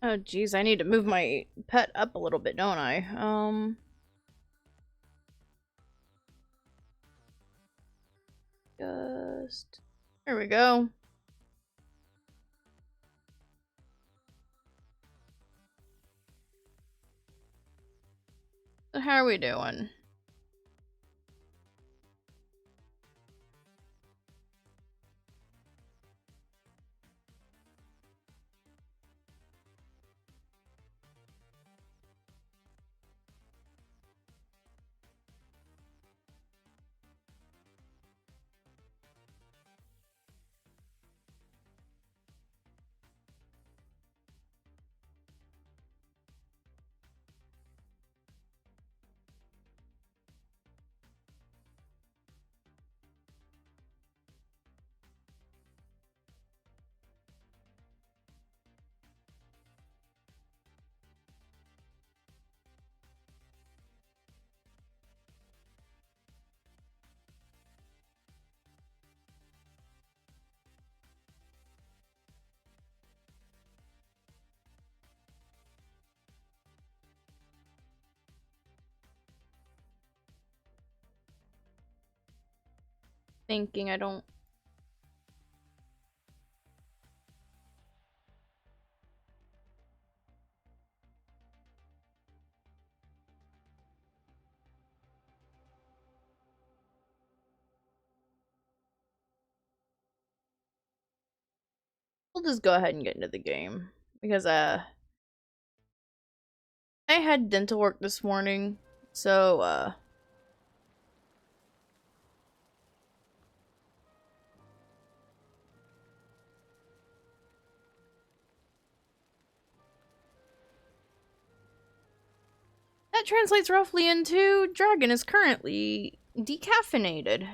Oh geez, I need to move my pet up a little bit, don't I? Just there we go. So how are we doing? Thinking I don't. We'll just go ahead and get into the game because I had dental work this morning, so that translates roughly into dragon is currently decaffeinated.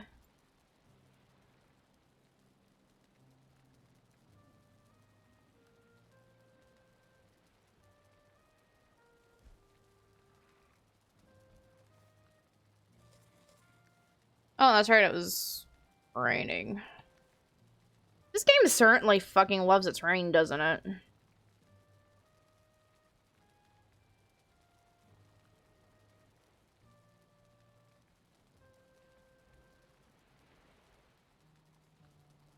Oh, that's right, it was raining. This game certainly fucking loves its rain, doesn't it? I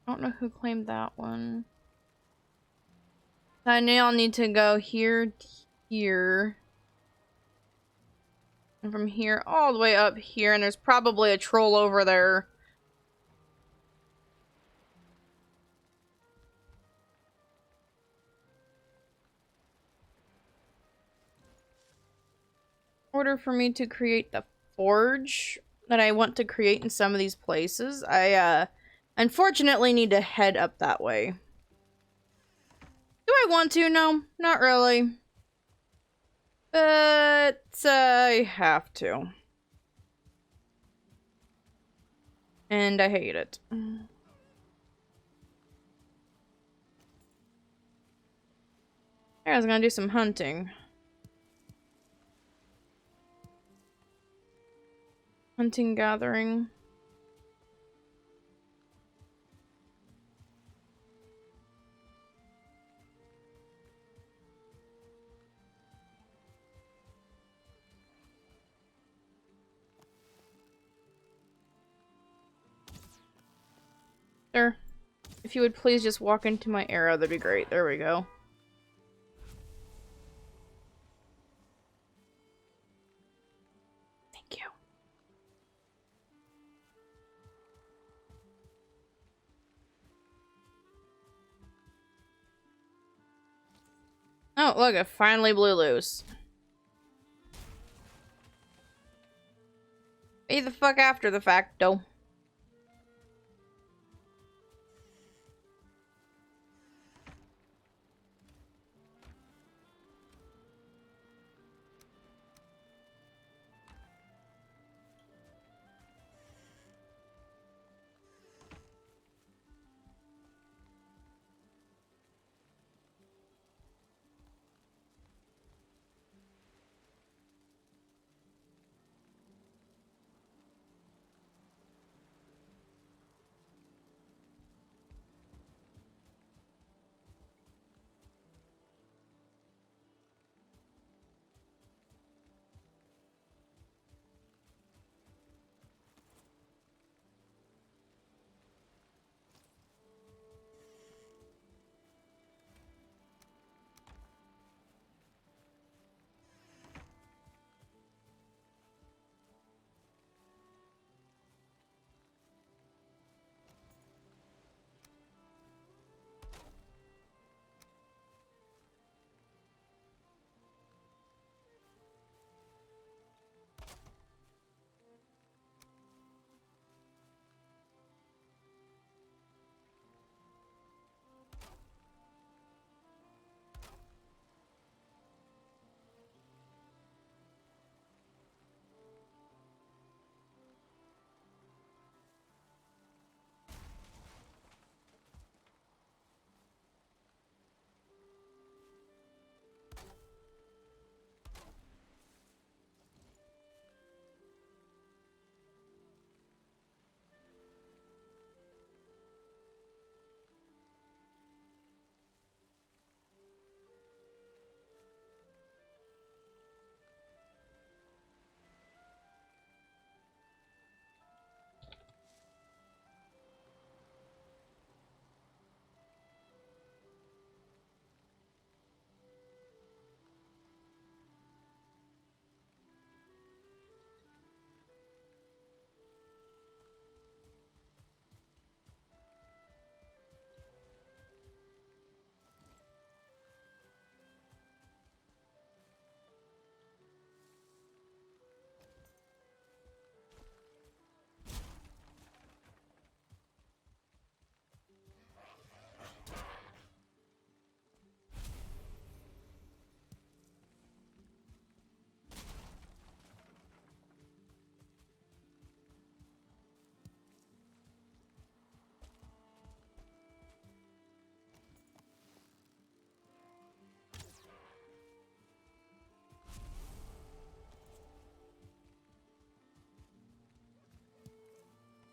don't know who claimed that one. I know I'll need to go here to here. And from here all the way up here, and there's probably a troll over there. In order for me to create the forge that I want to create in some of these places, I unfortunately need to head up that way. Do I want to? No, not really. But I have to. And I hate it. I was gonna do some hunting. Hunting, gathering. Sir, if you would please just walk into my arrow, that'd be great. There we go. Thank you. Oh, look, it finally blew loose. Be the fuck after the fact, though.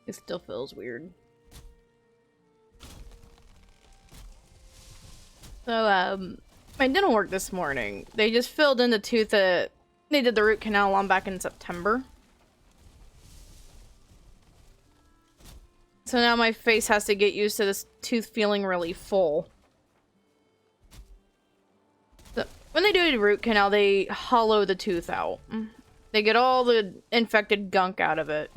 It still feels weird. So, my dental work this morning, they just filled in the tooth they did the root canal on back in September. So now my face has to get used to this tooth feeling really full. So when they do the root canal, they hollow the tooth out. They get all the infected gunk out of it.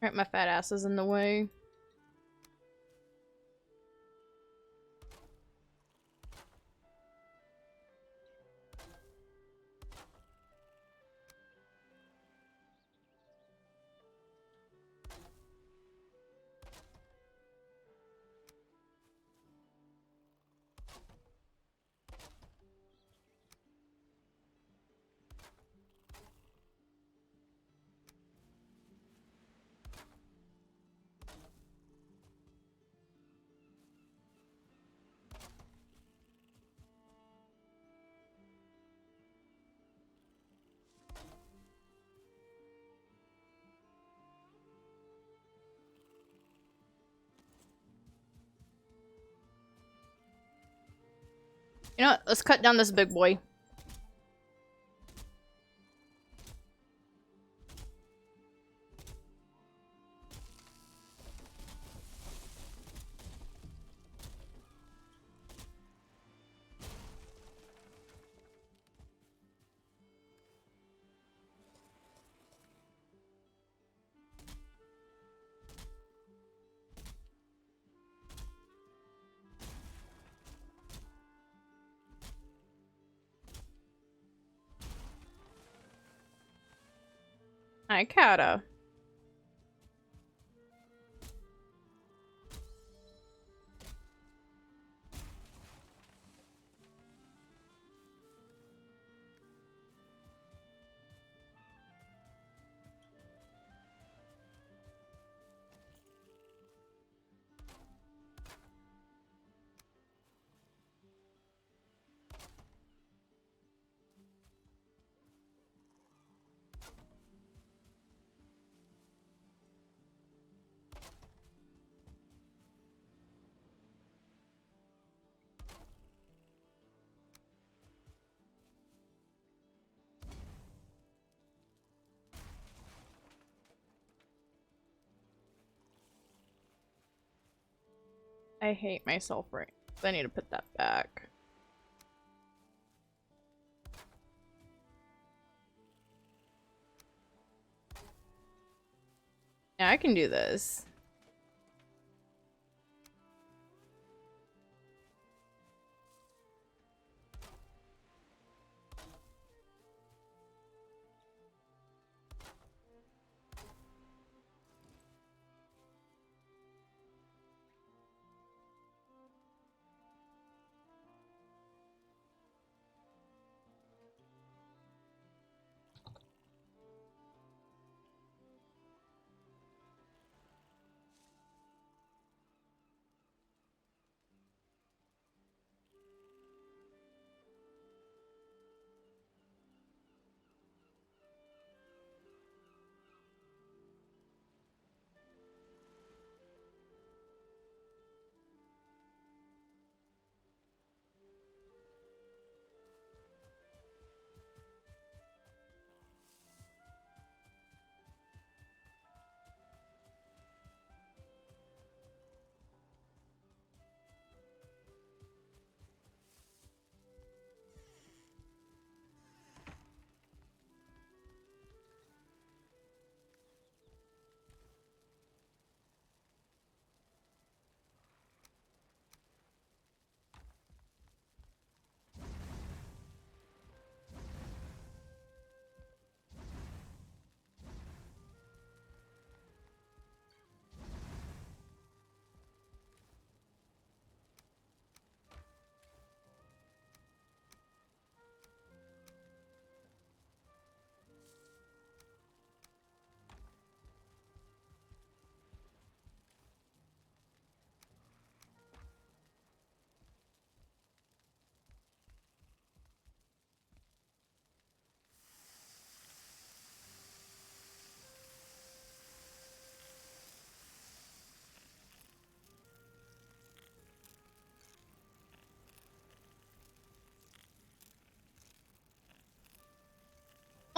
Right, my fat ass is in the way. You know what? Let's cut down this big boy. I gotta. I hate myself right. I need to put that back. Yeah, I can do this.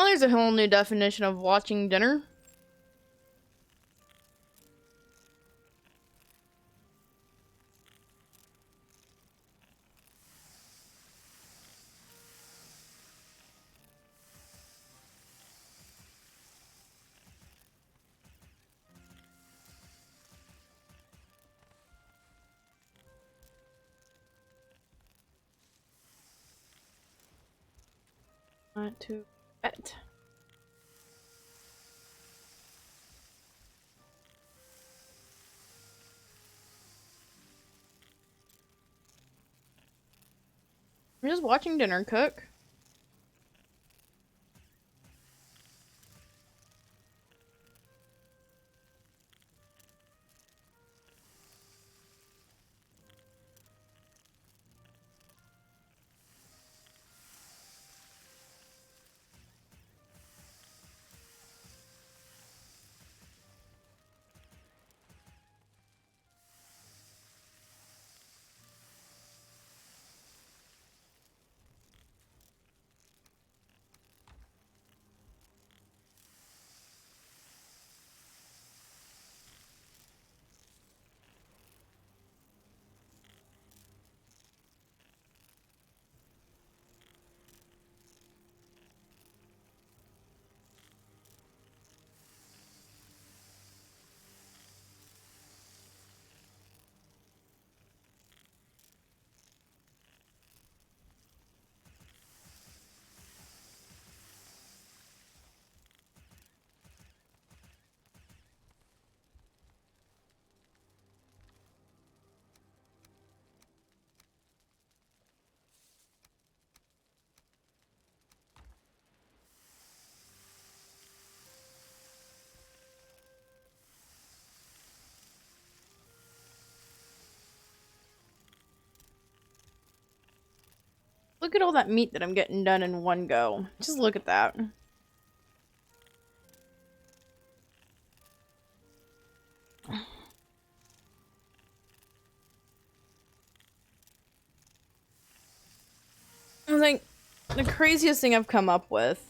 Well, there's a whole new definition of watching dinner. Want to bet. I'm just watching dinner cook. Look at all that meat that I'm getting done in one go. Just look at that. I think the craziest thing I've come up with.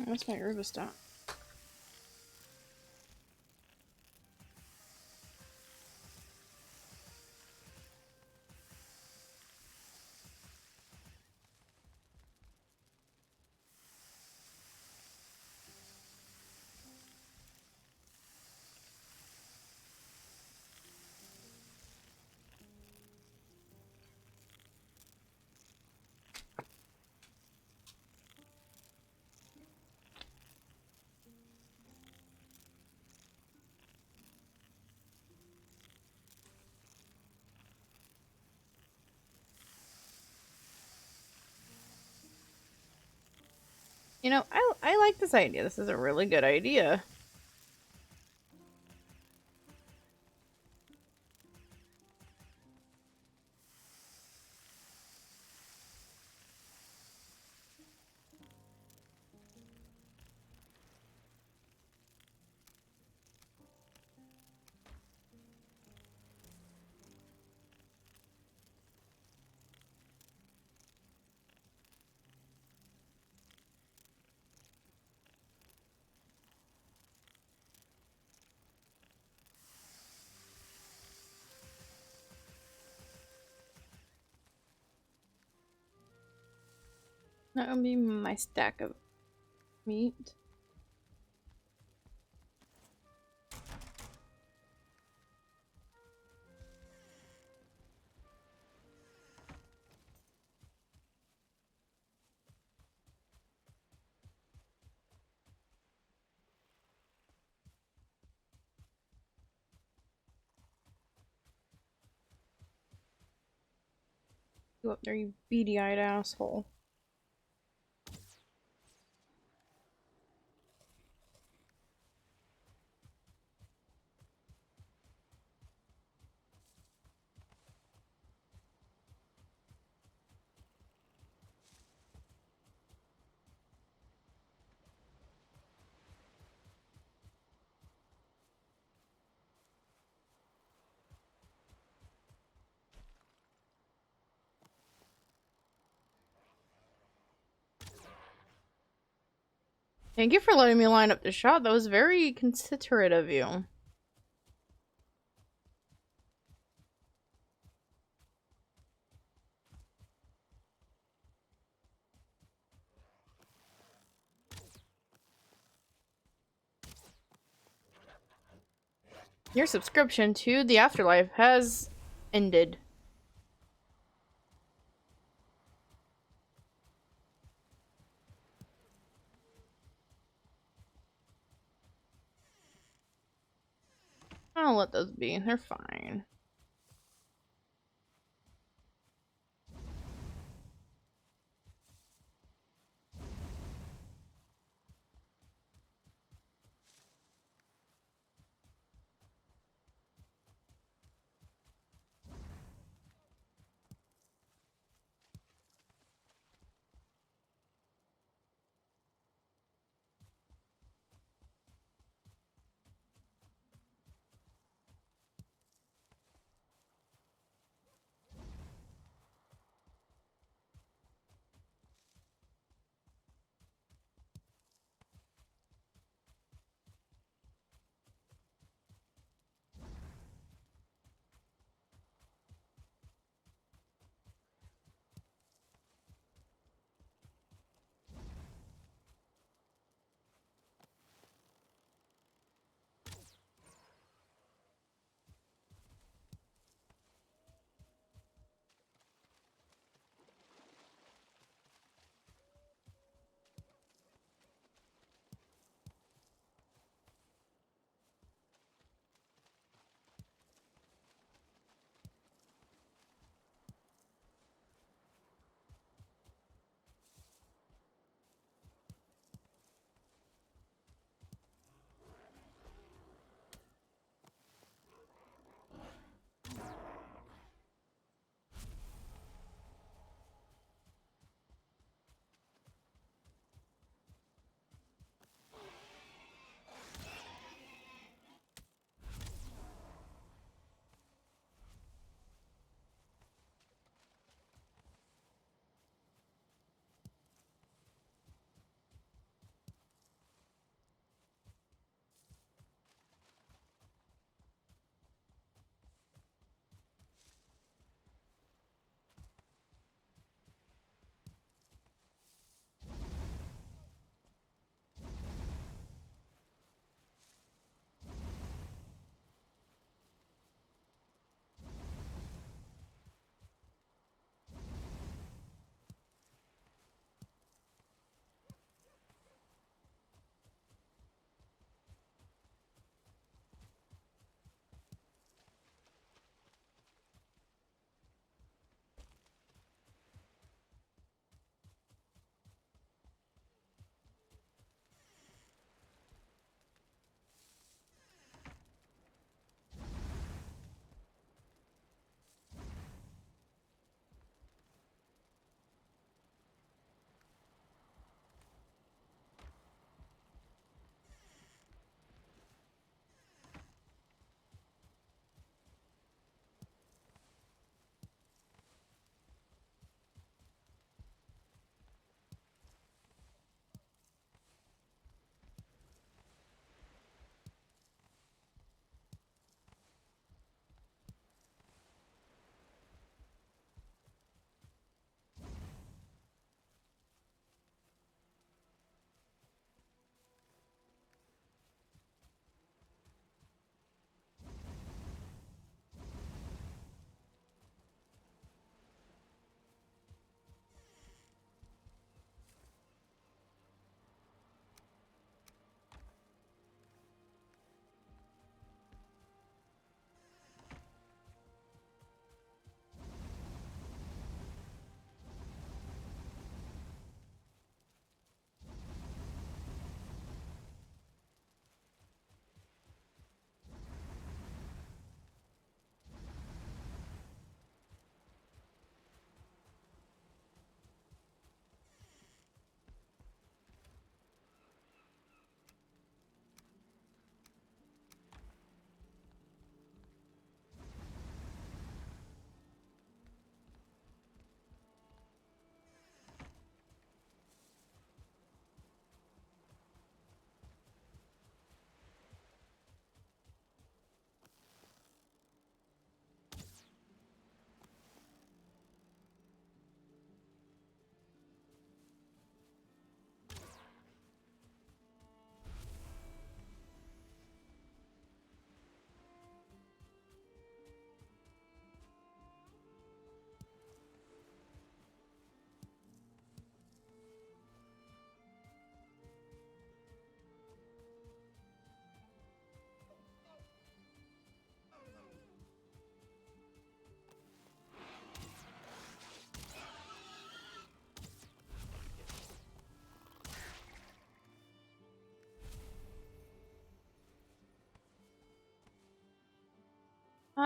What's my herb stop? You know, I like this idea. This is a really good idea. That would be my stack of meat. You up there, you beady-eyed asshole. Thank you for letting me line up the shot. That was very considerate of you. Your subscription to the Afterlife has ended. I'll let those be. They're fine.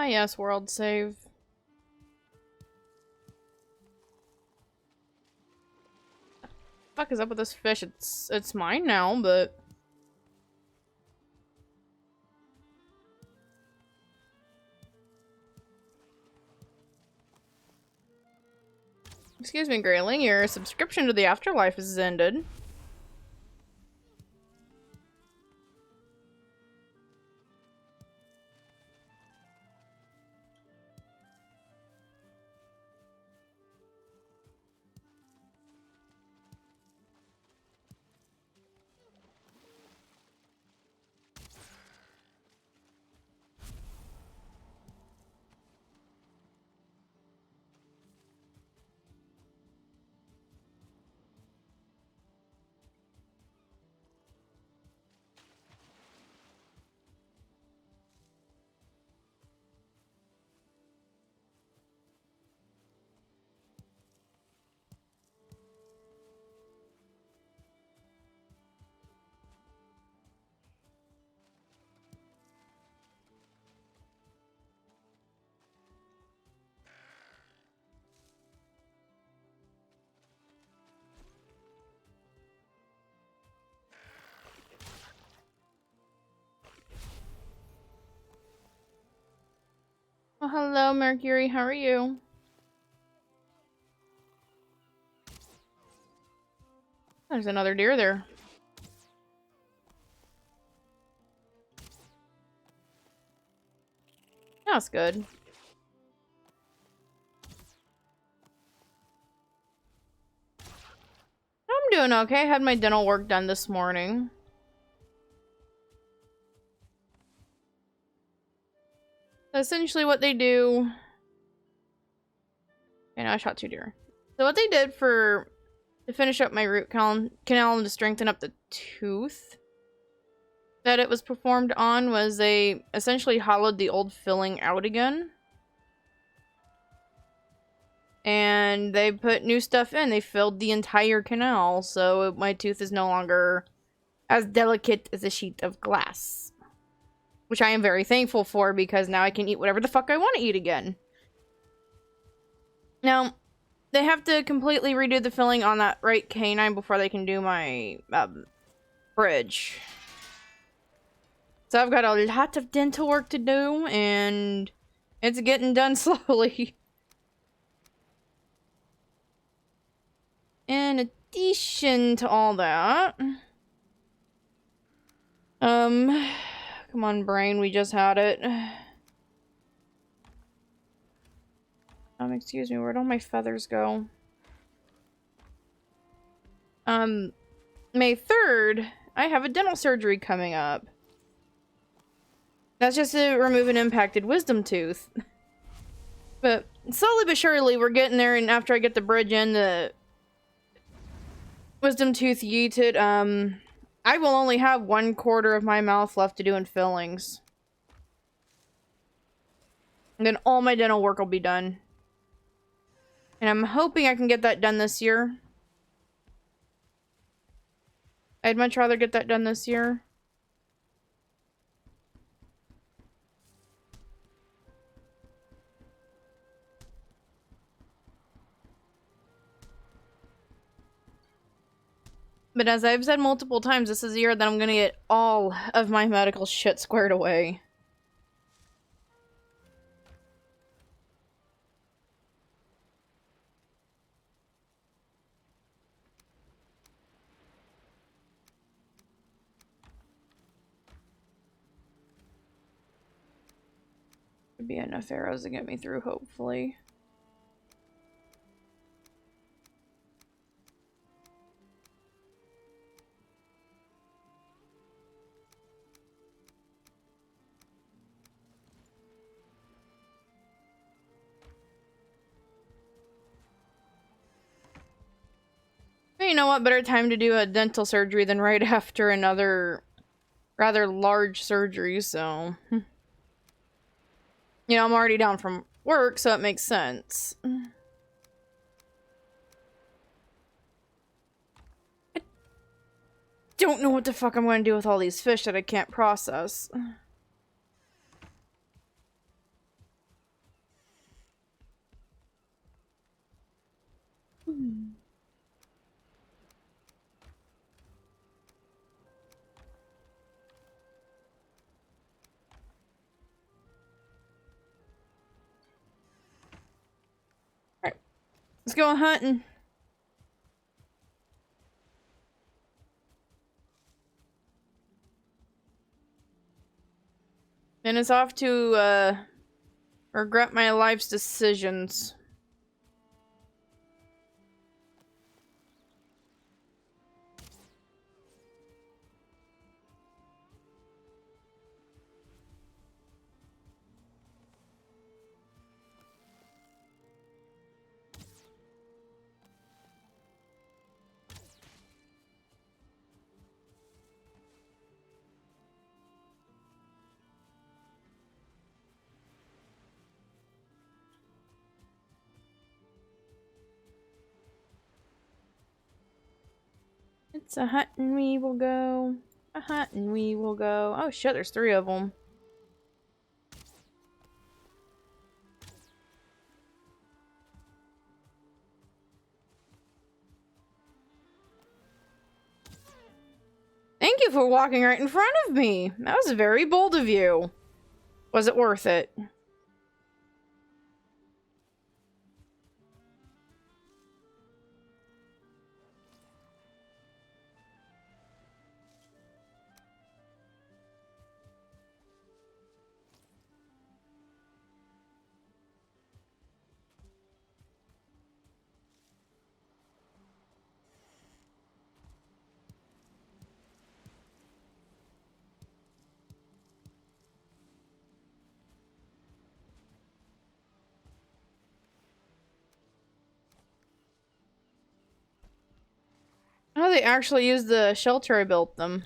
Ah, yes, world save. Fuck is up with this fish? It's mine now, but excuse me, Grayling, your subscription to the afterlife has ended. Oh, hello, Mercury. How are you? There's another deer there. That's good. I'm doing okay. I had my dental work done this morning. Essentially what they do... Okay, now I shot 2 deer. So what they did to finish up my root canal and to strengthen up the tooth that it was performed on was they essentially hollowed the old filling out again. And they put new stuff in. They filled the entire canal, so my tooth is no longer as delicate as a sheet of glass. Which I am very thankful for, because now I can eat whatever the fuck I want to eat again. Now, they have to completely redo the filling on that right canine before they can do my bridge. So I've got a lot of dental work to do, and it's getting done slowly. In addition to all that... Come on, brain, we just had it. Excuse me, where'd all my feathers go? May 3rd, I have a dental surgery coming up. That's just to remove an impacted wisdom tooth. But slowly but surely, we're getting there, and after I get the bridge in, the wisdom tooth yeeted, I will only have 1/4 of my mouth left to do in fillings. And then all my dental work will be done. And I'm hoping I can get that done this year. I'd much rather get that done this year. But as I've said multiple times, this is the year that I'm gonna get all of my medical shit squared away. Should be enough arrows to get me through, hopefully. But you know what? Better time to do a dental surgery than right after another rather large surgery, so... You know, I'm already down from work, so it makes sense. I don't know what the fuck I'm going to do with all these fish that I can't process. Let's go hunting. And it's off to, regret my life's decisions. It's a hunt and we will go. A hunt and we will go. Oh shit, there's 3 of them. Thank you for walking right in front of me. That was very bold of you. Was it worth it? Oh, they actually used the shelter I built them.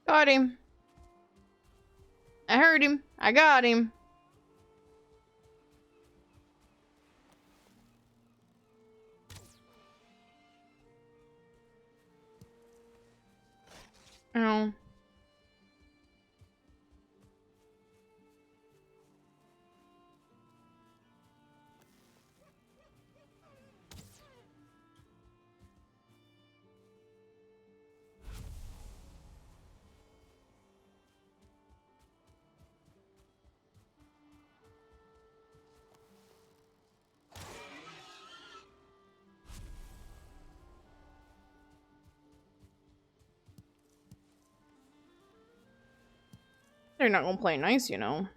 Got him. I heard him. I got him. Oh. They're not gonna play nice, you know.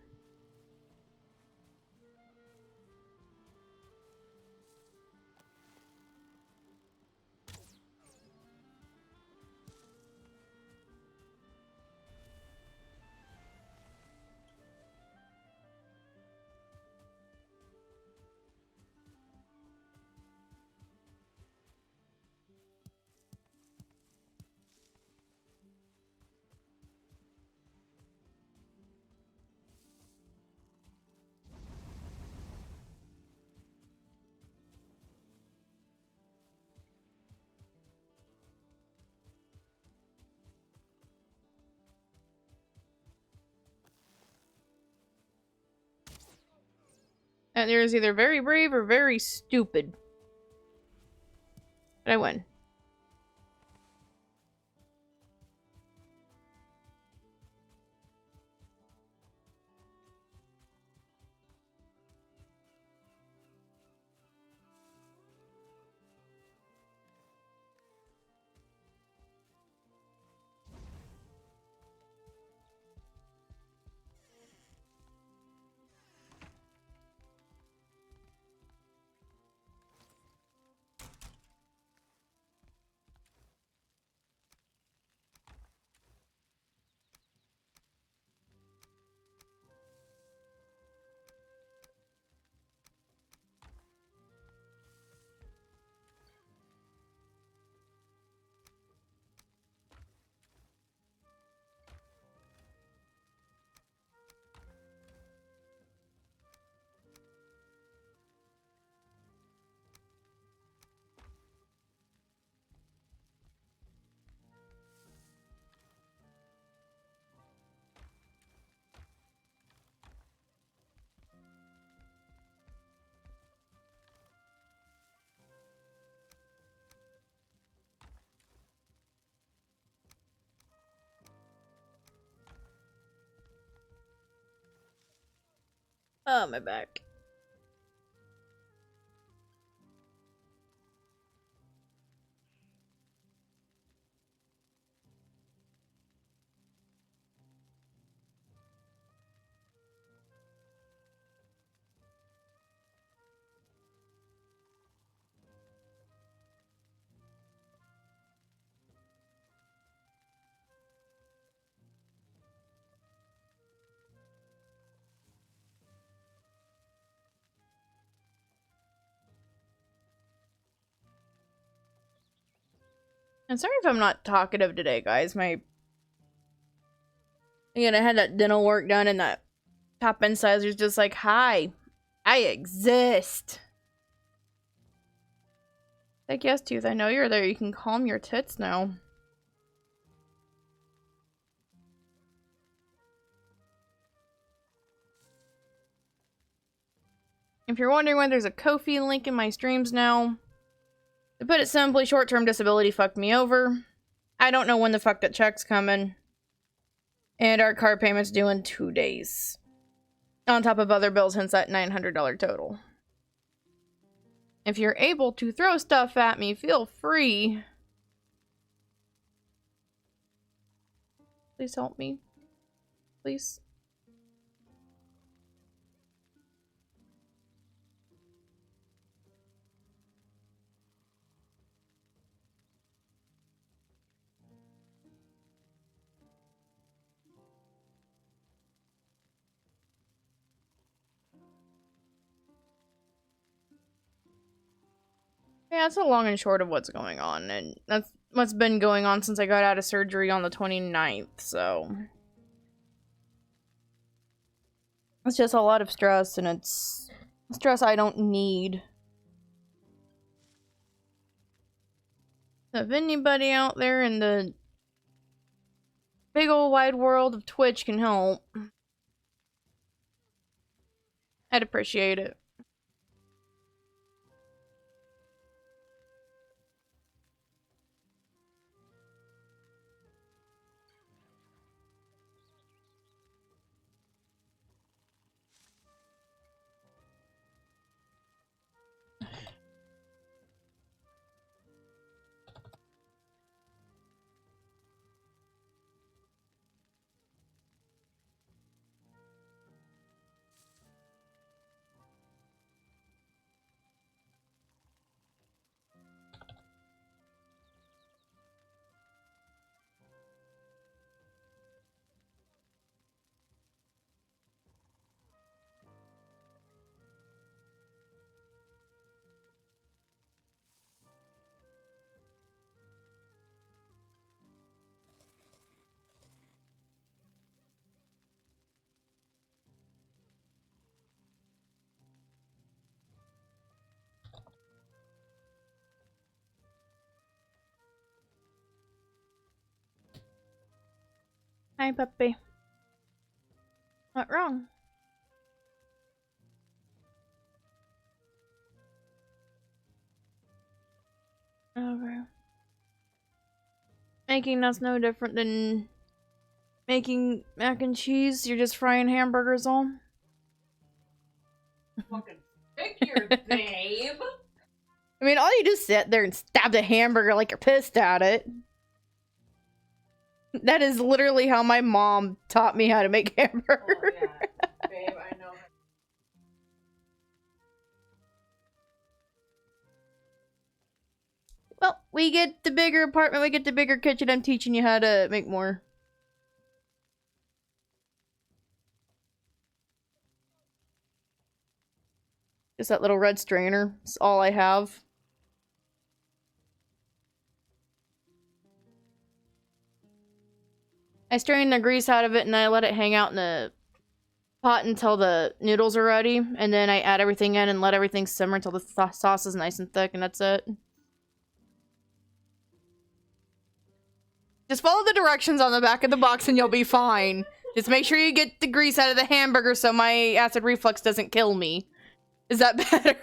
And there's either very brave or very stupid. But I win. Oh, my back. I'm sorry if I'm not talkative today, guys. Again, I had that dental work done and that top incisors just like, hi, I exist. Like, yes, Tooth, I know you're there. You can calm your tits now. If you're wondering why there's a Ko-fi link in my streams now, to put it simply, short-term disability fucked me over. I don't know when the fuck that check's coming. And our car payment's due in 2 days. On top of other bills, hence that $900 total. If you're able to throw stuff at me, feel free. Please help me. Please. Yeah, that's the long and short of what's going on, and that's what's been going on since I got out of surgery on the 29th, so... It's just a lot of stress, and it's stress I don't need. If anybody out there in the big old wide world of Twitch can help, I'd appreciate it. Hi, puppy. What wrong? Making that's no different than making mac and cheese. You're just frying hamburgers all. Fucking figure, babe. I mean, all you do is sit there and stab the hamburger like you're pissed at it. That is literally how my mom taught me how to make hamburgers. Oh, yeah. Babe, I know. Well, we get the bigger apartment, we get the bigger kitchen. I'm teaching you how to make more. Just that little red strainer. It's all I have. I strain the grease out of it and I let it hang out in the pot until the noodles are ready. And then I add everything in and let everything simmer until the sauce is nice and thick, and that's it. Just follow the directions on the back of the box and you'll be fine. Just make sure you get the grease out of the hamburger so my acid reflux doesn't kill me. Is that better?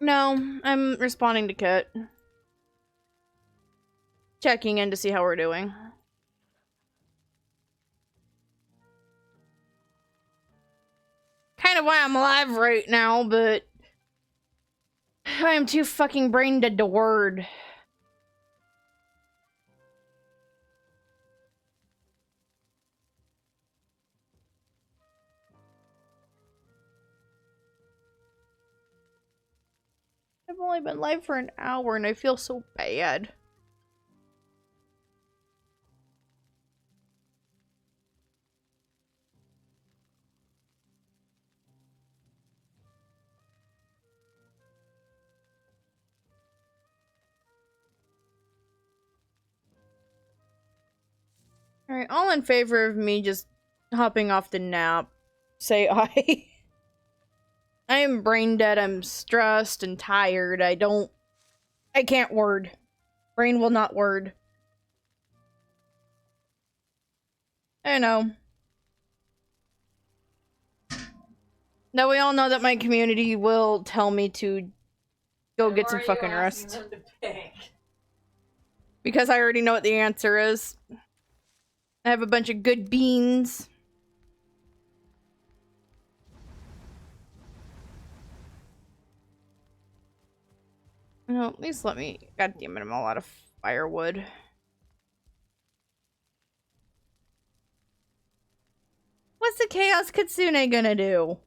No, I'm responding to Kit. Checking in to see how we're doing. Kind of why I'm alive right now, but I am too fucking brain dead to word. I've only been live for an hour and I feel so bad. Alright, all in favor of me just hopping off the nap. Say aye. I am brain dead, I'm stressed and tired. I can't word. Brain will not word. I know. Now we all know that my community will tell me to go get some fucking rest. Because I already know what the answer is. I have a bunch of good beans. No, at least let me. God damn it, I'm all out of firewood. What's the Chaos Kitsune gonna do?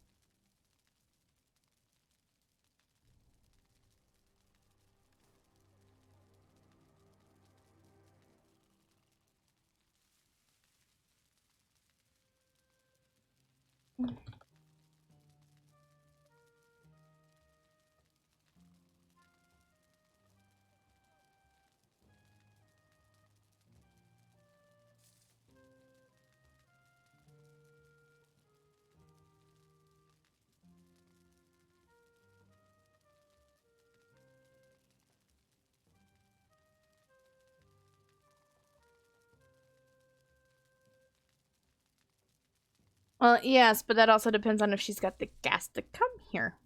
Well, yes, but that also depends on if she's got the gas to come here.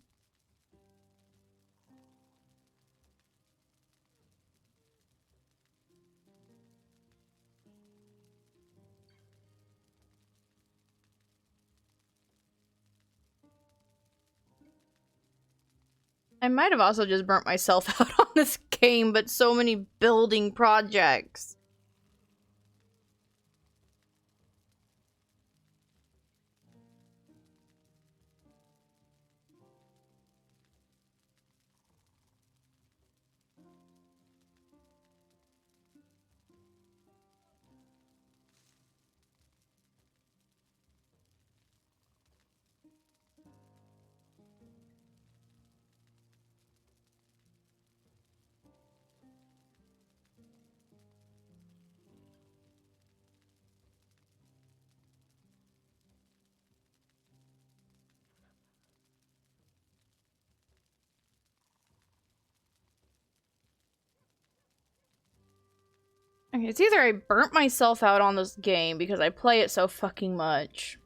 I might have also just burnt myself out on this game, but so many building projects. Okay, it's either I burnt myself out on this game because I play it so fucking much,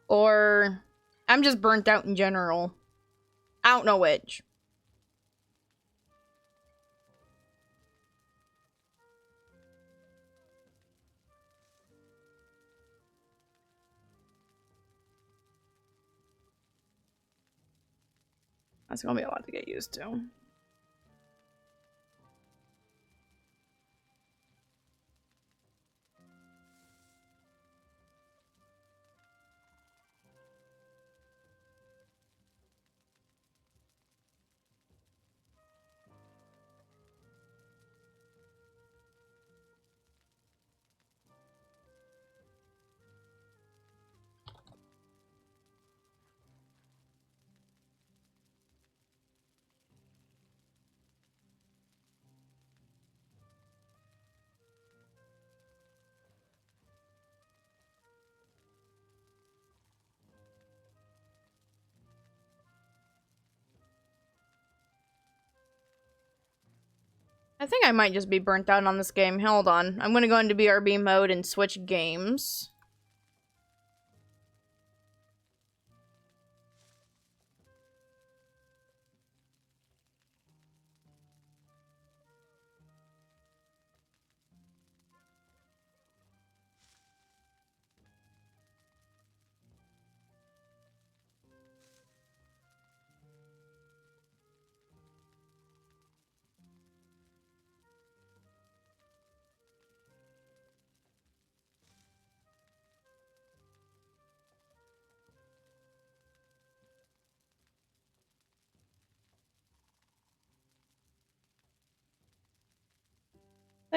or I'm just burnt out in general. I don't know which. That's gonna be a lot to get used to. I think I might just be burnt out on this game. Hold on. I'm gonna go into BRB mode and switch games.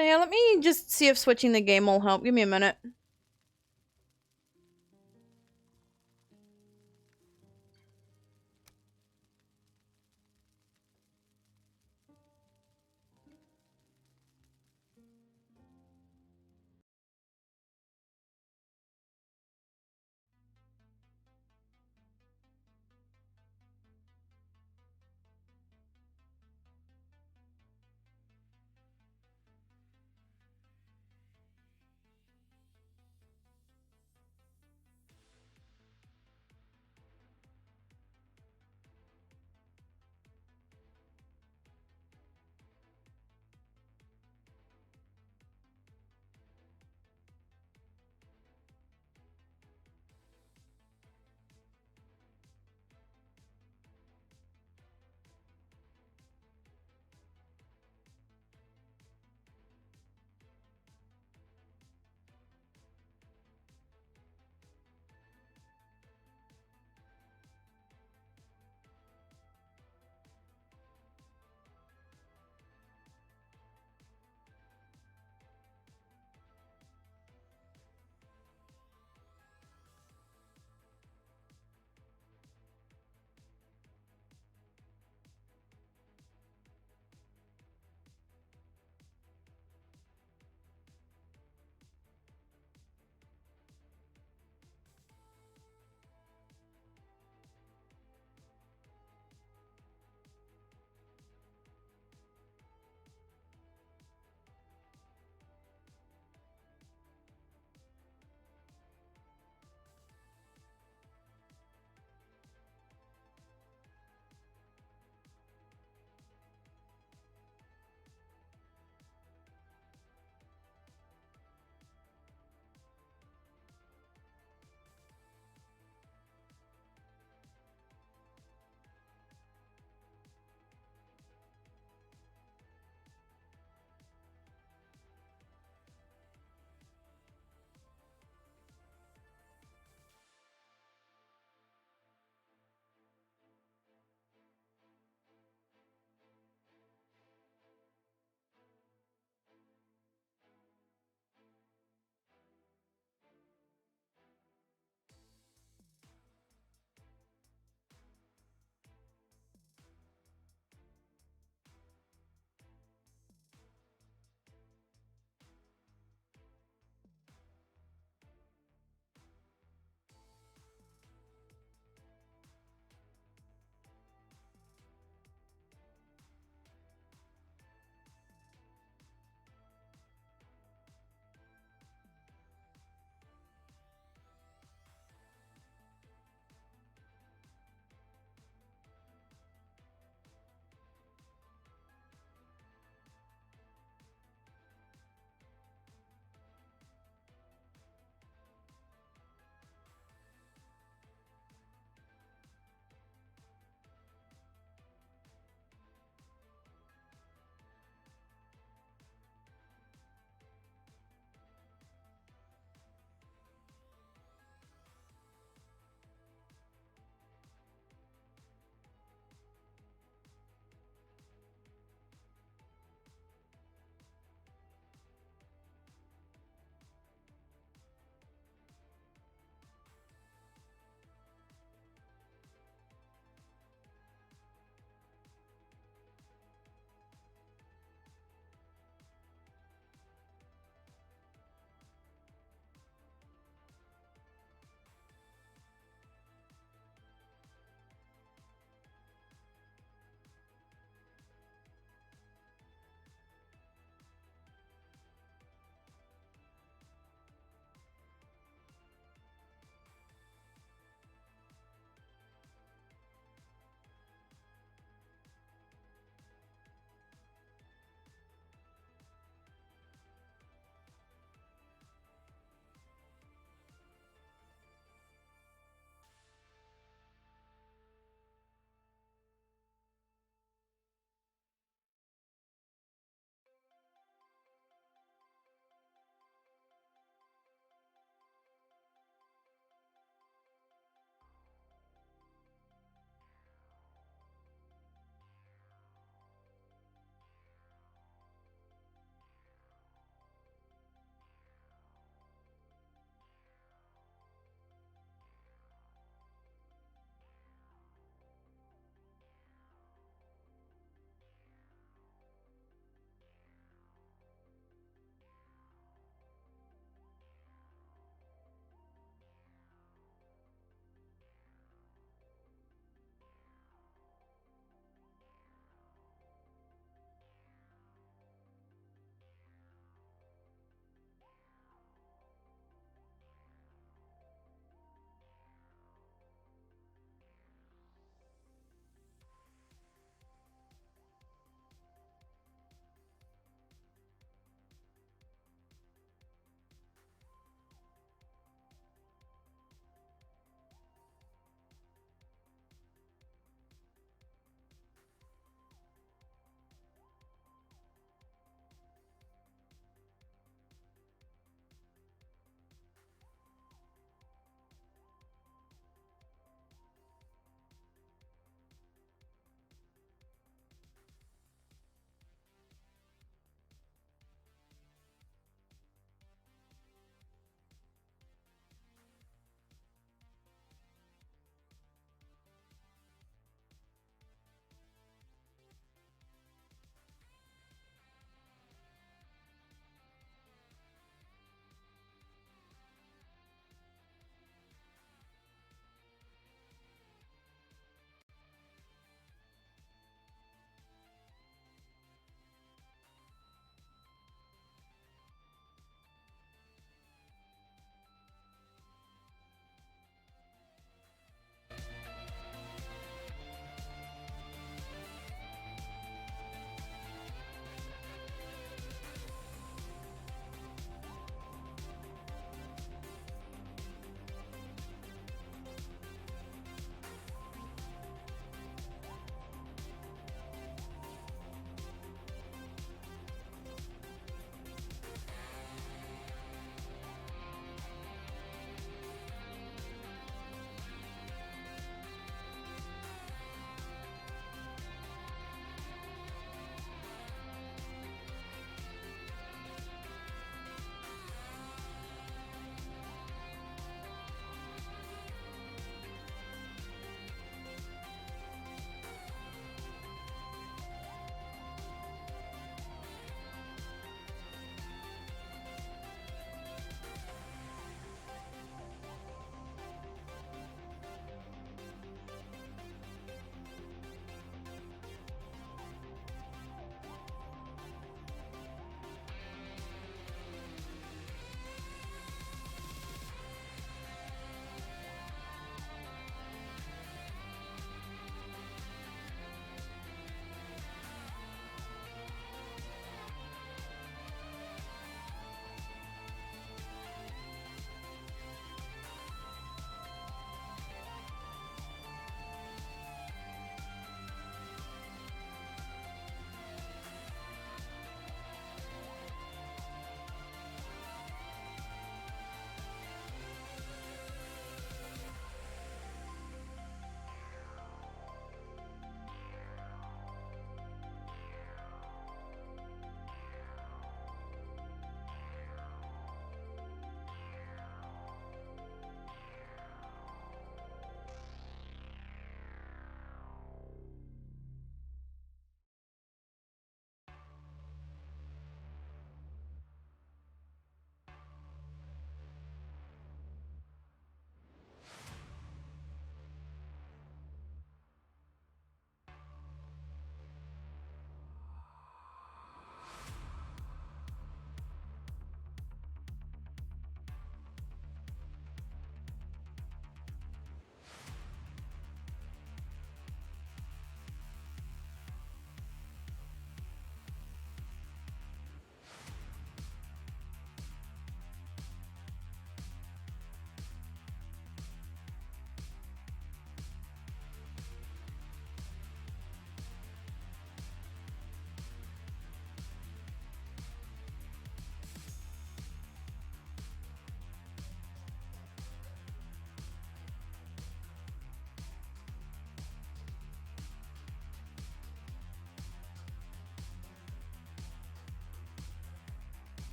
So yeah, let me just see if switching the game will help. Give me a minute.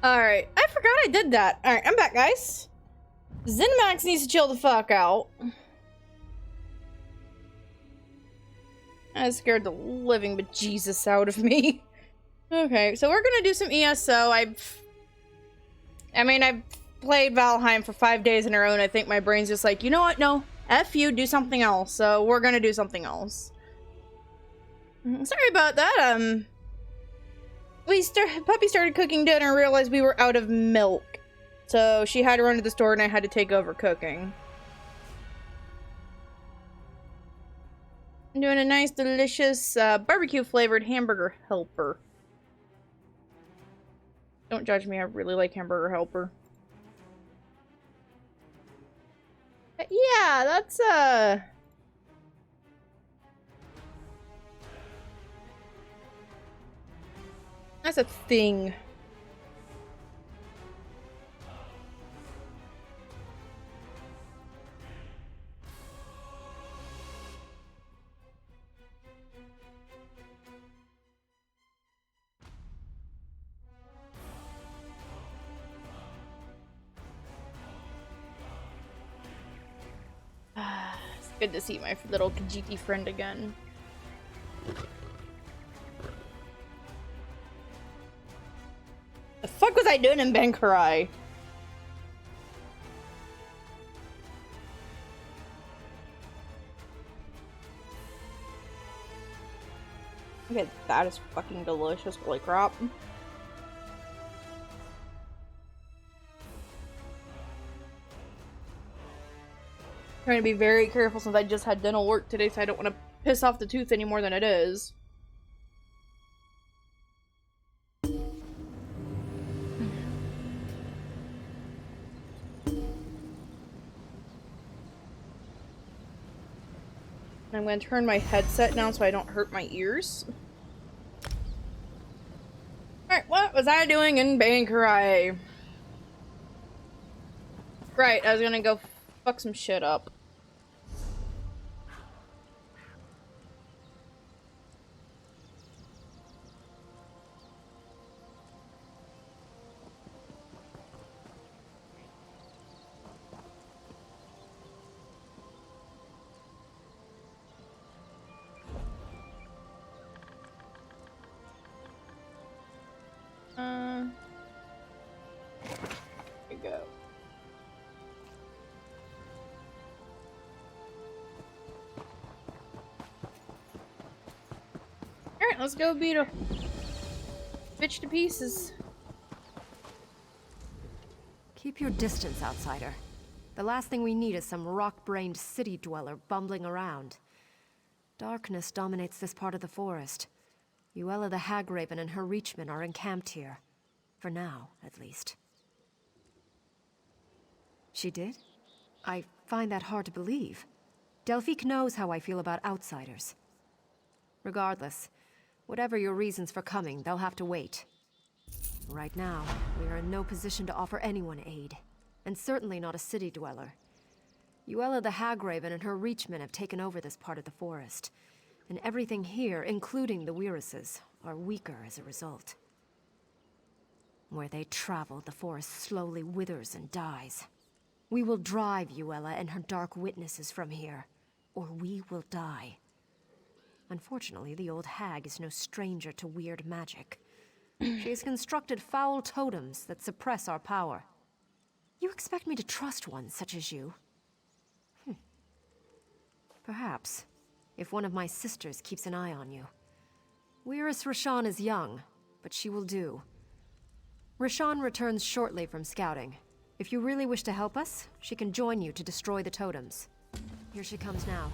Alright, I forgot I did that. Alright, I'm back, guys. ZeniMax needs to chill the fuck out. That scared the living bejesus out of me. Okay, so we're gonna do some ESO. I've played Valheim for 5 days in a row, and I think my brain's just like, you know what? No, F you, do something else. So we're gonna do something else. Sorry about that. Puppy started cooking dinner and realized we were out of milk. So she had to run to the store and I had to take over cooking. I'm doing a nice, delicious, barbecue-flavored hamburger helper. Don't judge me, I really like hamburger helper. But yeah, that's a thing. It's good to see my little Khajiit friend again. The fuck was I doing in Bankarai? Okay, that is fucking delicious. Holy crap. Trying to be very careful since I just had dental work today, so I don't want to piss off the tooth any more than it is. I'm going to turn my headset down so I don't hurt my ears. Alright, what was I doing in Bankarai? Right, I was gonna go fuck some shit up. There we go. Alright, let's go beat a bitch to pieces. Keep your distance, outsider. The last thing we need is some rock-brained city dweller bumbling around. Darkness dominates this part of the forest. Uella the Hagraven and her Reachmen are encamped here. For now, at least. She did? I find that hard to believe. Delphique knows how I feel about outsiders. Regardless, whatever your reasons for coming, they'll have to wait. Right now, we are in no position to offer anyone aid. And certainly not a city dweller. Uella the Hagraven and her Reachmen have taken over this part of the forest. And everything here, including the Weiruses, are weaker as a result. Where they travel, the forest slowly withers and dies. We will drive Uella and her dark witnesses from here, or we will die. Unfortunately, the old hag is no stranger to weird magic. She has constructed foul totems that suppress our power. You expect me to trust one such as you? Perhaps, if one of my sisters keeps an eye on you. Weiris Rashan is young, but she will do. Rashan returns shortly from scouting. If you really wish to help us, she can join you to destroy the totems. Here she comes now.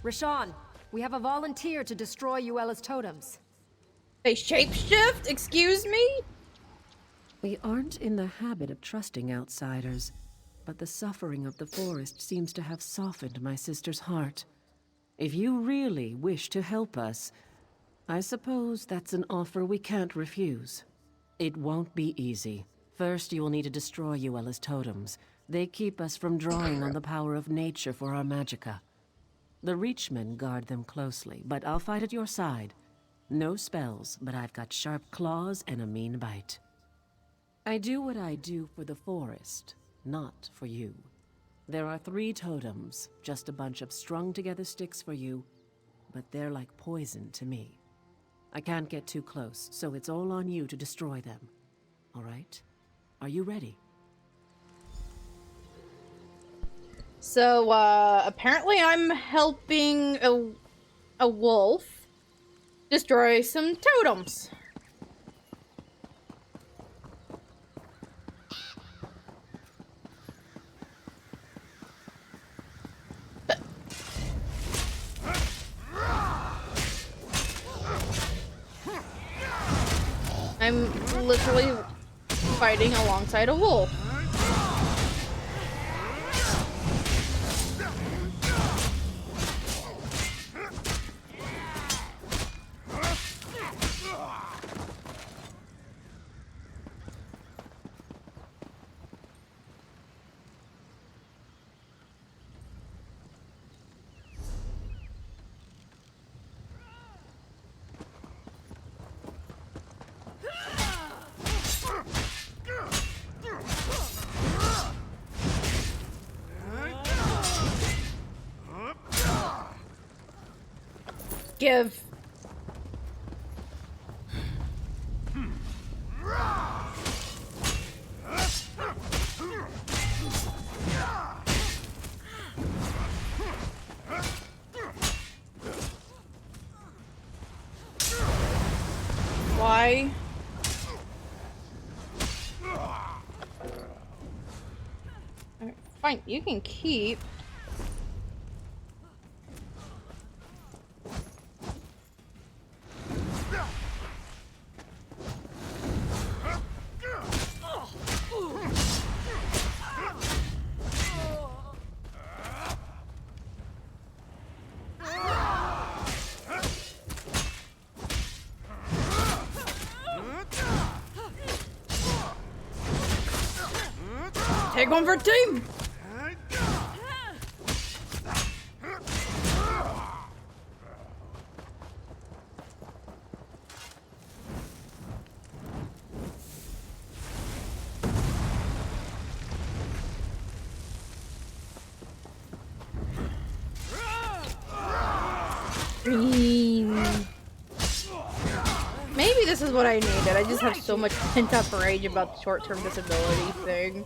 Rashan, we have a volunteer to destroy Uella's totems. They shapeshift? Excuse me? We aren't in the habit of trusting outsiders, but the suffering of the forest seems to have softened my sister's heart. If you really wish to help us, I suppose that's an offer we can't refuse. It won't be easy. First, you will need to destroy Uella's totems. They keep us from drawing on the power of nature for our magicka. The Reachmen guard them closely, but I'll fight at your side. No spells, but I've got sharp claws and a mean bite. I do what I do for the forest, not for you. There are 3 totems, just a bunch of strung-together sticks for you, but they're like poison to me. I can't get too close, so it's all on you to destroy them. All right? Are you ready? So, apparently I'm helping a wolf destroy some totems. I'm literally fighting alongside a wolf. Give. Why? Alright, fine, you can keep. Take one for team! Green. Maybe this is what I needed. I just have so much pent-up rage about the short-term disability thing.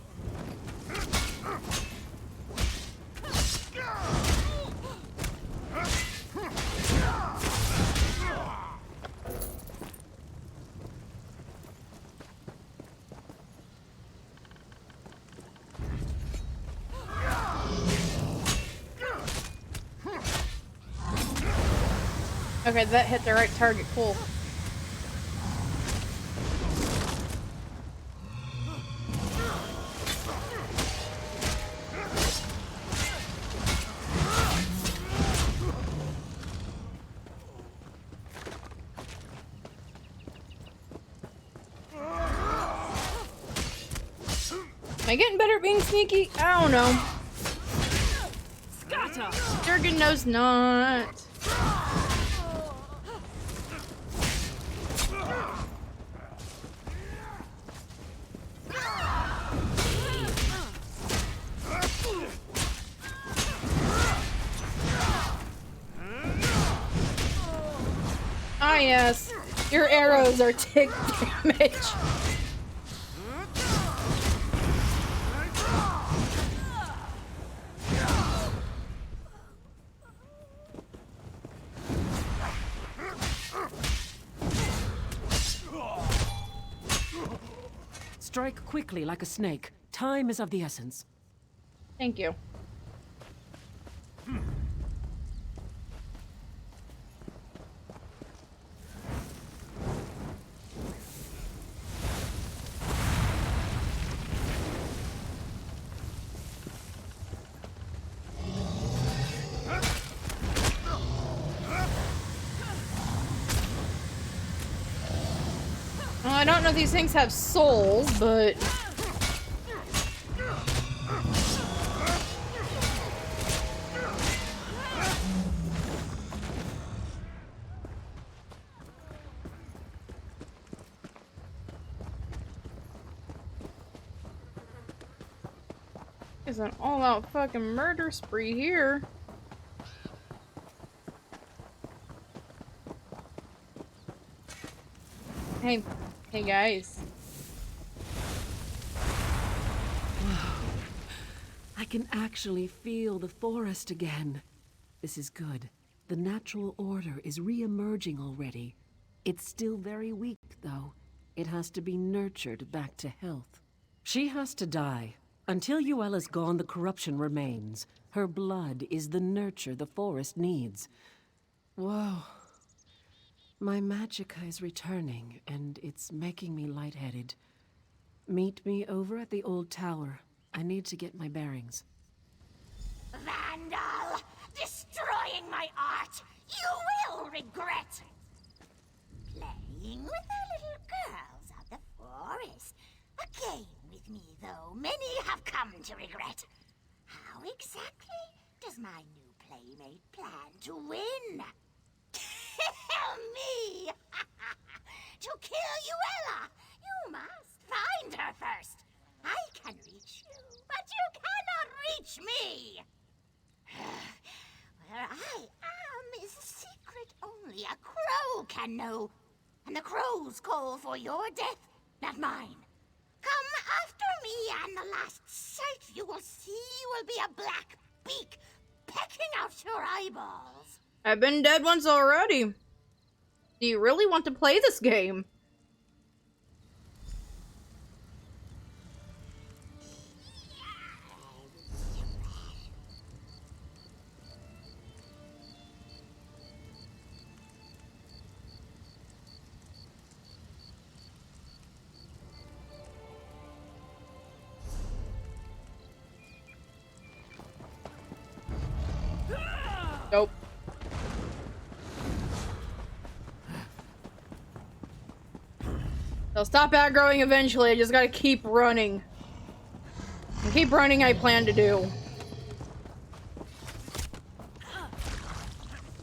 Okay, that hit the right target. Cool. Am I getting better at being sneaky? I don't know. Durgan knows not. Ah, yes. Your arrows are tick damage. Strike quickly like a snake. Time is of the essence. Thank you. Well, I don't know if these things have souls, but... Is an all-out fucking murder spree here. Hey, hey guys. I can actually feel the forest again. This is good. The natural order is re-emerging already. It's still very weak, though. It has to be nurtured back to health. She has to die. Until Yuella's gone, the corruption remains. Her blood is the nurture the forest needs. Whoa. My magicka is returning, and it's making me lightheaded. Meet me over at the old tower. I need to get my bearings. Vandal! Destroying my art! You will regret! Playing with the little girls of the forest. A game with me, though, many have come to regret. How exactly does my new playmate plan to win? Tell me! To kill Yuella, you must find her first. I can reach you, but you cannot reach me! Where I am is a secret only a crow can know. And the crows call for your death, not mine. Come after me, and the last sight you will see will be a black beak pecking out your eyeballs. I've been dead once already. Do you really want to play this game? Nope. They'll stop aggroing eventually. I just gotta keep running. And keep running, I plan to do.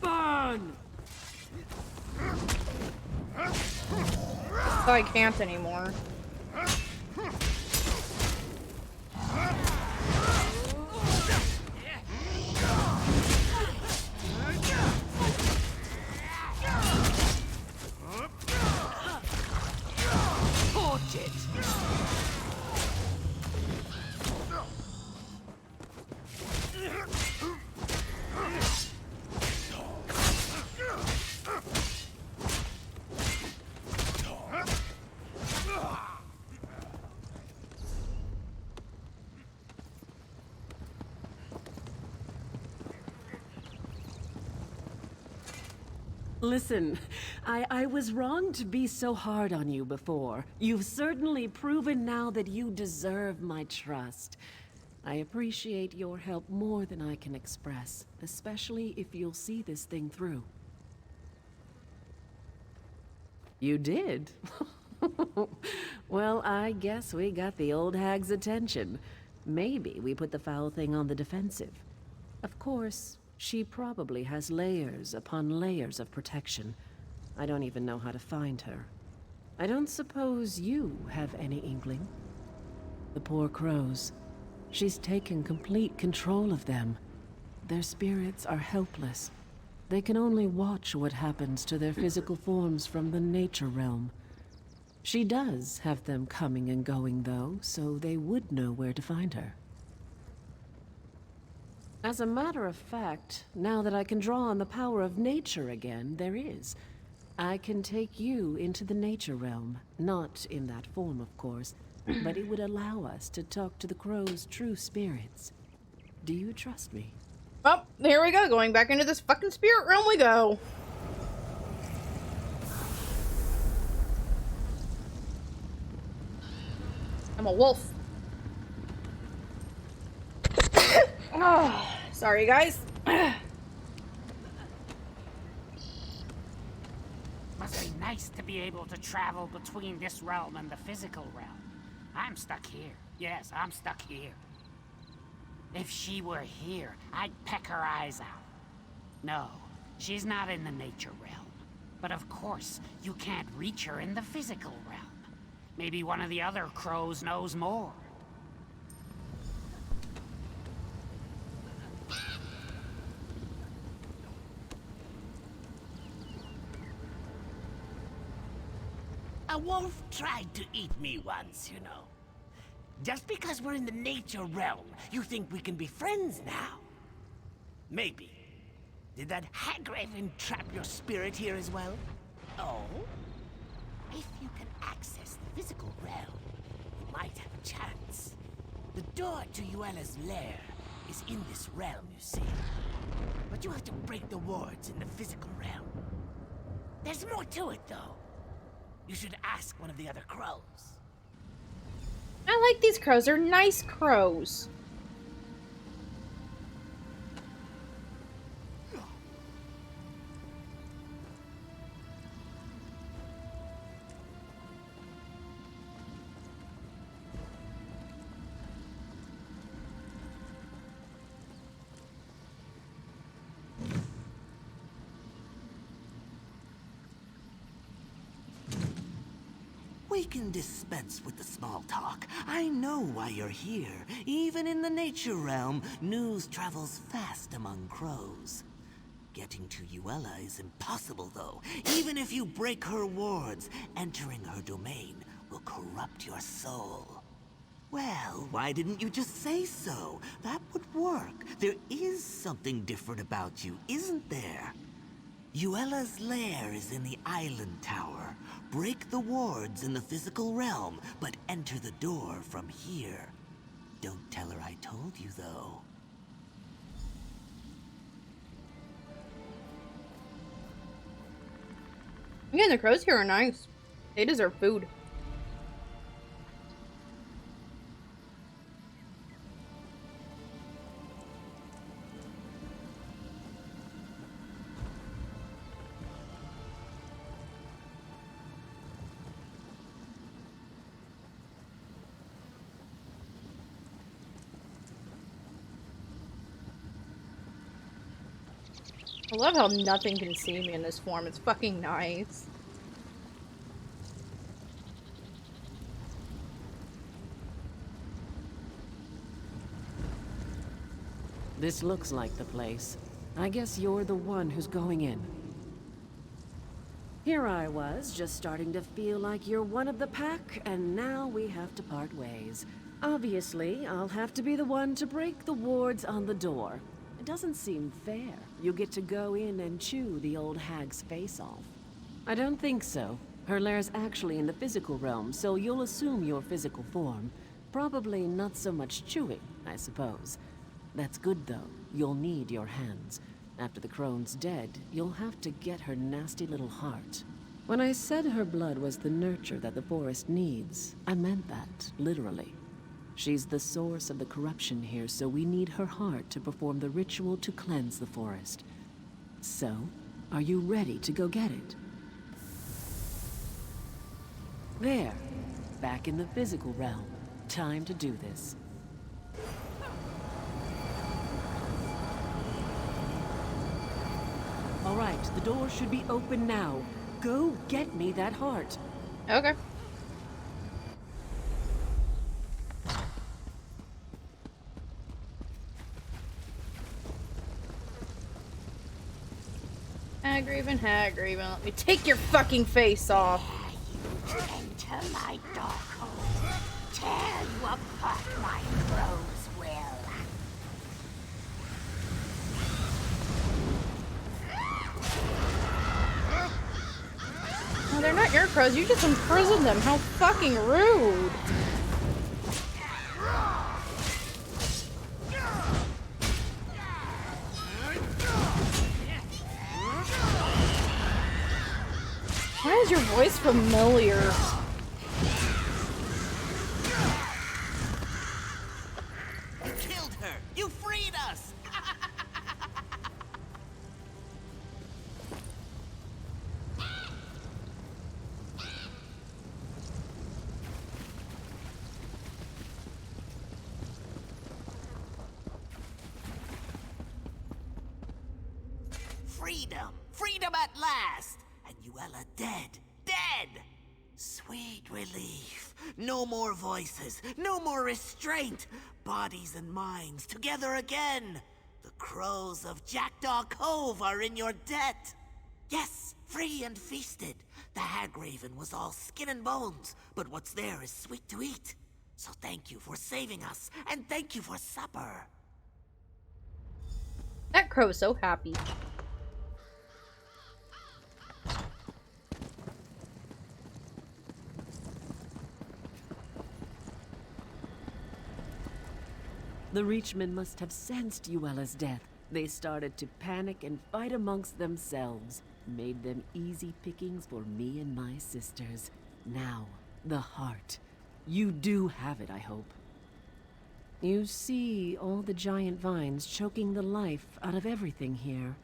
Burn! So I can't anymore. Listen, I was wrong to be so hard on you before. You've certainly proven now that you deserve my trust. I appreciate your help more than I can express, especially if you'll see this thing through. You did? Well, I guess we got the old hag's attention. Maybe we put the foul thing on the defensive. Of course, she probably has layers upon layers of protection. I don't even know how to find her. I don't suppose you have any inkling? The poor crows. She's taken complete control of them. Their spirits are helpless. They can only watch what happens to their physical forms from the nature realm. She does have them coming and going, though, so they would know where to find her. As a matter of fact, now that I can draw on the power of nature again, there is. I can take you into the nature realm. Not in that form, of course, but it would allow us to talk to the crow's true spirits. Do you trust me? Well, here we go. Going back into this fucking spirit realm we go. I'm a wolf. Oh, sorry, guys. Must be nice to be able to travel between this realm and the physical realm. I'm stuck here. Yes, I'm stuck here. If she were here, I'd peck her eyes out. No, she's not in the nature realm. But of course, you can't reach her in the physical realm. Maybe one of the other crows knows more. A wolf tried to eat me once, you know. Just because we're in the nature realm, you think we can be friends now? Maybe. Did that hagraven trap your spirit here as well? Oh? If you can access the physical realm, you might have a chance. The door to Yuela's lair is in this realm, you see. But you have to break the wards in the physical realm. There's more to it, though. You should ask one of the other crows. I like these crows. They're nice crows. We can dispense with the small talk. I know why you're here. Even in the nature realm, news travels fast among crows. Getting to Yuela is impossible, though. Even if you break her wards, entering her domain will corrupt your soul. Well, why didn't you just say so? That would work. There is something different about you, isn't there? Yuela's lair is in the island tower. Break the wards in the physical realm, but enter the door from here. Don't tell her I told you, though. Again, the crows here are nice. They deserve food. I love how nothing can see me in this form. It's fucking nice. This looks like the place. I guess you're the one who's going in. Here I was, just starting to feel like you're one of the pack, and now we have to part ways. Obviously, I'll have to be the one to break the wards on the door. It doesn't seem fair. You get to go in and chew the old hag's face off. I don't think so. Her lair's actually in the physical realm, so you'll assume your physical form. Probably not so much chewing, I suppose. That's good, though. You'll need your hands. After the crone's dead, you'll have to get her nasty little heart. When I said her blood was the nurture that the forest needs, I meant that, literally. She's the source of the corruption here, so we need her heart to perform the ritual to cleanse the forest. So, are you ready to go get it? There. Back in the physical realm. Time to do this. All right, the door should be open now. Go get me that heart. Okay. Hagraven, let me take your fucking face off. You enter my dark hole. Tear you apart, my crows will. No, they're not your crows. You just imprisoned them. How fucking rude. Why is your voice familiar? You killed her! You freed us! Freedom! Freedom at last! And Yuela dead! Dead! Sweet relief. No more voices. No more restraint. Bodies and minds together again. The crows of Jackdaw Cove are in your debt. Yes, free and feasted. The hag raven was all skin and bones, but what's there is sweet to eat. So thank you for saving us, and thank you for supper. That crow's so happy. The Reachmen must have sensed Uella's death. They started to panic and fight amongst themselves. Made them easy pickings for me and my sisters. Now, the heart. You do have it, I hope. You see all the giant vines choking the life out of everything here.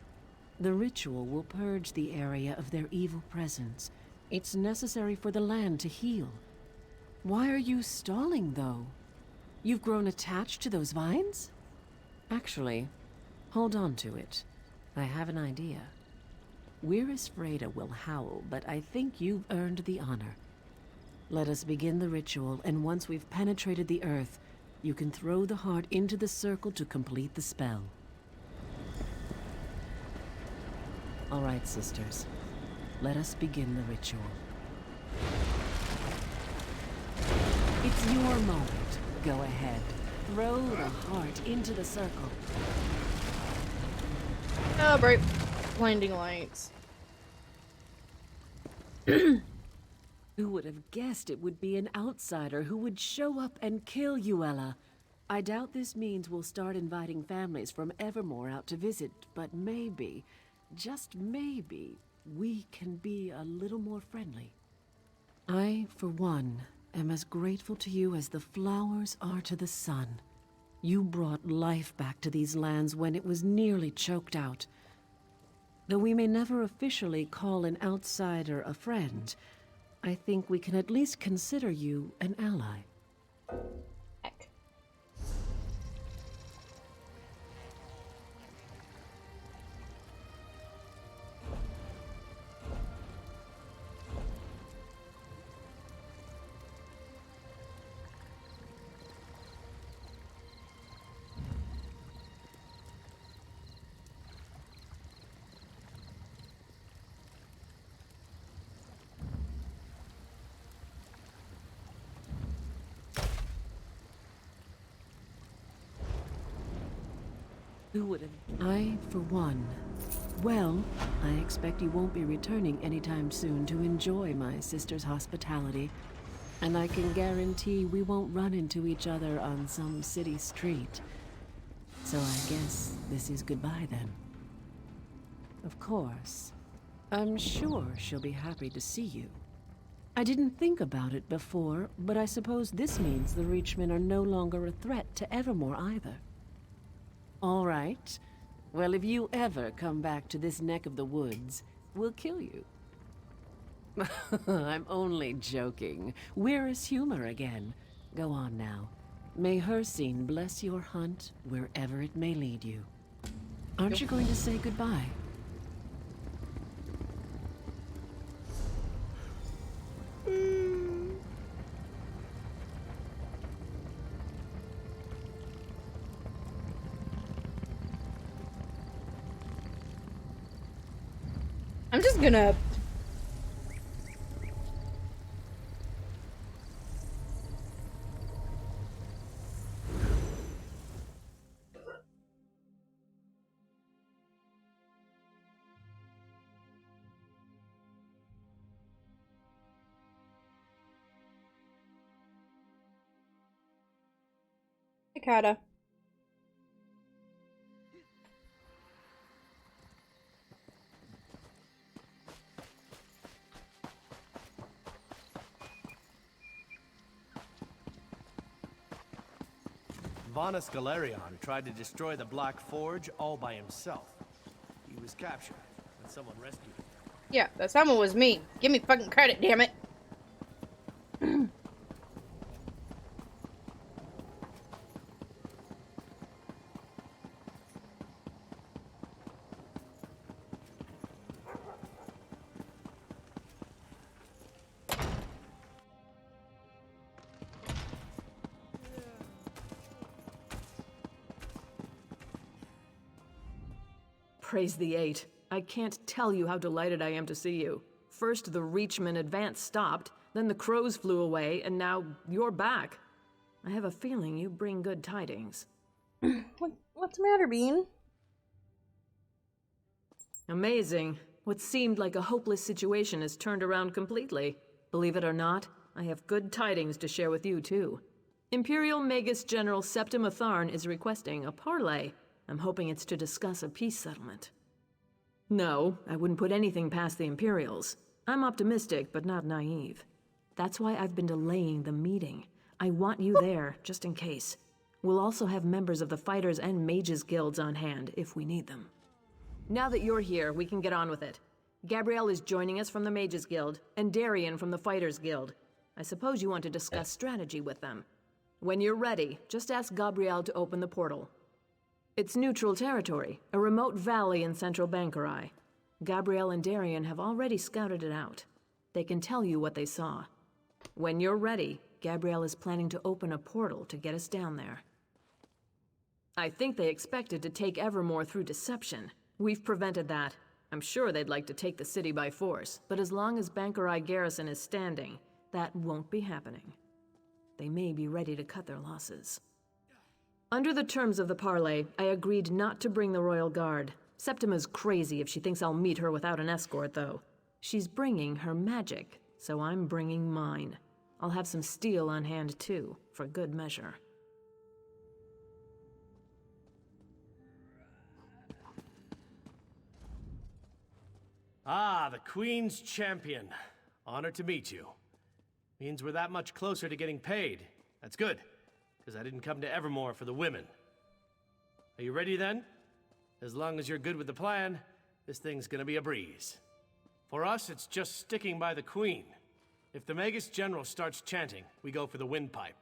The ritual will purge the area of their evil presence. It's necessary for the land to heal. Why are you stalling, though? You've grown attached to those vines? Actually, hold on to it. I have an idea. Wyrris Freda will howl, but I think you've earned the honor. Let us begin the ritual, and once we've penetrated the earth, you can throw the heart into the circle to complete the spell. All right, sisters. Let us begin the ritual. It's your moment. Go ahead. Throw the heart into the circle. Oh, bright blinding lights. Who would have guessed it would be an outsider who would show up and kill Uella? I doubt this means we'll start inviting families from Evermore out to visit, but maybe, just maybe, we can be a little more friendly. I, for one, am as grateful to you as the flowers are to the sun. You brought life back to these lands when it was nearly choked out. Though we may never officially call an outsider a friend, I think we can at least consider you an ally. Heck. Who would have... I, for one. Well, I expect you won't be returning anytime soon to enjoy my sister's hospitality. And I can guarantee we won't run into each other on some city street. So I guess this is goodbye then. Of course. I'm sure she'll be happy to see you. I didn't think about it before, but I suppose this means the Reachmen are no longer a threat to Evermore either. All right. Well, if you ever come back to this neck of the woods, we'll kill you. I'm only joking. Wyrris humor again. Go on now. May her scene bless your hunt wherever it may lead you. Aren't you going to say goodbye? I'm just gonna... Hikata. Vanus Galerion tried to destroy the Black Forge all by himself. He was captured, and someone rescued him. Yeah, that someone was me. Give me fucking credit, damn it. Praise the Eight. I can't tell you how delighted I am to see you. First the Reachman advance stopped, then the crows flew away, and now you're back. I have a feeling you bring good tidings. What's the matter, Bean? Amazing. What seemed like a hopeless situation has turned around completely. Believe it or not, I have good tidings to share with you, too. Imperial Magus General Septim Atharn is requesting a parley. I'm hoping it's to discuss a peace settlement. No, I wouldn't put anything past the Imperials. I'm optimistic, but not naive. That's why I've been delaying the meeting. I want you there, just in case. We'll also have members of the Fighters and Mages Guilds on hand, if we need them. Now that you're here, we can get on with it. Gabrielle is joining us from the Mages Guild, and Darian from the Fighters Guild. I suppose you want to discuss strategy with them. When you're ready, just ask Gabrielle to open the portal. It's neutral territory, a remote valley in central Bankarai. Gabrielle and Darian have already scouted it out. They can tell you what they saw. When you're ready, Gabrielle is planning to open a portal to get us down there. I think they expected to take Evermore through deception. We've prevented that. I'm sure they'd like to take the city by force, but as long as Bankarai garrison is standing, that won't be happening. They may be ready to cut their losses. Under the terms of the parley, I agreed not to bring the Royal Guard. Septima's crazy if she thinks I'll meet her without an escort, though. She's bringing her magic, so I'm bringing mine. I'll have some steel on hand, too, for good measure. Ah, the Queen's champion. Honored to meet you. Means we're that much closer to getting paid. That's good, because I didn't come to Evermore for the women. Are you ready then? As long as you're good with the plan, this thing's gonna be a breeze. For us, it's just sticking by the Queen. If the Magus General starts chanting, we go for the windpipe.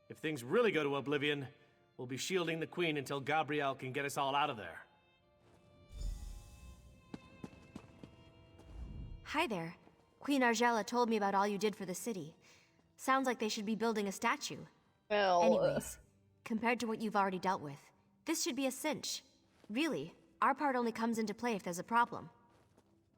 If things really go to oblivion, we'll be shielding the Queen until Gabrielle can get us all out of there. Hi there. Queen Argella told me about all you did for the city. Sounds like they should be building a statue. Well, Anyways, compared to what you've already dealt with, this should be a cinch. Really, our part only comes into play if there's a problem.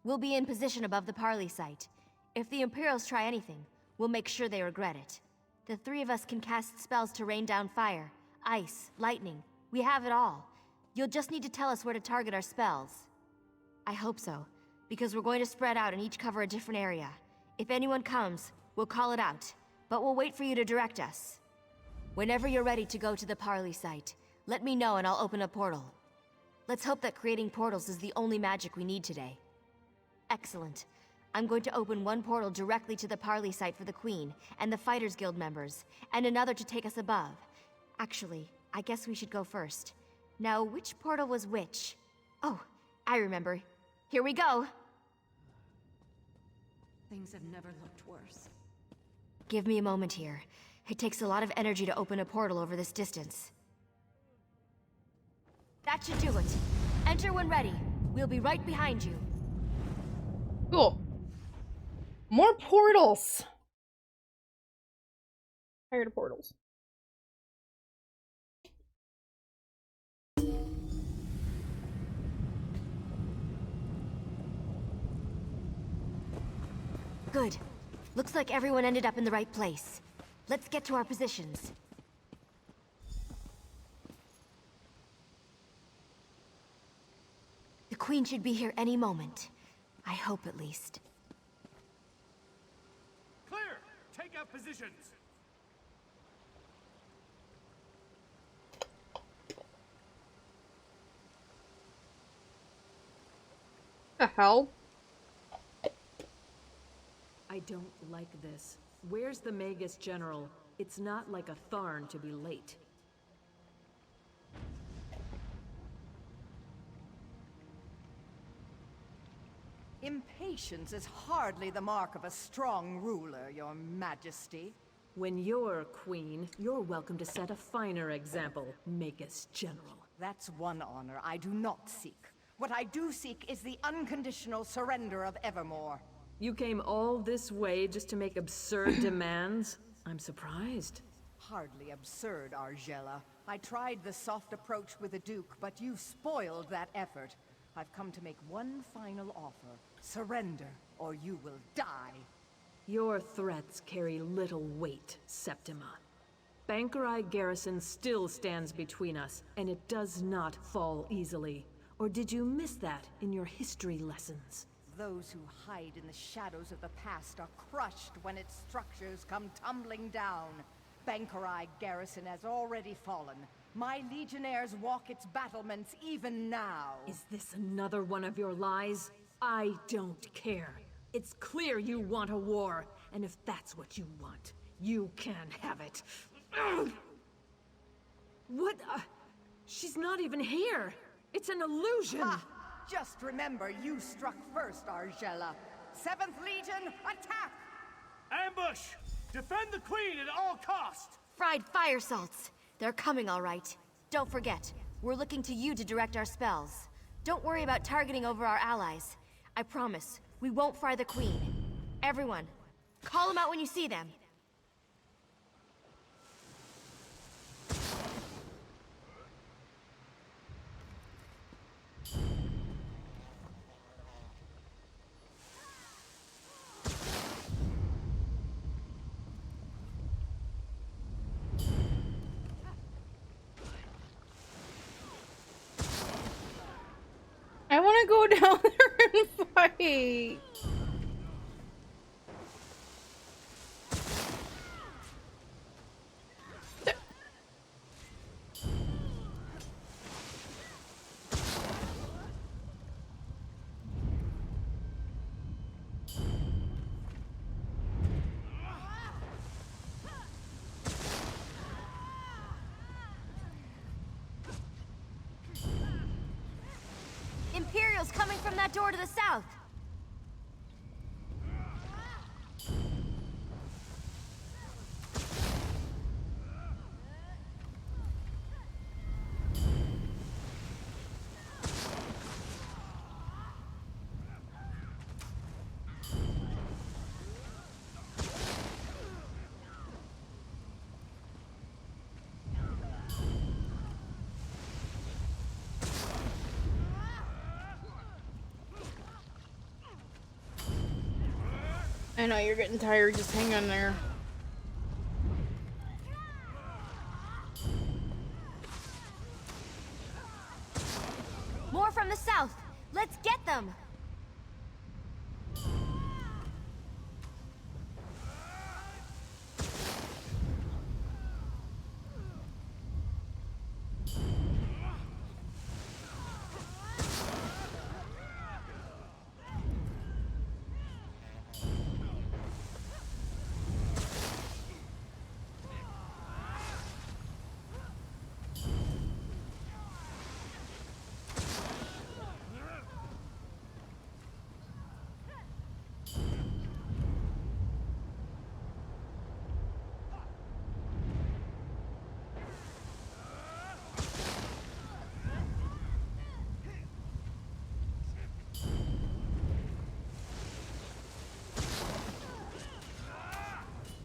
We'll be in position above the parley site. If the Imperials try anything, we'll make sure they regret it. The three of us can cast spells to rain down fire, ice, lightning. We have it all. You'll just need to tell us where to target our spells. I hope so, because we're going to spread out and each cover a different area. If anyone comes, we'll call it out, but we'll wait for you to direct us. Whenever you're ready to go to the parley site, let me know and I'll open a portal. Let's hope that creating portals is the only magic we need today. Excellent. I'm going to open one portal directly to the parley site for the Queen and the Fighters Guild members, and another to take us above. Actually, I guess we should go first. Now, which portal was which? Oh, I remember. Here we go! Things have never looked worse. Give me a moment here. It takes a lot of energy to open a portal over this distance. That should do it. Enter when ready. We'll be right behind you. cool. More portals. Tired of portals. Good. Looks like everyone ended up in the right place. Let's get to our positions. The Queen should be here any moment. I hope at least. Clear! Take out positions! The hell? I don't like this. Where's the Magus General? It's not like a Tharn to be late. Impatience is hardly the mark of a strong ruler, Your Majesty. When you're queen, you're welcome to set a finer example, Magus General. That's one honor I do not seek. What I do seek is the unconditional surrender of Evermore. You came all this way just to make absurd demands? I'm surprised. Hardly absurd, Argella. I tried the soft approach with the Duke, but you spoiled that effort. I've come to make one final offer. Surrender, or you will die. Your threats carry little weight, Septima. Bankerai Garrison still stands between us, and it does not fall easily. Or did you miss that in your history lessons? Those who hide in the shadows of the past are crushed when its structures come tumbling down. Bankerai Garrison has already fallen. My legionnaires walk its battlements even now. Is this another one of your lies? I don't care. It's clear you want a war, and if that's what you want, you can have it. Ugh! What? She's not even here. It's an illusion. Ha! Just remember, you struck first, Argella. 7th Legion, attack! Ambush! Defend the Queen at all cost! Fried fire salts. They're coming all right. Don't forget, we're looking to you to direct our spells. Don't worry about targeting over our allies. I promise, we won't fry the Queen. Everyone, call them out when you see them. I want to go down there and fight. Imperials coming from that door to the south. I know you're getting tired, just hang on there. More from the south. Let's get them.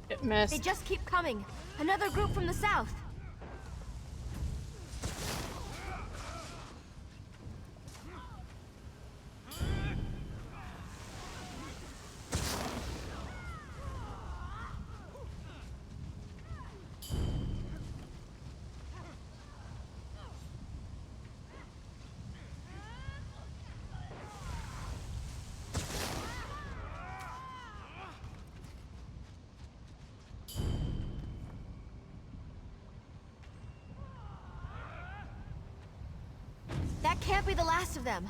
It missed. They just keep coming. Another group from the south. That can't be the last of them.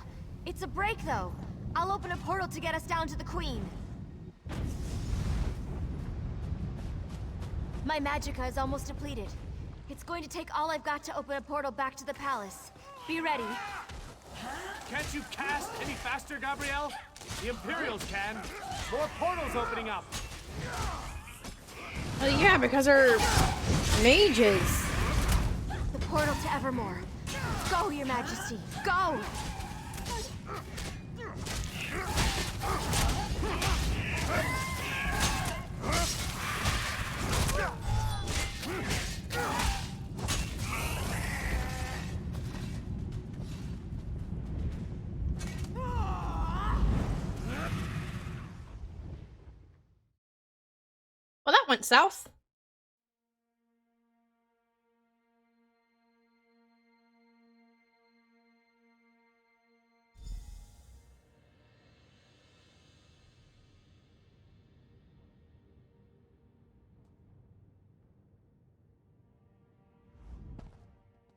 It's a break, though. I'll open a portal to get us down to the Queen. My magicka is almost depleted. It's going to take all I've got to open a portal back to the palace. Be ready. Can't you cast any faster, Gabrielle? The Imperials can. More portals opening up. Well, yeah, because they're mages. The portal to Evermore. Go, Your Majesty. Go! went south.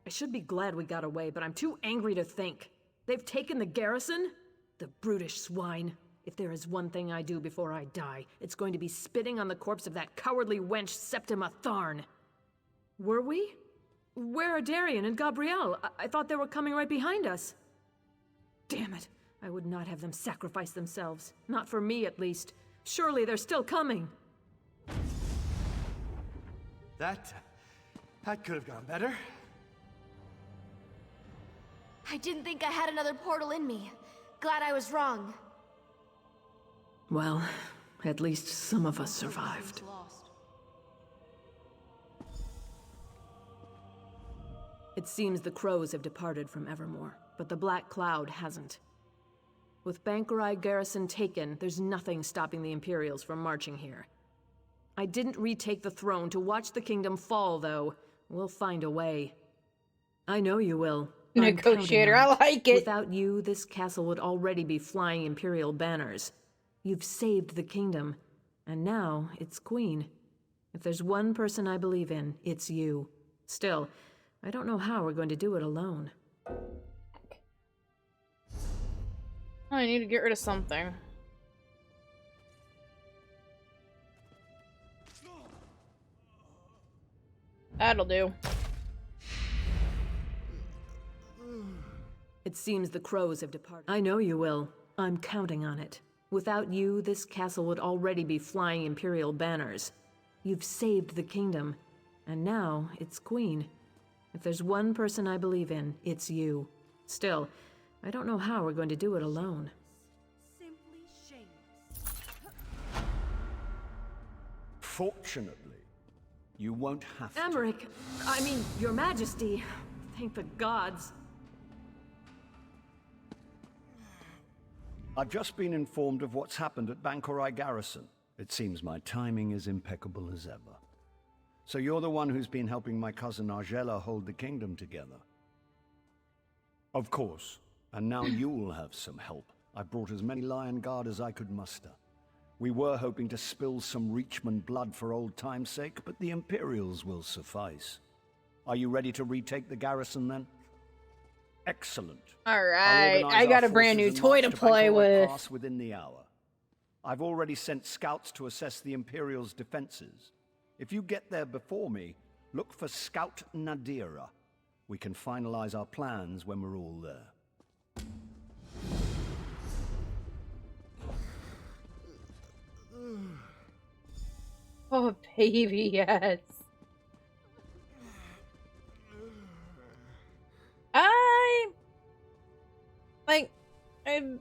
I should be glad we got away, but I'm too angry to think. They've taken the garrison? The brutish swine. If there is one thing I do before I die, it's going to be spitting on the corpse of that cowardly wench Septima Tharn. Were we? Where are Darian and Gabrielle? I thought they were coming right behind us. Damn it. I would not have them sacrifice themselves. Not for me, at least. Surely they're still coming. That could have gone better. I didn't think I had another portal in me. Glad I was wrong. Well, at least some of us survived. It seems the crows have departed from Evermore, but the Black Cloud hasn't. With Bankerai Garrison taken, there's nothing stopping the Imperials from marching here. I didn't retake the throne to watch the kingdom fall, though. We'll find a way. I know you will. Negotiator, I like it. Without you, this castle would already be flying Imperial banners. You've saved the kingdom, and now it's Queen. If there's one person I believe in, it's you. Still, I don't know how we're going to do it alone. I need to get rid of something. That'll do. It seems the crows have departed. I know you will. I'm counting on it. Without you, this castle would already be flying Imperial banners. You've saved the kingdom, and now it's Queen. If there's one person I believe in, it's you. Still, I don't know how we're going to do it alone. Simply shameless. Fortunately, you won't have to. Emmerich, I mean, Your Majesty. Thank the gods. I've just been informed of what's happened at Bankerai Garrison. It seems my timing is impeccable as ever. So you're the one who's been helping my cousin Argella hold the kingdom together? Of course. And now you'll have some help. I brought as many Lion Guard as I could muster. We were hoping to spill some Reachman blood for old time's sake, but the Imperials will suffice. Are you ready to retake the garrison then? Excellent. Alright, I got a brand new toy to play with. Within the hour. I've already sent scouts to assess the Imperials' defenses. If you get there before me, look for Scout Nadira. We can finalize our plans when we're all there. Oh, baby, yes.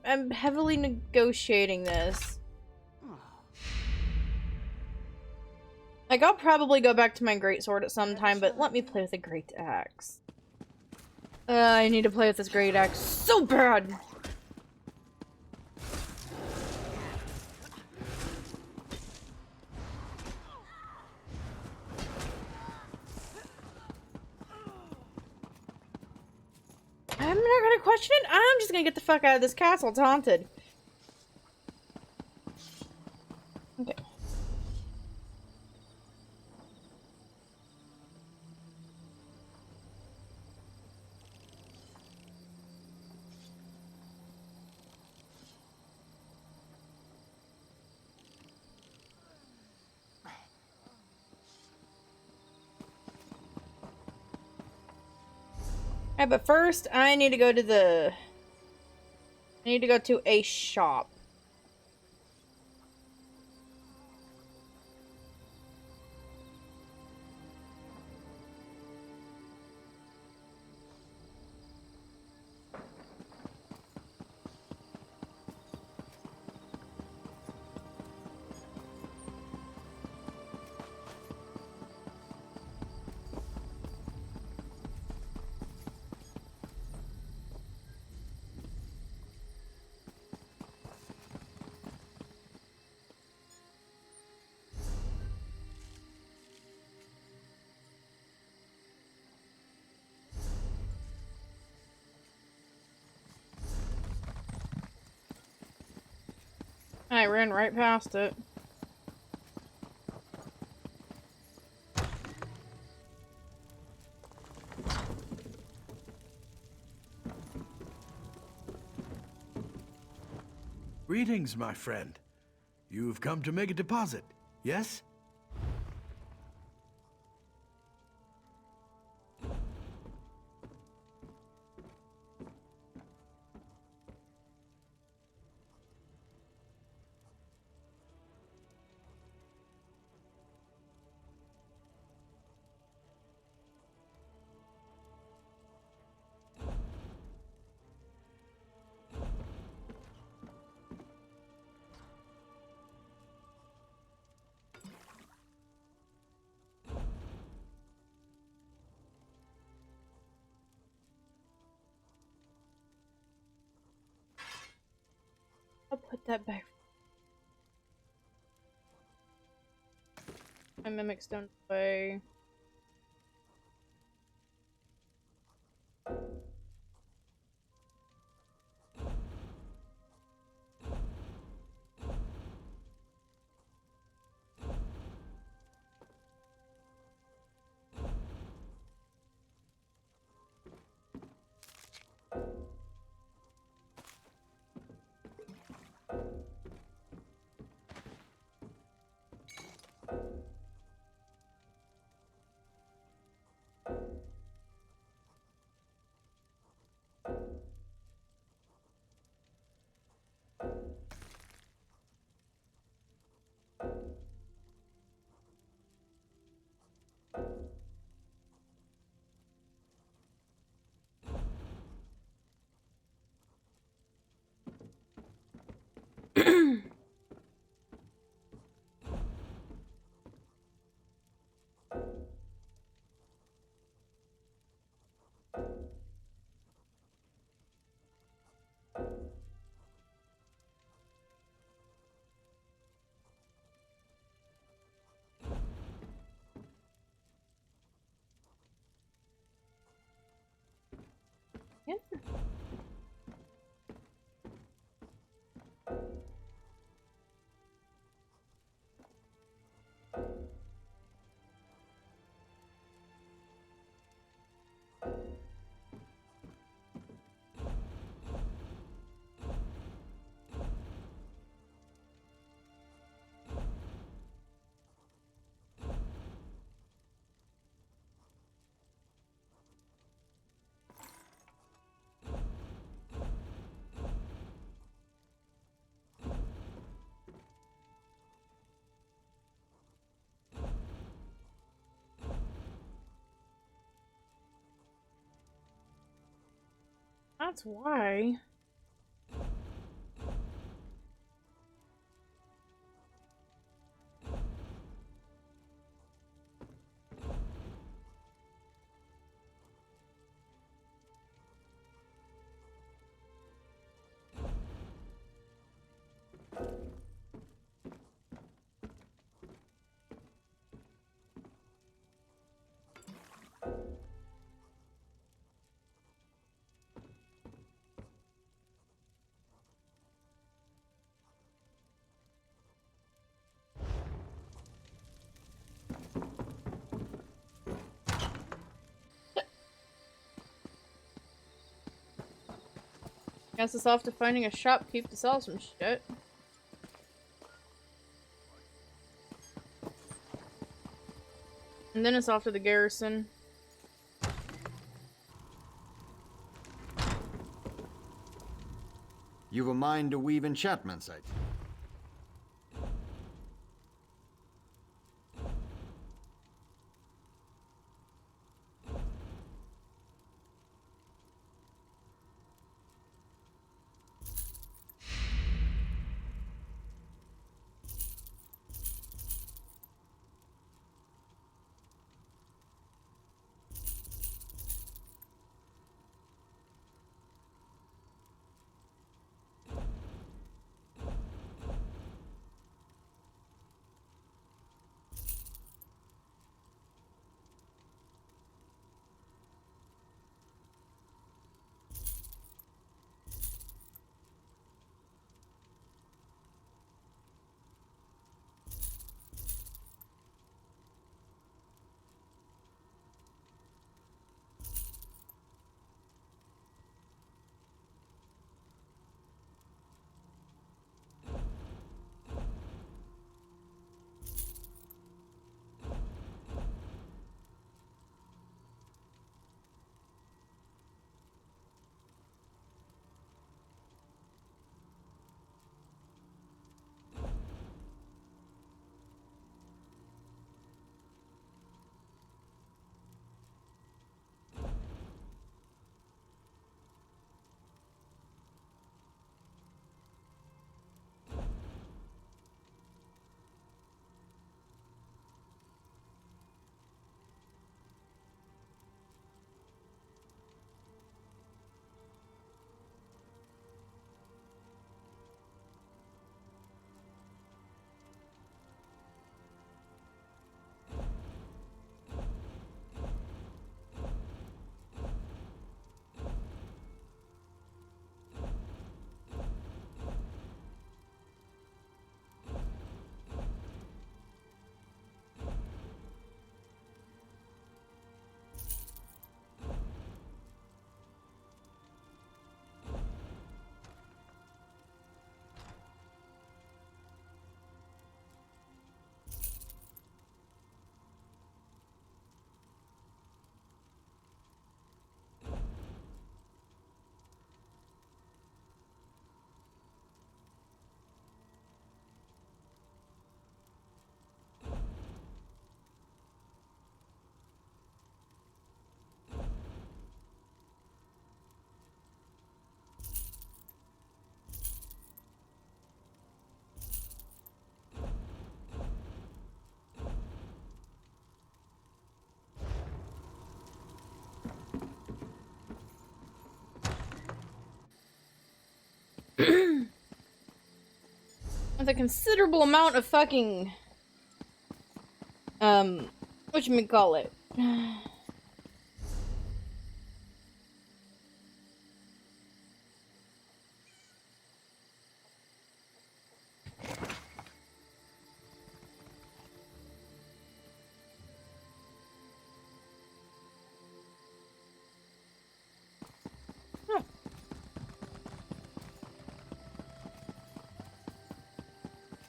I'm heavily negotiating this. Like, I'll probably go back to my greatsword at some time, but let me play with a great axe. I need to play with this great axe so bad! I'm not gonna question it. I'm just gonna get the fuck out of this castle. It's haunted. Okay. Yeah, but first, I need to go to a shop. I ran right past it. Greetings, my friend. You've come to make a deposit, yes? I'll put that back. My mimic stone away. Yeah. That's why. Guess it's off to finding a shopkeep to sell some shit. And then it's off to the garrison. You've a mind to weave enchantments, I think. That's a considerable amount of fucking... whatchamacallit?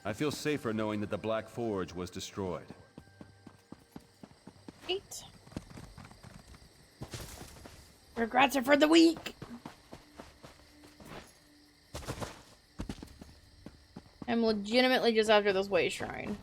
I feel safer knowing that the Black Forge was destroyed. 8. Regrets are for the weak. I'm legitimately just after this way shrine.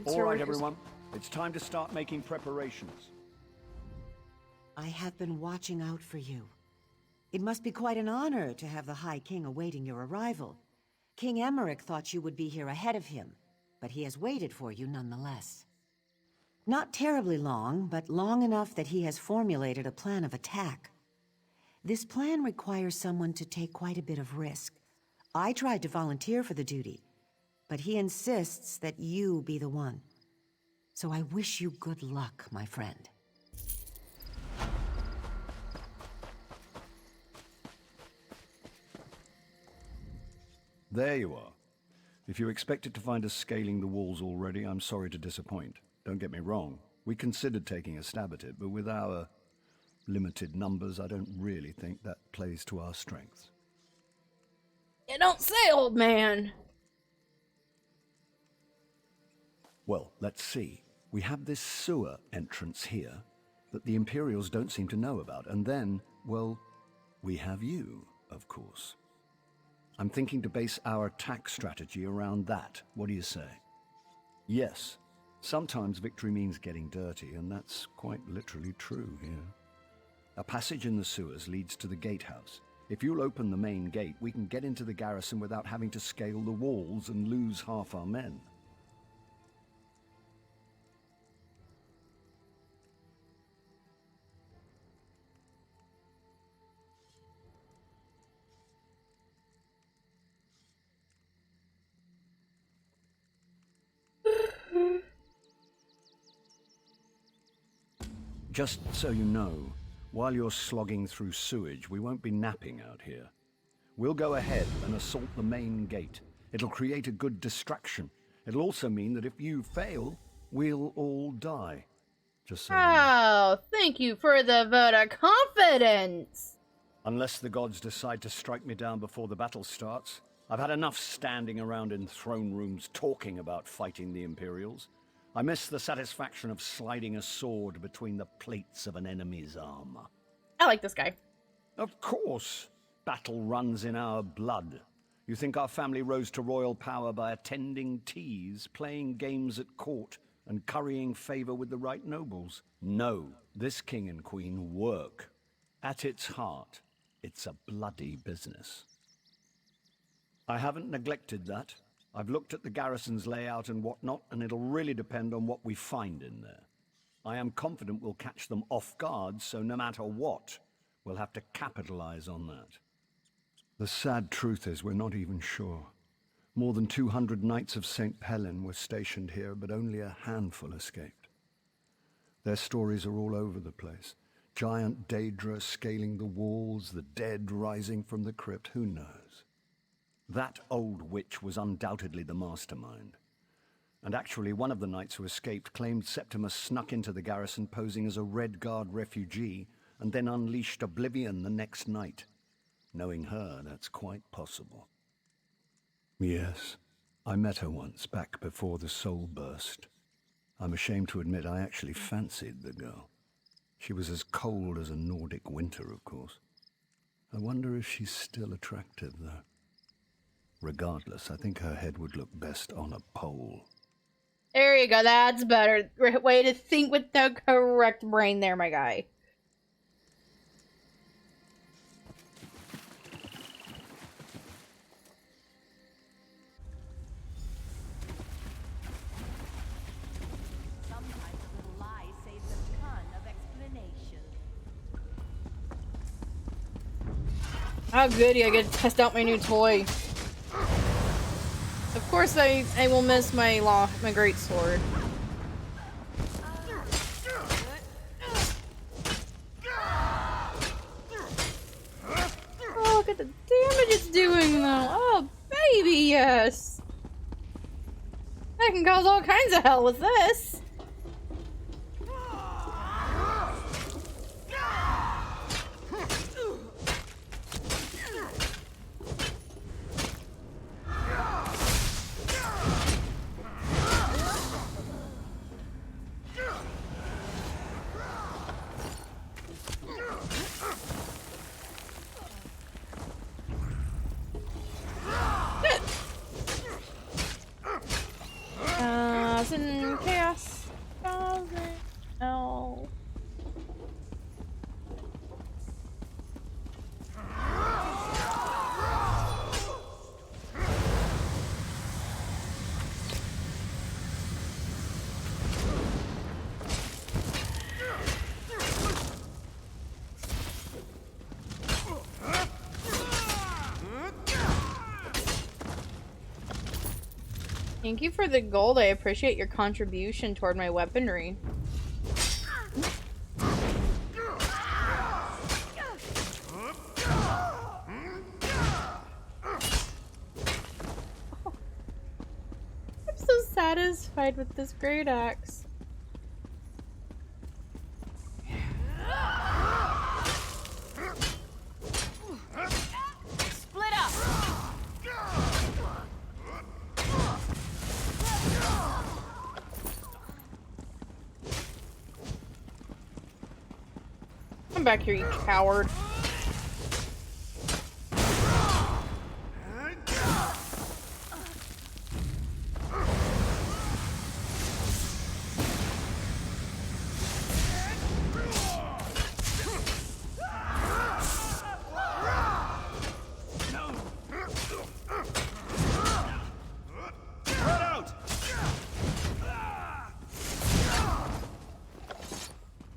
All right, everyone. It's time to start making preparations. I have been watching out for you. It must be quite an honor to have the High King awaiting your arrival. King Emmerich thought you would be here ahead of him, but he has waited for you nonetheless. Not terribly long, but long enough that he has formulated a plan of attack. This plan requires someone to take quite a bit of risk. I tried to volunteer for the duty, but he insists that you be the one. So I wish you good luck, my friend. There you are. If you expected to find us scaling the walls already, I'm sorry to disappoint. Don't get me wrong. We considered taking a stab at it, but with our limited numbers, I don't really think that plays to our strengths. You don't say, old man. Well, let's see. We have this sewer entrance here that the Imperials don't seem to know about. And then, well, we have you, of course. I'm thinking to base our attack strategy around that. What do you say? Yes, sometimes victory means getting dirty, and that's quite literally true here. A passage in the sewers leads to the gatehouse. If you'll open the main gate, we can get into the garrison without having to scale the walls and lose half our men. Just so you know, while you're slogging through sewage, we won't be napping out here. We'll go ahead and assault the main gate. It'll create a good distraction. It'll also mean that if you fail, we'll all die. Just so you know. Oh, thank you for the vote of confidence. Unless the gods decide to strike me down before the battle starts. I've had enough standing around in throne rooms talking about fighting the Imperials. I miss the satisfaction of sliding a sword between the plates of an enemy's armor. I like this guy. Of course. Battle runs in our blood. You think our family rose to royal power by attending teas, playing games at court, and currying favor with the right nobles? No, this king and queen work. At its heart, it's a bloody business. I haven't neglected that. I've looked at the garrison's layout and whatnot, and it'll really depend on what we find in there. I am confident we'll catch them off guard, so no matter what, we'll have to capitalize on that. The sad truth is we're not even sure. More than 200 Knights of St. Helen were stationed here, but only a handful escaped. Their stories are all over the place. Giant Daedra scaling the walls, the dead rising from the crypt, who knows? That old witch was undoubtedly the mastermind. And actually, one of the knights who escaped claimed Septimus snuck into the garrison posing as a Red Guard refugee and then unleashed oblivion the next night. Knowing her, that's quite possible. Yes, I met her once back before the soul burst. I'm ashamed to admit I actually fancied the girl. She was as cold as a Nordic winter, of course. I wonder if she's still attractive, though. Regardless, I think her head would look best on a pole. There you go, that's better. Way to think with the correct brain there, my guy. Sometimes a little lie saves a ton of explanation. Oh goody, I get to test out my new toy. Of course I will miss my great sword. Oh, look at the damage it's doing though. Oh baby, yes. I can cause all kinds of hell with this. In chaos. No. Thank you for the gold. I appreciate your contribution toward my weaponry. I'm so satisfied with this great axe. Split up! Come back here, you coward.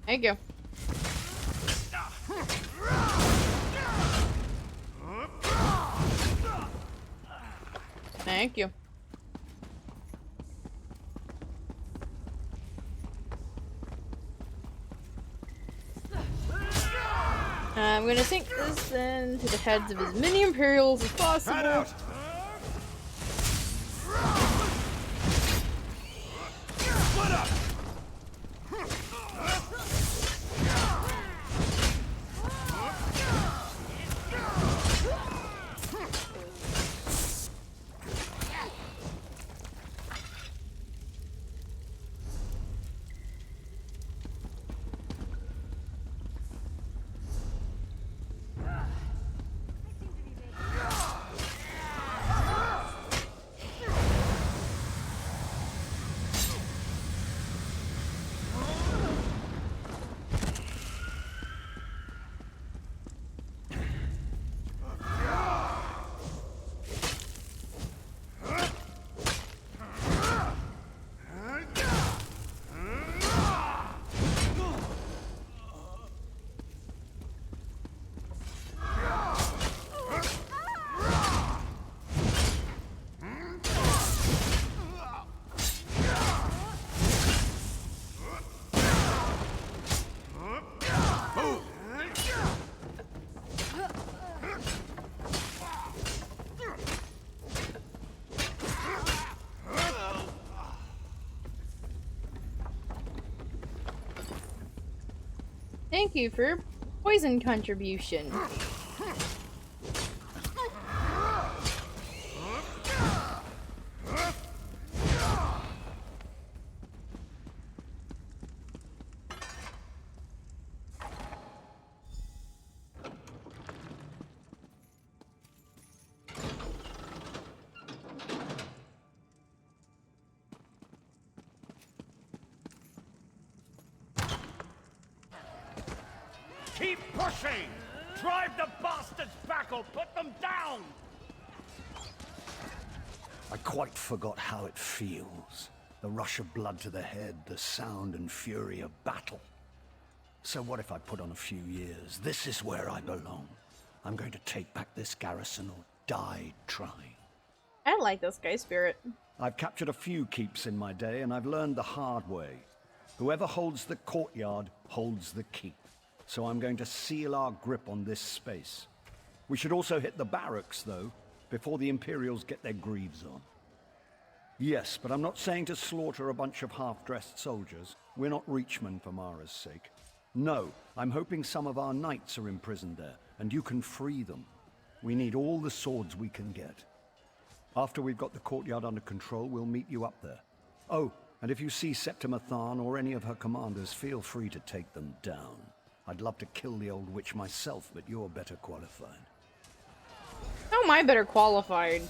Thank you. Thank you. I'm gonna sink this into the heads of as many Imperials as possible. Thank you for your poison contribution. Keep pushing! Drive the bastards back or put them down! I quite forgot how it feels. The rush of blood to the head, the sound and fury of battle. So what if I put on a few years? This is where I belong. I'm going to take back this garrison or die trying. I like this guy spirit. I've captured a few keeps in my day, and I've learned the hard way. Whoever holds the courtyard holds the keep. So I'm going to seal our grip on this space. We should also hit the barracks, though, before the Imperials get their greaves on. Yes, but I'm not saying to slaughter a bunch of half-dressed soldiers. We're not Reachmen for Mara's sake. No, I'm hoping some of our knights are imprisoned there, and you can free them. We need all the swords we can get. After we've got the courtyard under control, we'll meet you up there. Oh, and if you see Septima Tharn or any of her commanders, feel free to take them down. I'd love to kill the old witch myself, but you're better qualified. How am I better qualified?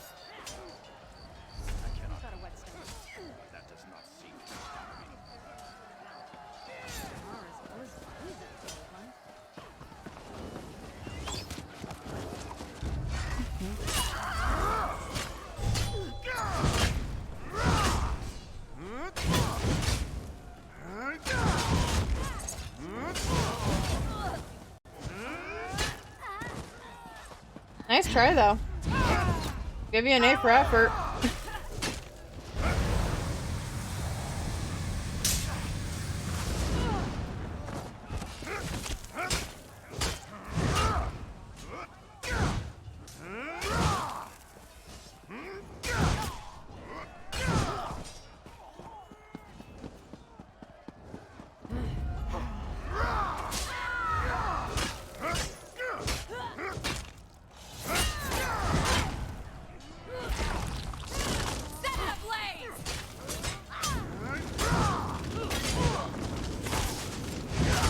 Nice try, though. Give you an A for effort.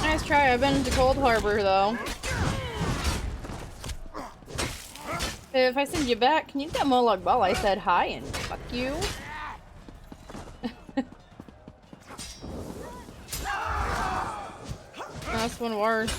Nice try. I've been to Cold Harbor, though. If I send you back, can you get Molag Bal? I said hi and fuck you. That's one worse.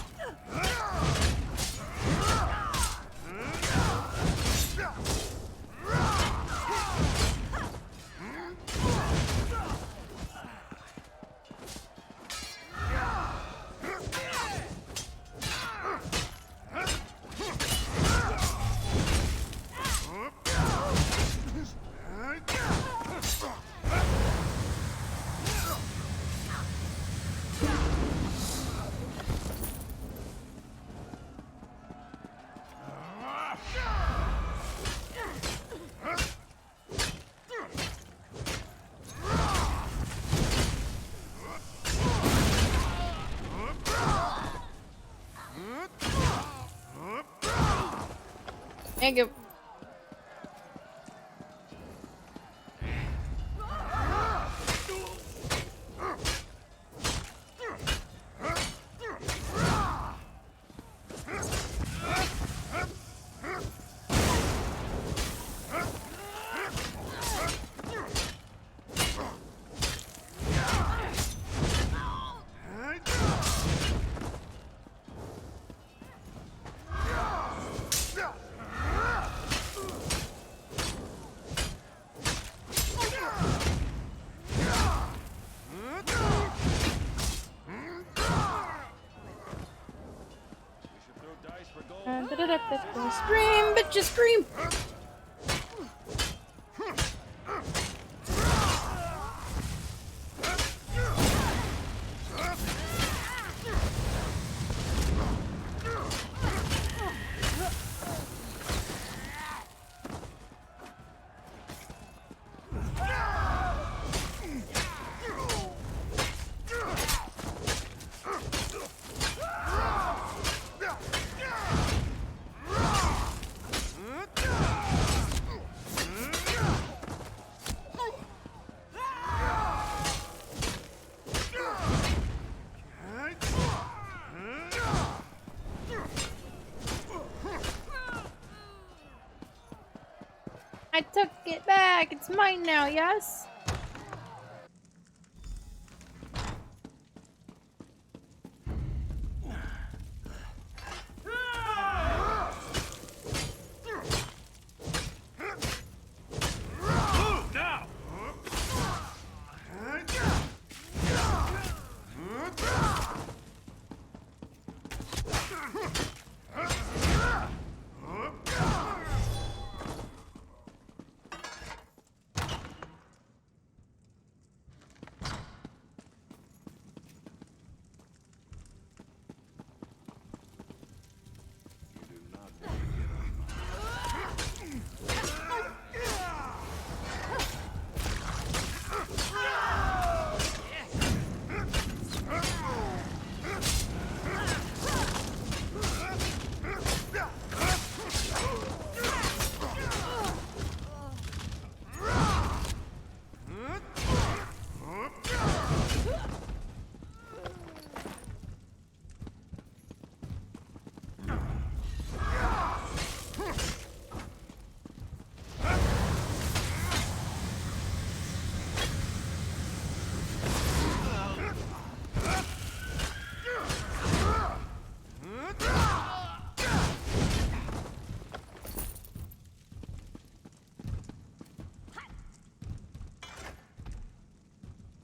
Thank you. Scream, bitches, scream! I took it back. It's mine now, yes?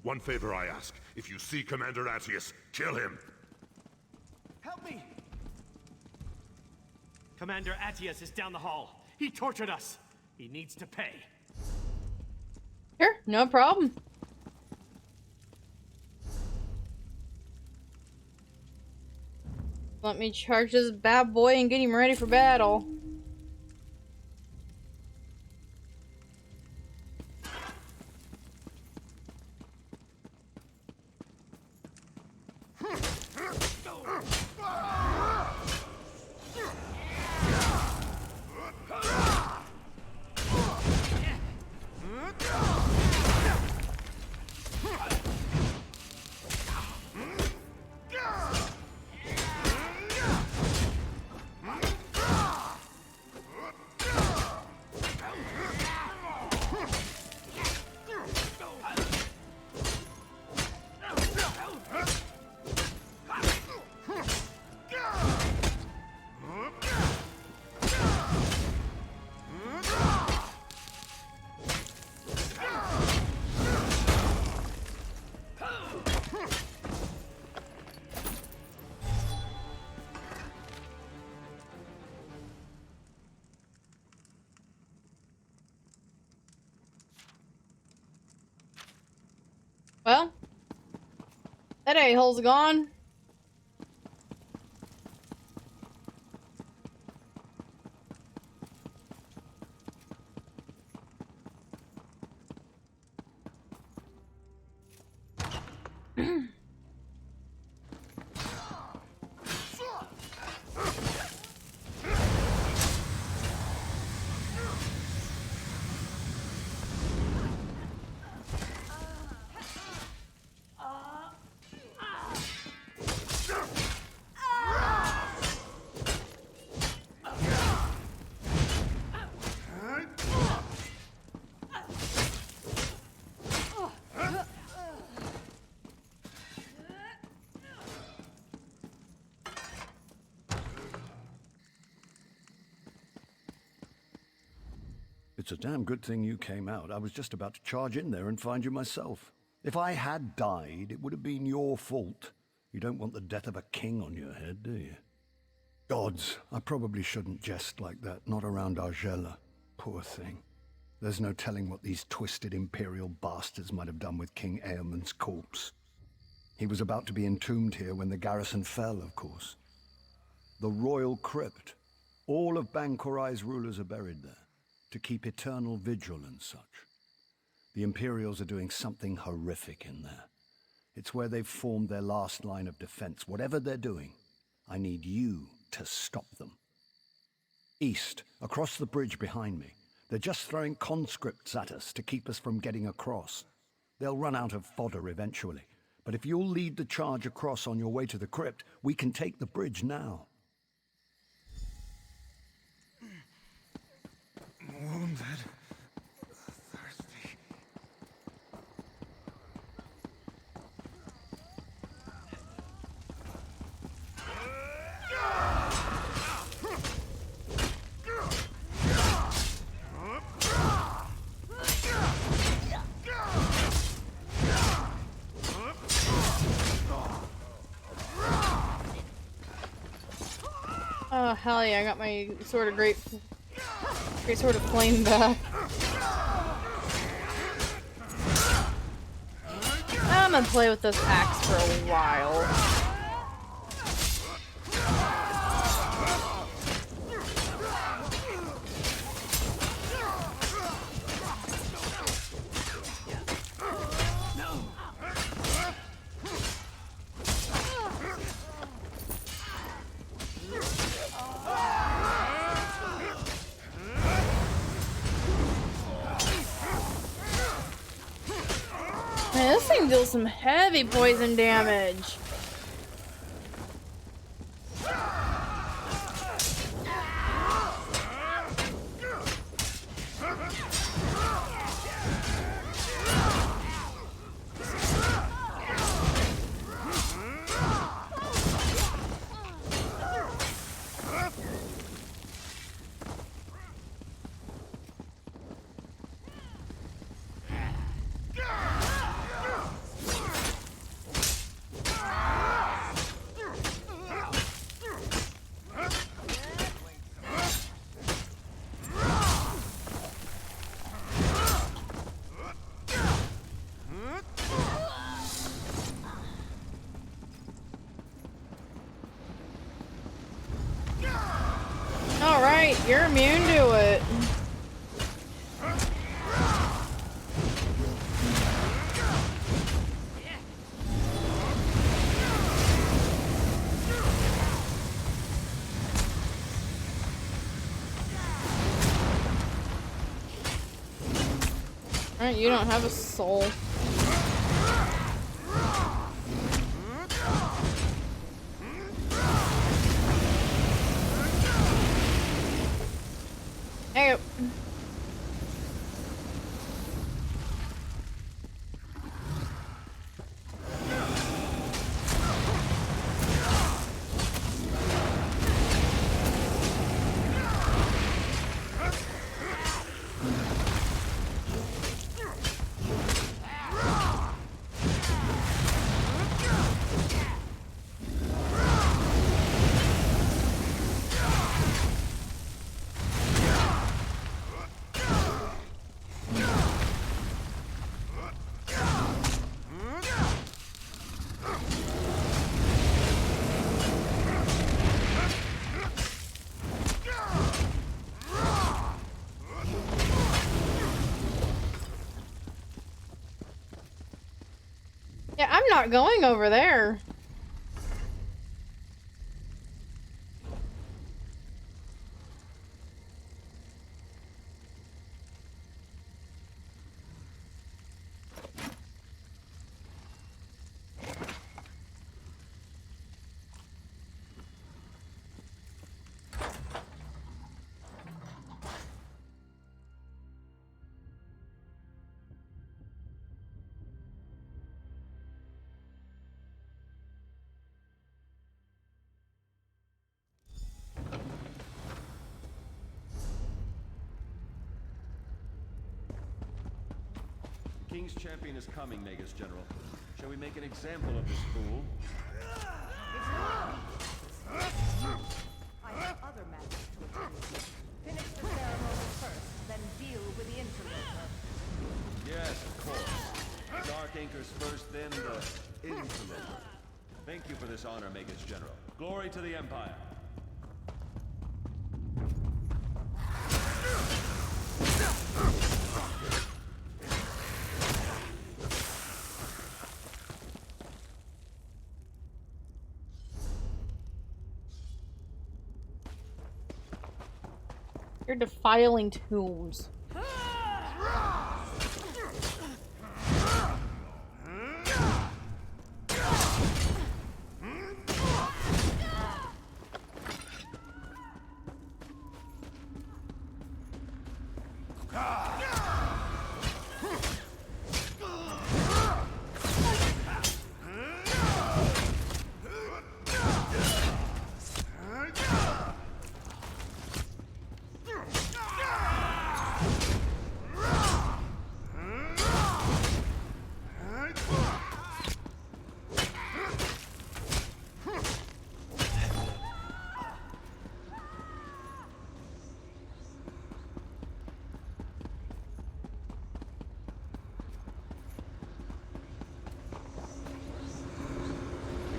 one favor I ask. If you see Commander Attius, kill him. Help me! Commander Attius is down the hall. He tortured us. He needs to pay. Sure, no problem. Let me charge this bad boy and get him ready for battle. Well, that a-hole's gone. It's a damn good thing you came out. I was just about to charge in there and find you myself. If I had died, it would have been your fault. You don't want the death of a king on your head, do you? Gods, I probably shouldn't jest like that, not around Argella. Poor thing. There's no telling what these twisted imperial bastards might have done with King Eamonn's corpse. He was about to be entombed here when the garrison fell, of course. The royal crypt. All of Bankorai's rulers are buried there, to keep eternal vigil and such. The Imperials are doing something horrific in there. It's where they've formed their last line of defense. Whatever they're doing, I need you to stop them. East, across the bridge behind me. They're just throwing conscripts at us to keep us from getting across. They'll run out of fodder eventually. But if you'll lead the charge across on your way to the crypt, we can take the bridge now. Wounded. Thirsty. Oh, hell yeah, I got my Sword of Great Sword of Flame back. I'm gonna play with this axe for a while. Man, this thing deals some heavy poison damage. You're immune to it. Alright, you don't have a soul. There you go. Yeah, I'm not going over there. King's champion is coming, Magus General. Shall we make an example of this fool? I have other matters to attend to. Finish the ceremony first, then deal with the interloper. Yes, of course. Dark anchors first, then the interloper. Thank you for this honor, Magus General. Glory to the Empire. You're defiling tombs.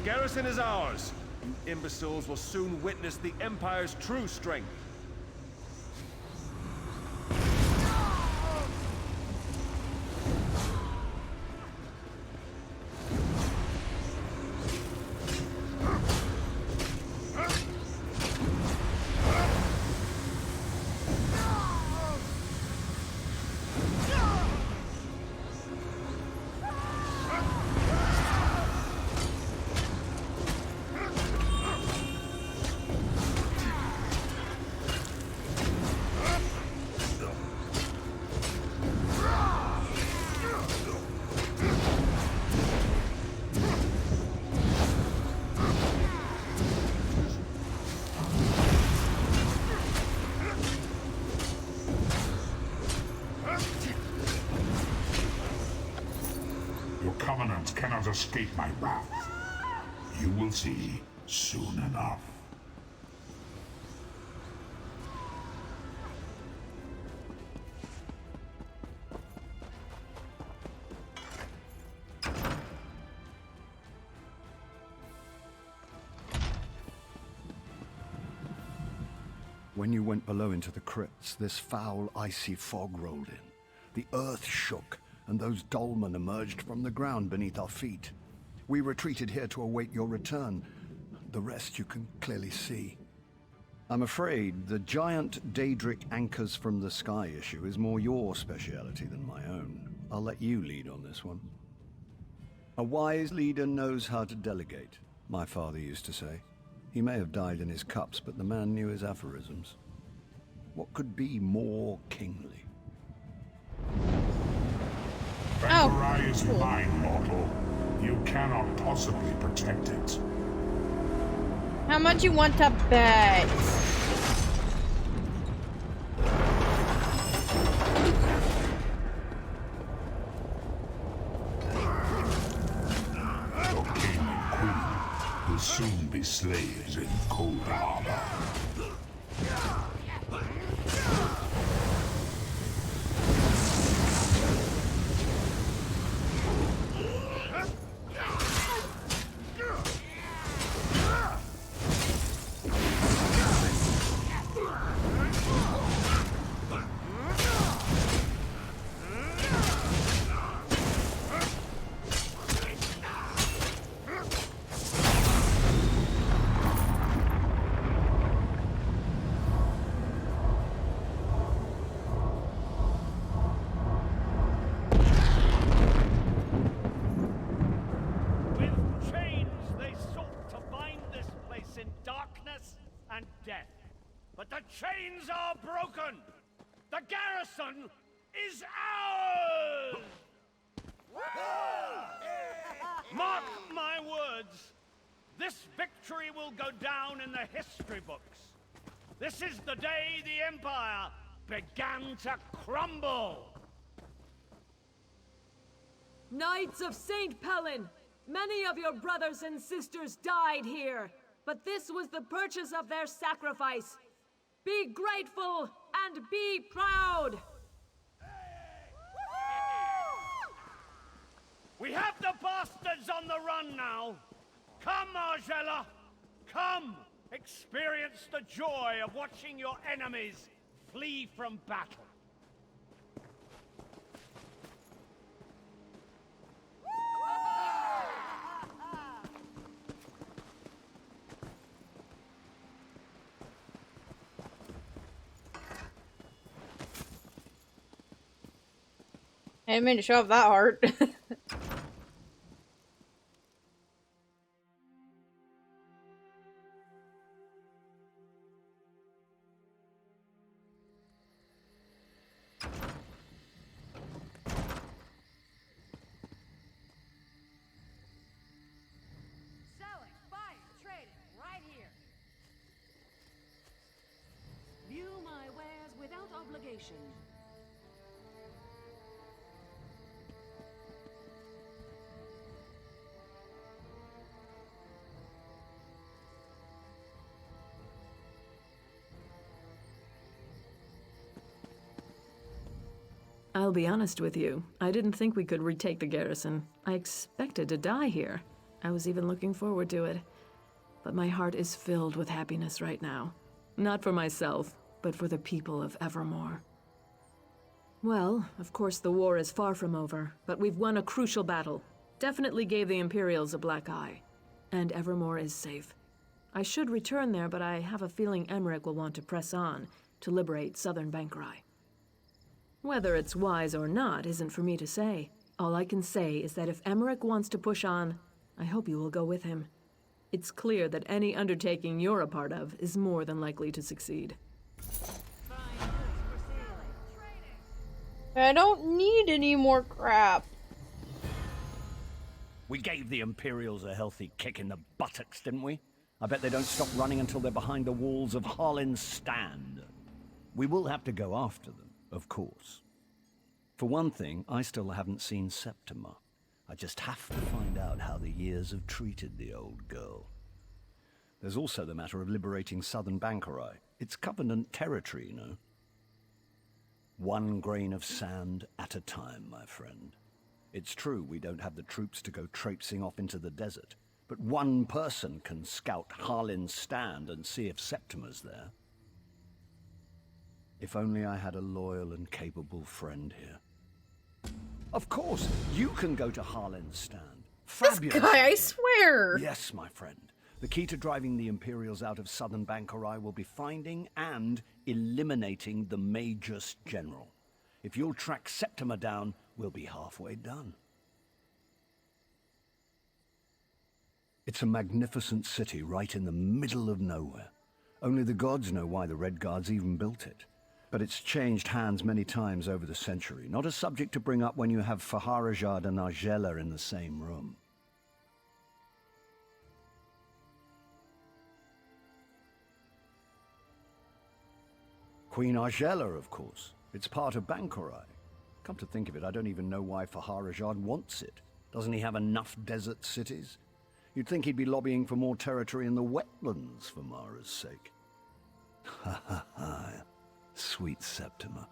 The garrison is ours. You imbeciles will soon witness the Empire's true strength. Covenant cannot escape my wrath. You will see soon enough. When you went below into the crypts, this foul, icy fog rolled in. The earth shook, and those dolmen emerged from the ground beneath our feet. We retreated here to await your return. The rest you can clearly see. I'm afraid the giant Daedric anchors from the sky issue is more your speciality than my own. I'll let you lead on this one. A wise leader knows how to delegate, my father used to say. He may have died in his cups, but the man knew his aphorisms. What could be more kingly? Bankurai is mine, mortal. You cannot possibly protect it. How much you want to bet? Your king and queen will soon be slaves in Cold Harbor. But the chains are broken! The garrison is ours! Mark my words. This victory will go down in the history books. This is the day the Empire began to crumble. Knights of St. Pellin, many of your brothers and sisters died here, but this was the purchase of their sacrifice. Be grateful and be proud! We have the bastards on the run now. Come, Argella. Come, experience the joy of watching your enemies flee from battle. I didn't mean to show off that heart. Selling, buying, trading, right here. View my wares without obligation. I'll be honest with you. I didn't think we could retake the garrison. I expected to die here. I was even looking forward to it. But my heart is filled with happiness right now. Not for myself, but for the people of Evermore. Well, of course the war is far from over, but we've won a crucial battle. Definitely gave the Imperials a black eye. And Evermore is safe. I should return there, but I have a feeling Emmerich will want to press on to liberate southern Bankurai. Whether it's wise or not isn't for me to say. All I can say is that if Emmerich wants to push on, I hope you will go with him. It's clear that any undertaking you're a part of is more than likely to succeed. I don't need any more crap. We gave the Imperials a healthy kick in the buttocks, didn't we? I bet they don't stop running until they're behind the walls of Harlin's Stand. We will have to go after them, of course. For one thing, I still haven't seen Septima. I just have to find out how the years have treated the old girl. There's also the matter of liberating southern Bankurai. It's Covenant territory, you know. One grain of sand at a time, my friend. It's true we don't have the troops to go traipsing off into the desert, but one person can scout Harlin's Stand and see if Septima's there. If only I had a loyal and capable friend here. Of course, you can go to Harlan's stand. Fabulous. This guy, I swear. Yes, my friend. The key to driving the Imperials out of southern Bankorai will be finding and eliminating the Magus General. If you'll track Septima down, we'll be halfway done. It's a magnificent city right in the middle of nowhere. Only the gods know why the Red Guards even built it. But it's changed hands many times over the century. Not a subject to bring up when you have Faharajad and Argella in the same room. Queen Argella, of course. It's part of Bankorai. Come to think of it, I don't even know why Faharajad wants it. Doesn't he have enough desert cities? You'd think he'd be lobbying for more territory in the wetlands for Mara's sake. Ha ha ha. Sweet Septima.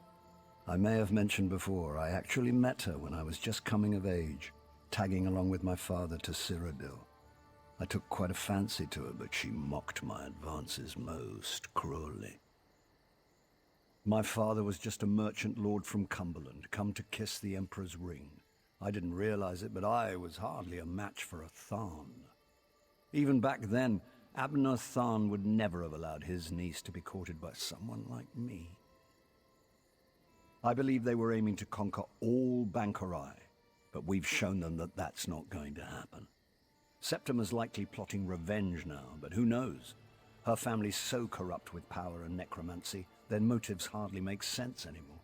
I may have mentioned before, I actually met her when I was just coming of age, tagging along with my father to Cyrodiil. I took quite a fancy to her, but she mocked my advances most cruelly. My father was just a merchant lord from Cumberland, come to kiss the Emperor's ring. I didn't realize it, but I was hardly a match for a Tharn. Even back then, Abner Tharn would never have allowed his niece to be courted by someone like me. I believe they were aiming to conquer all Bankorai, but we've shown them that that's not going to happen. Septima's likely plotting revenge now, but who knows? Her family's so corrupt with power and necromancy, their motives hardly make sense anymore.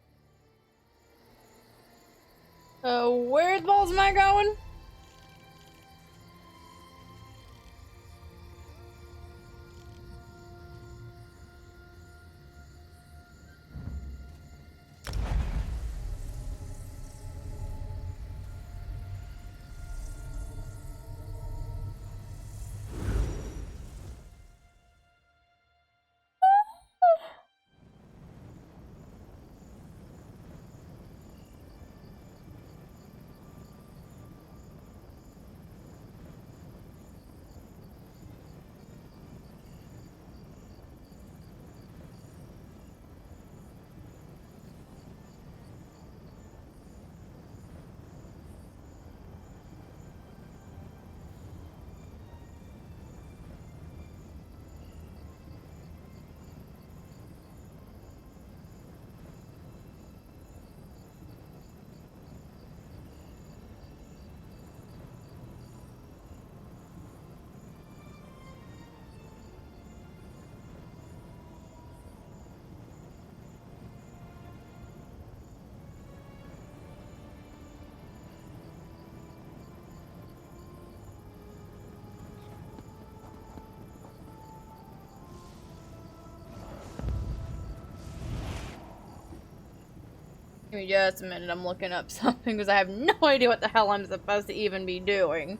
Where the balls am I going? Give me just a minute, I'm looking up something because I have no idea what the hell I'm supposed to even be doing.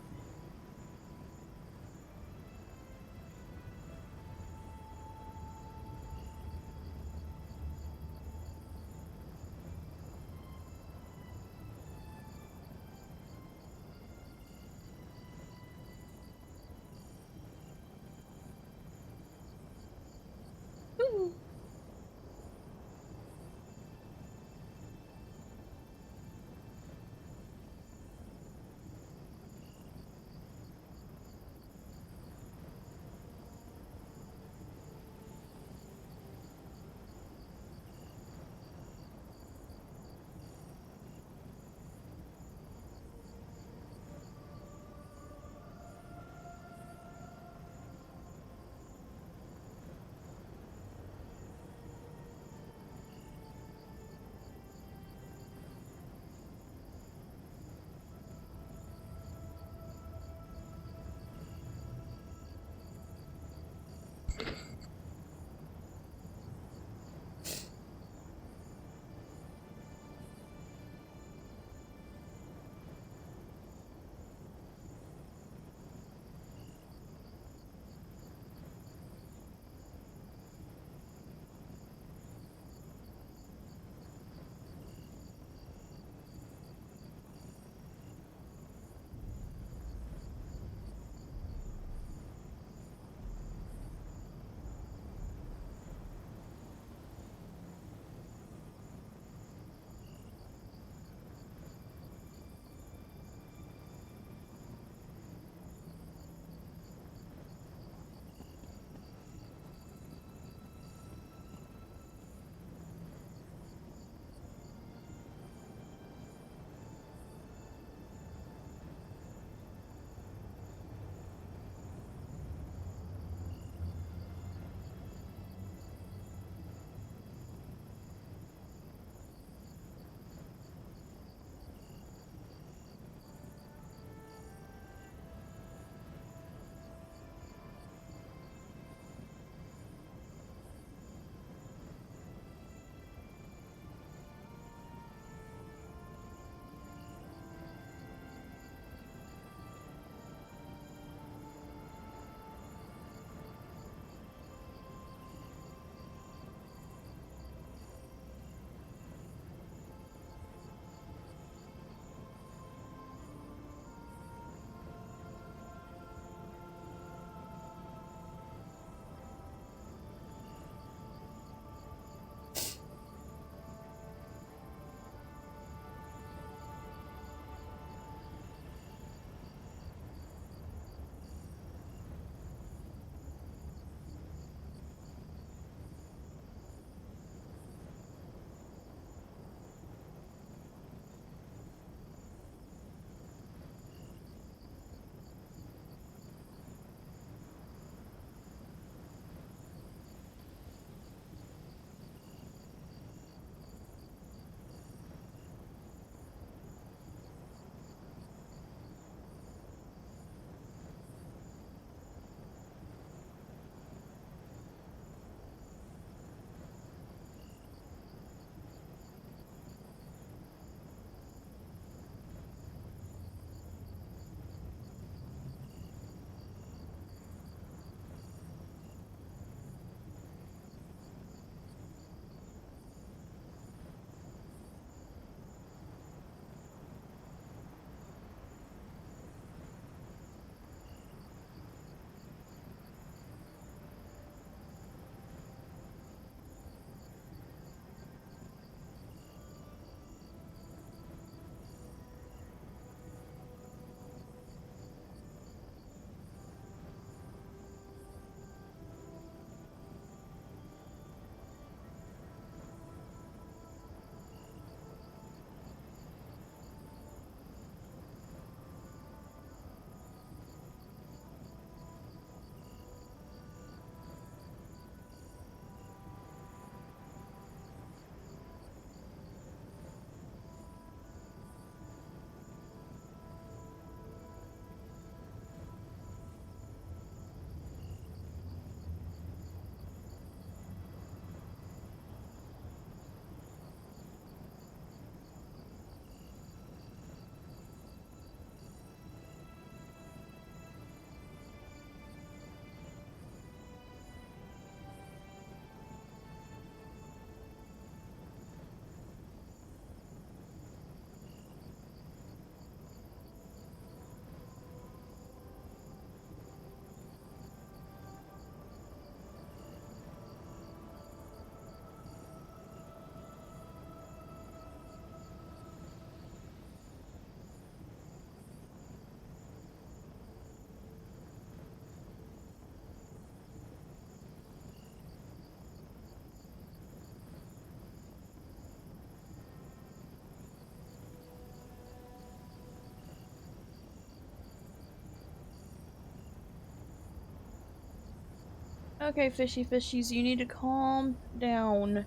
Okay, fishy fishies, you need to calm down.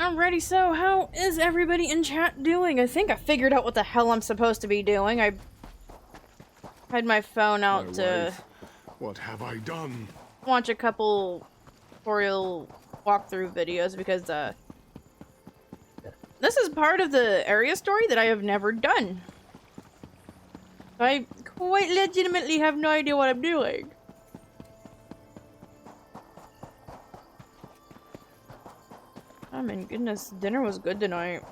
Alrighty, so how is everybody in chat doing? I think I figured out what the hell I'm supposed to be doing. I had my phone out to what have I done? watch a couple tutorial walkthrough videos because this is part of the area story that I have never done. I quite legitimately have no idea what I'm doing. Oh my goodness, dinner was good tonight.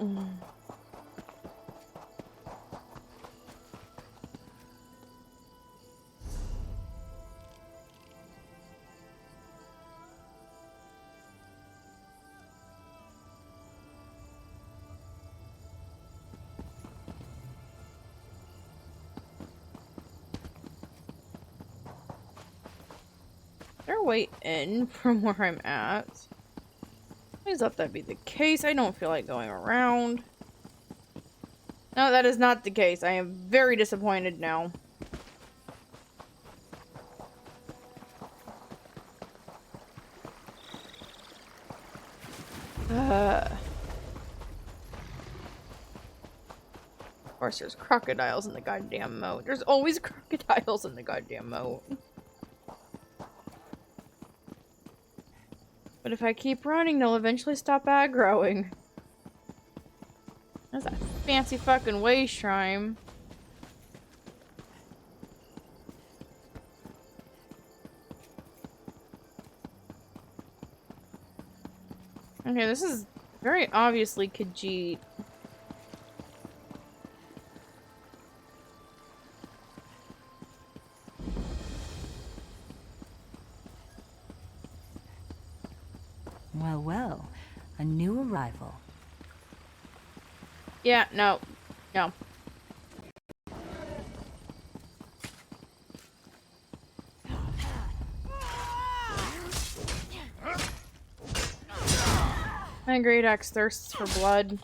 Is there a way in from where I'm at? Please let that be the case. I don't feel like going around. No, that is not the case. I am very disappointed now. Of course, there's crocodiles in the goddamn moat. There's always crocodiles in the goddamn moat. But if I keep running, they'll eventually stop aggroing. That's a fancy fucking way shrine. Okay, this is very obviously Khajiit. Well, well, a new arrival. Yeah, no. No. My great axe thirsts for blood.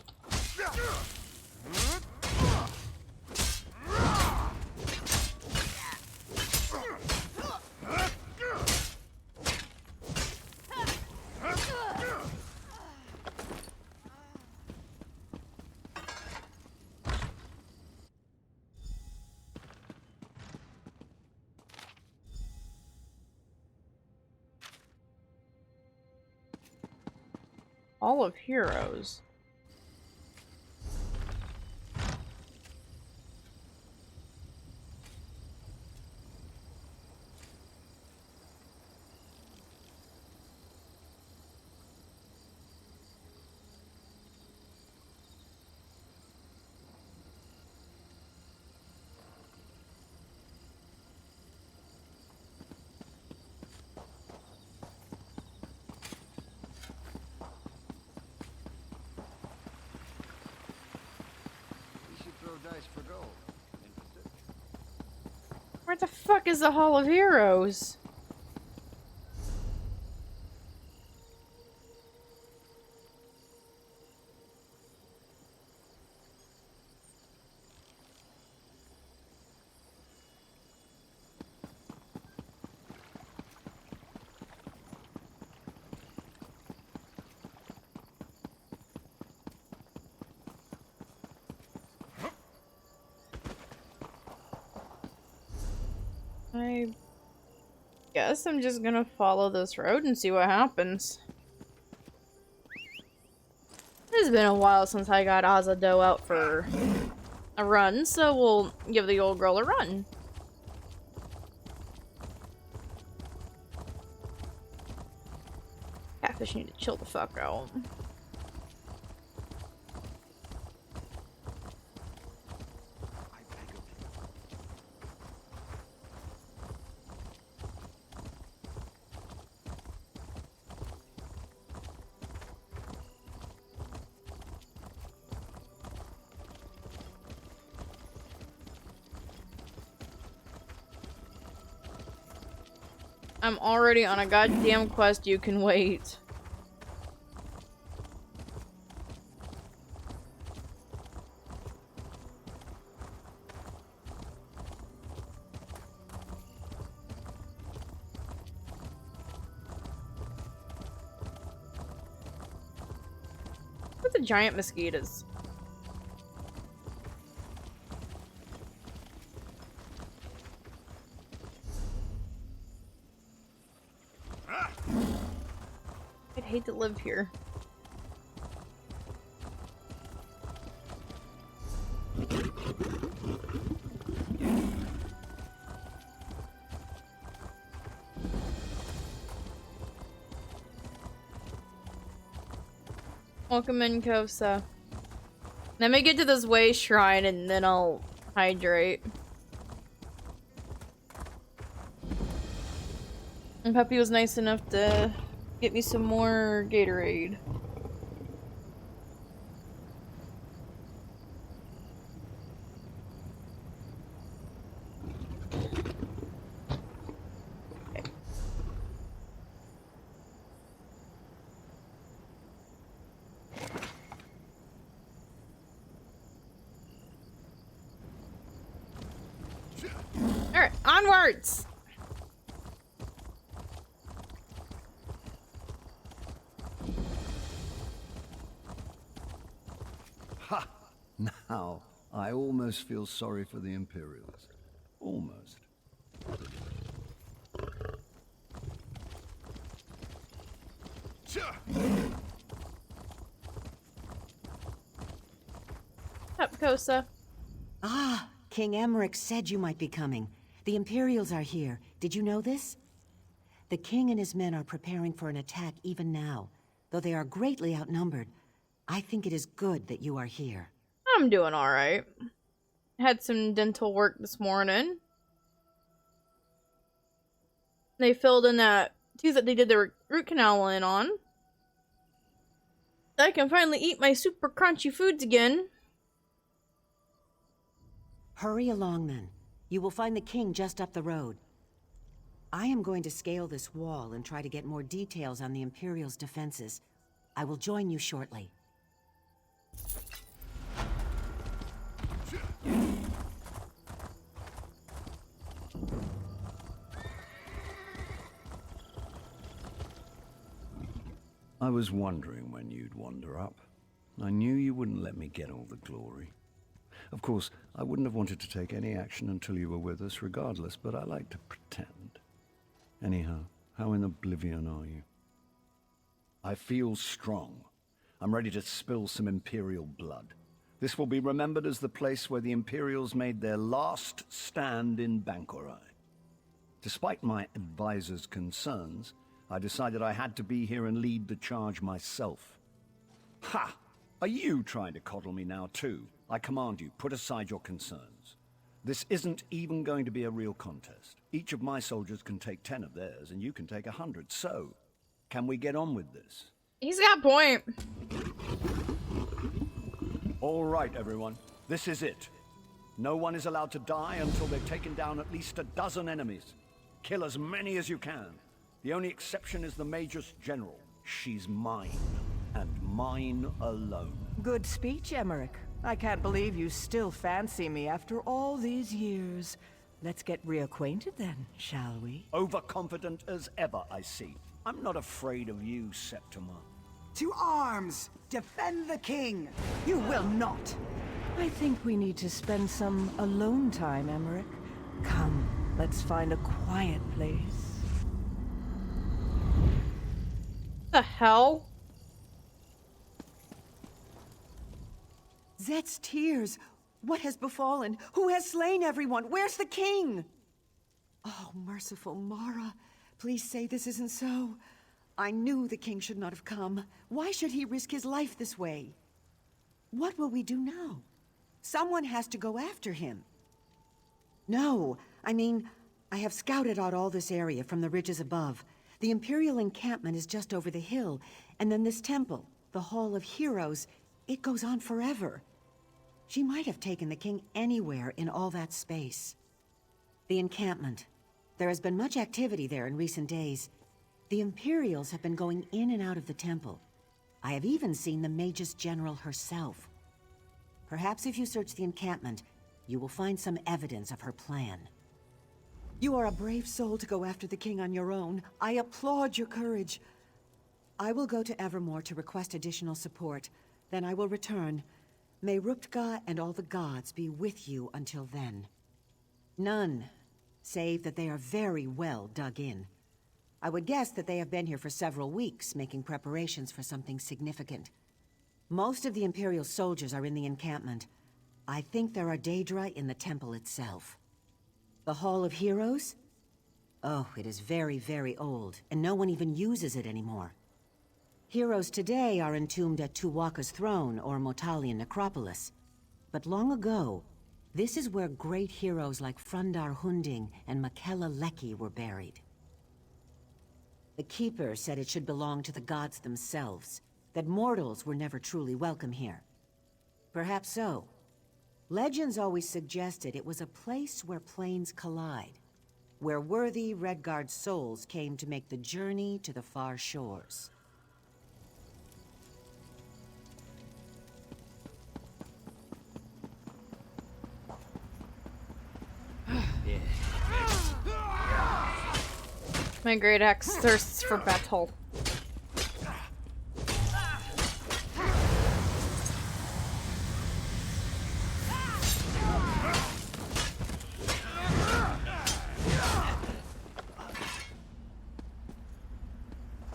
Hall of Heroes. Dice for gold. Interested? Where the fuck is the Hall of Heroes? I guess I'm just gonna follow this road and see what happens. It's been a while since I got Azado out for a run, so we'll give the old girl a run. Catfish need to chill the fuck out. I'm already on a goddamn quest, you can wait. with the giant mosquitoes? I'd hate to live here. Welcome in, Kosa. Let me get to this way shrine and then I'll hydrate. And Puppy was nice enough to get me some more Gatorade. Alright, onwards! Ha! Now, I almost feel sorry for the Imperials. Almost. Up, Kosa. Ah, King Emmerich said you might be coming. The Imperials are here. Did you know this? The king and his men are preparing for an attack even now. Though they are greatly outnumbered, I think it is good that you are here. I'm doing alright. Had some dental work this morning. They filled in that tooth that they did the root canal in on. I can finally eat my super crunchy foods again. Hurry along then. You will find the king just up the road. I am going to scale this wall and try to get more details on the Imperial's defenses. I will join you shortly. I was wondering when you'd wander up. I knew you wouldn't let me get all the glory. Of course, I wouldn't have wanted to take any action until you were with us regardless, but I like to pretend. Anyhow, how in oblivion are you? I feel strong. I'm ready to spill some Imperial blood. This will be remembered as the place where the Imperials made their last stand in Bankorai. Despite my advisor's concerns, I decided I had to be here and lead the charge myself. Ha! Are you trying to coddle me now too? I command you, put aside your concerns. This isn't even going to be a real contest. Each of my soldiers can take 10 of theirs, and you can take 100. So, can we get on with this? He's got a point. All right, everyone. This is it. No one is allowed to die until they've taken down at least a dozen enemies. Kill as many as you can. The only exception is the Magus General. She's mine, and mine alone. Good speech, Emmerich. I can't believe you still fancy me after all these years. Let's get reacquainted then, shall we? Overconfident as ever, I see. I'm not afraid of you, Septima. To arms! Defend the king! You will not! I think we need to spend some alone time, Emmerich. Come, let's find a quiet place. The hell? Zet's tears! What has befallen? Who has slain everyone? Where's the king? Oh, merciful Mara. Please say this isn't so. I knew the king should not have come. Why should he risk his life this way? What will we do now? Someone has to go after him. No, I mean, I have scouted out all this area from the ridges above. The Imperial encampment is just over the hill, and then this temple, the Hall of Heroes, it goes on forever. She might have taken the king anywhere in all that space. The encampment. There has been much activity there in recent days. The Imperials have been going in and out of the temple. I have even seen the Magus General herself. Perhaps if you search the encampment, you will find some evidence of her plan. You are a brave soul to go after the king on your own. I applaud your courage. I will go to Evermore to request additional support. Then I will return. May Ruptga and all the gods be with you until then. None, save that they are very well dug in. I would guess that they have been here for several weeks, making preparations for something significant. Most of the Imperial soldiers are in the encampment. I think there are Daedra in the temple itself. The Hall of Heroes? Oh, it is very, very old, and no one even uses it anymore. Heroes today are entombed at Tuwaka's throne or Motalian necropolis. But long ago, this is where great heroes like Frundar Hunding and Makella Leki were buried. The Keeper said it should belong to the gods themselves, that mortals were never truly welcome here. Perhaps so. Legends always suggested it was a place where planes collide, where worthy Redguard souls came to make the journey to the far shores. My great axe thirsts for battle.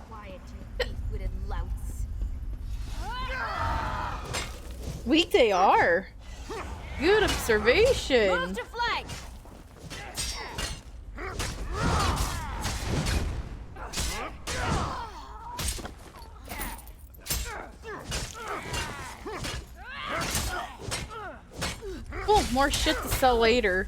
Quiet, you beef-witted louts. Weak they are. Good observation. Move to flank! Oh, more shit to sell later.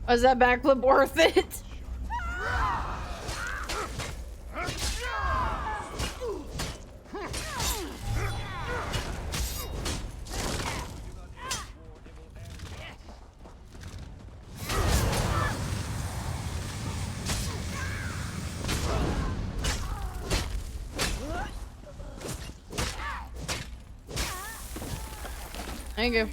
Was that backflip worth it? There you go.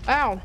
Ow.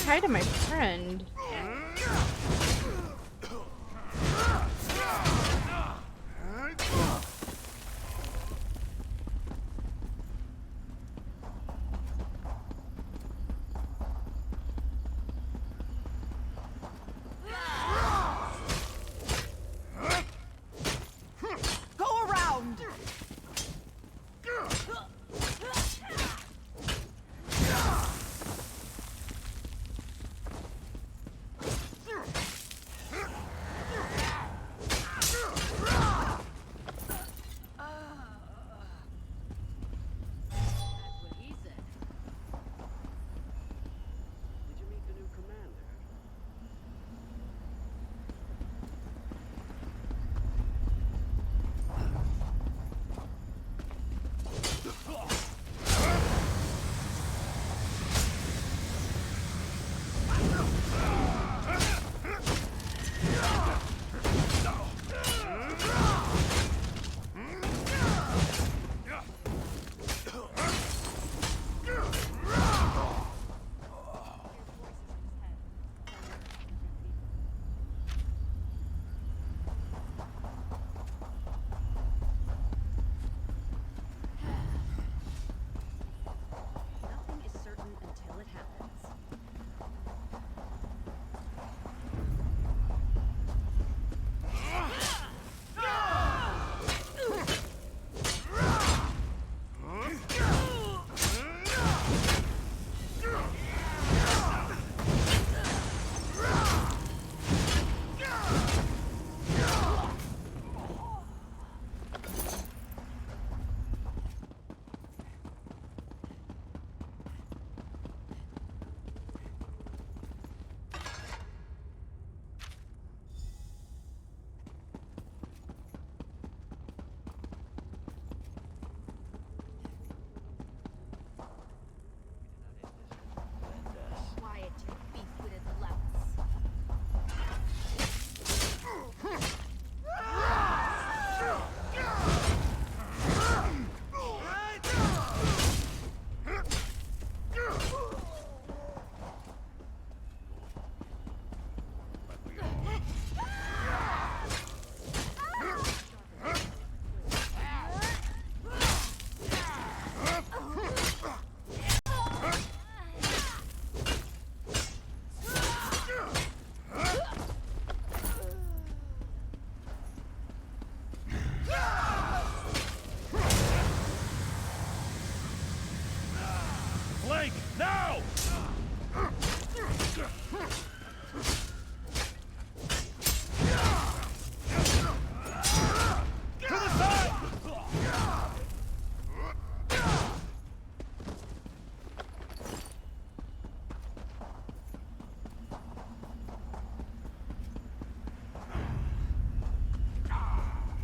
Hi to my friend.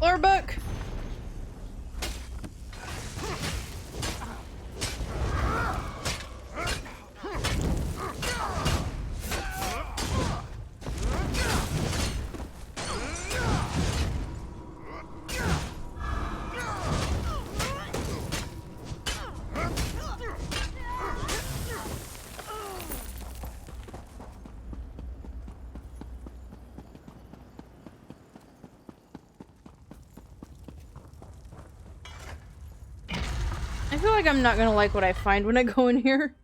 Floor book. I feel like I'm not gonna like what I find when I go in here.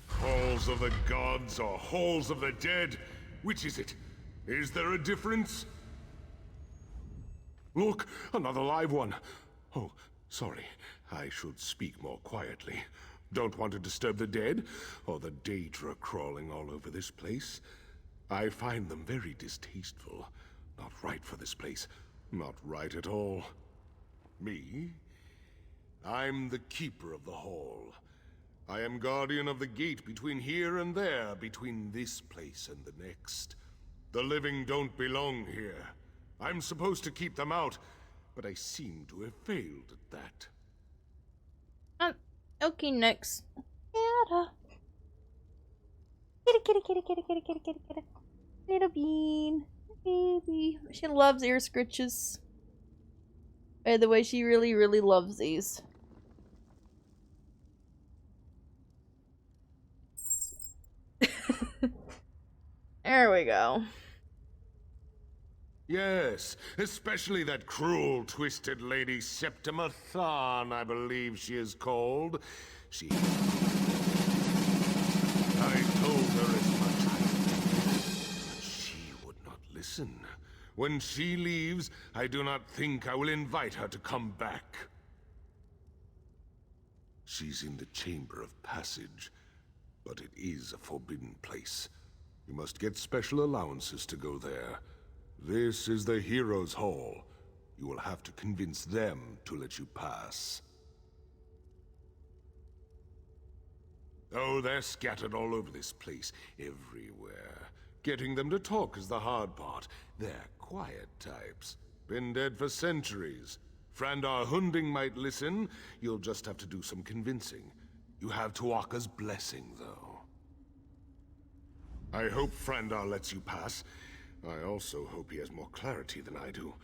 Halls of the gods or halls of the dead? Which is it? Is there a difference? Look, another live one. Oh, sorry. I should speak more quietly. Don't want to disturb the dead, or the Daedra crawling all over this place. I find them very distasteful. Not right for this place. Not right at all. Me? I'm the keeper of the hall. I am guardian of the gate between here and there, between this place and the next. The living don't belong here. I'm supposed to keep them out, but I seem to have failed at that. Okay, next. Kitty, kitty, kitty, kitty, kitty, kitty, kitty, kitty. Little bean. Baby. She loves ear scritches. By the way, she really, really loves these. There we go. Yes, especially that cruel, twisted lady Septima Tharn, I believe she is called. I told her as much, but she would not listen. When she leaves, I do not think I will invite her to come back. She's in the Chamber of Passage, but it is a forbidden place. You must get special allowances to go there. This is the Heroes' Hall. You will have to convince them to let you pass. Oh, they're scattered all over this place, everywhere. Getting them to talk is the hard part. They're quiet types. Been dead for centuries. Frandar Hunding might listen. You'll just have to do some convincing. You have Tuaka's blessing, though. I hope Frandar lets you pass. I also hope he has more clarity than I do.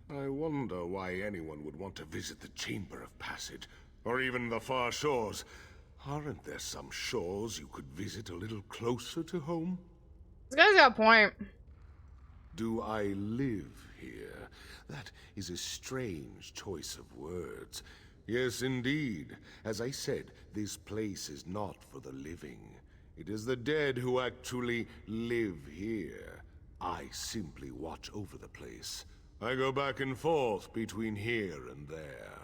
I wonder why anyone would want to visit the Chamber of Passage, or even the far shores. Aren't there some shores you could visit a little closer to home? This guy's got a point. Do I live here? That is a strange choice of words. Yes, indeed. As I said, this place is not for the living. It is the dead who actually live here. I simply watch over the place. I go back and forth between here and there.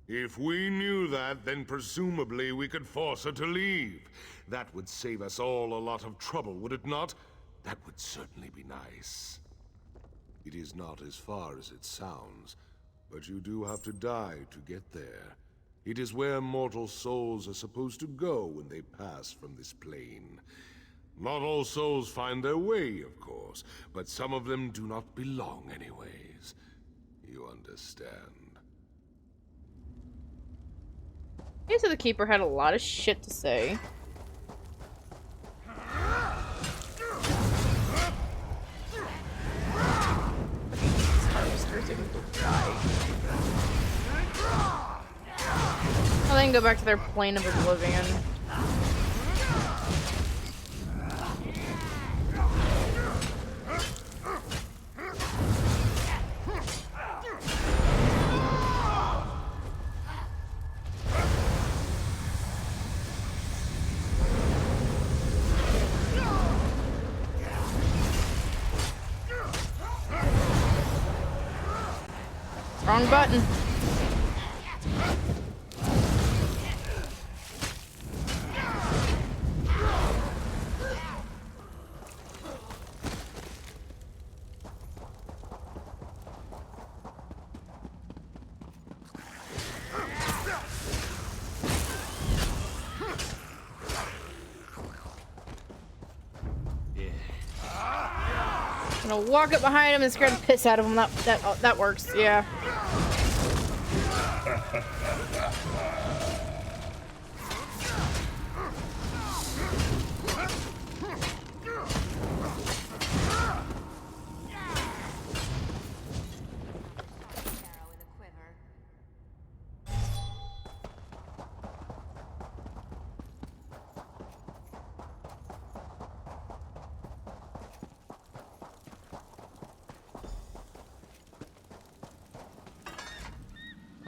If we knew that, then presumably we could force her to leave. That would save us all a lot of trouble, would it not? That would certainly be nice. It is not as far as it sounds, but you do have to die to get there. It is where mortal souls are supposed to go when they pass from this plane. Not all souls find their way, of course, but some of them do not belong anyways. You understand? Okay, so the Keeper had a lot of shit to say. Oh, they can go back to their plane of oblivion. Wrong button. I'm gonna walk up behind him and scare the piss out of him. That works, yeah.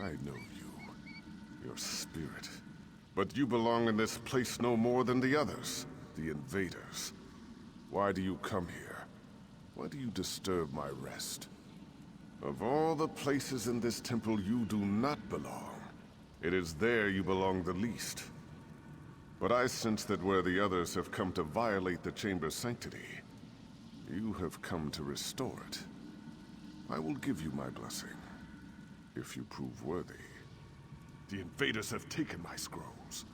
I know you. Your spirit. But you belong in this place no more than the others. The invaders. Why do you come here? Why do you disturb my rest? Of all the places in this temple you do not belong, it is there you belong the least. But I sense that where the others have come to violate the chamber's sanctity, you have come to restore it. I will give you my blessing, if you prove worthy. The invaders have taken my scrolls,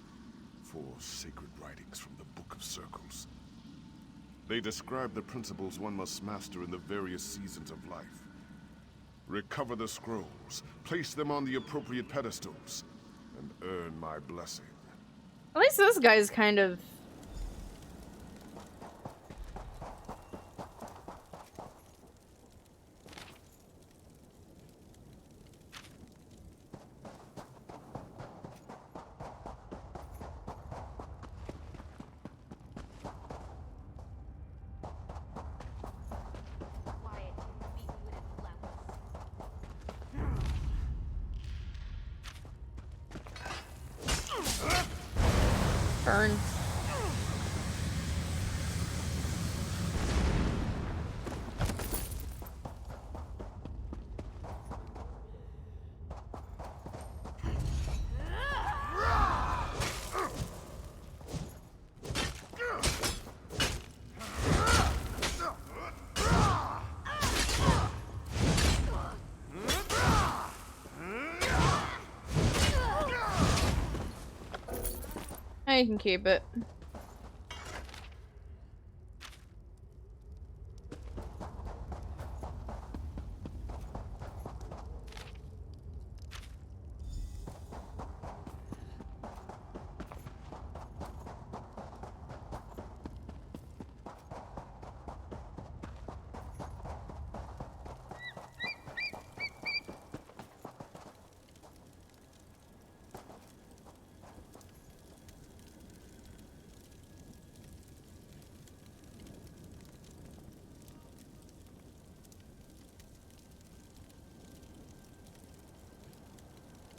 4 sacred writings from the Book of Circles. They describe the principles one must master in the various seasons of life. Recover the scrolls, place them on the appropriate pedestals, and earn my blessing. At least this guy's kind of... Burn. You can keep it.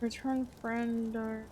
Return friend or...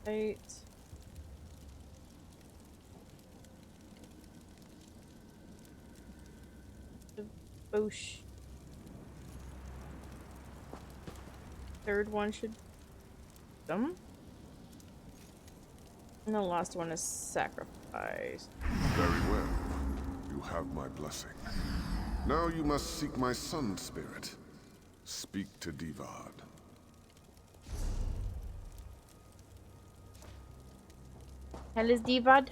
Right. Boosh. Third one should... Them? And the last one is sacrifice. Very well. You have my blessing. Now you must seek my sun spirit. Speak to Divad. Hell is Divad?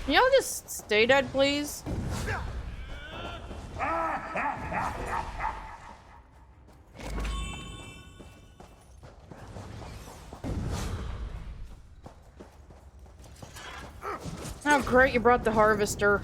Can y'all just stay dead, please? Oh, great, you brought the harvester.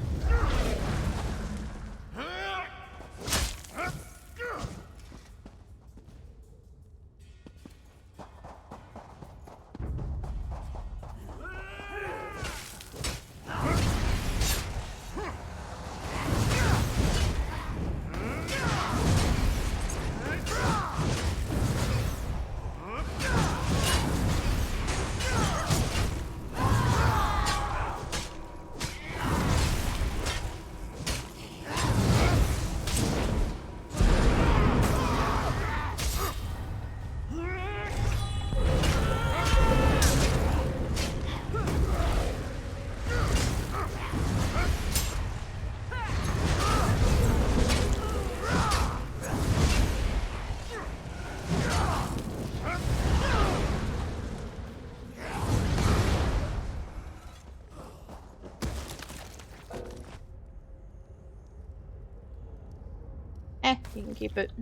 You can keep it.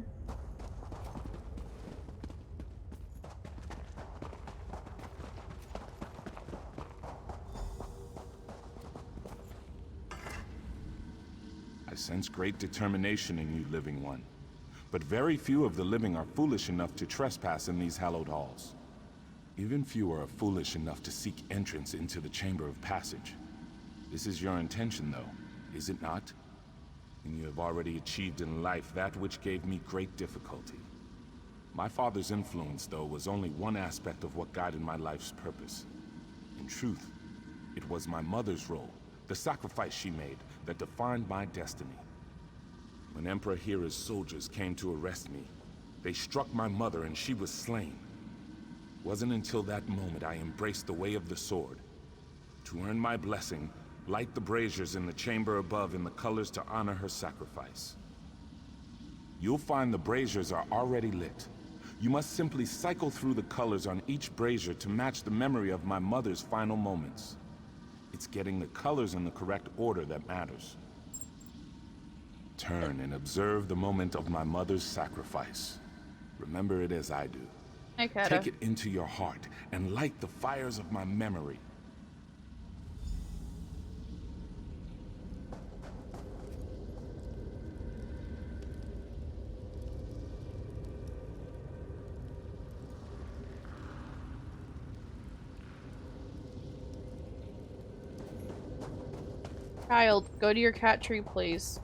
I sense great determination in you, living one. But very few of the living are foolish enough to trespass in these hallowed halls. Even fewer are foolish enough to seek entrance into the Chamber of Passage. This is your intention, though, is it not? And you have already achieved in life that which gave me great difficulty. My father's influence, though, was only one aspect of what guided my life's purpose. In truth, it was my mother's role, the sacrifice she made, that defined my destiny. When Emperor Hera's soldiers came to arrest me, they struck my mother and she was slain. It wasn't until that moment I embraced the way of the sword. To earn my blessing, light the braziers in the chamber above in the colors to honor her sacrifice. You'll find the braziers are already lit. You must simply cycle through the colors on each brazier to match the memory of my mother's final moments. It's getting the colors in the correct order that matters. Turn and observe the moment of my mother's sacrifice. Remember it as I do. Take it into your heart and light the fires of my memory. Child, go to your cat tree, please.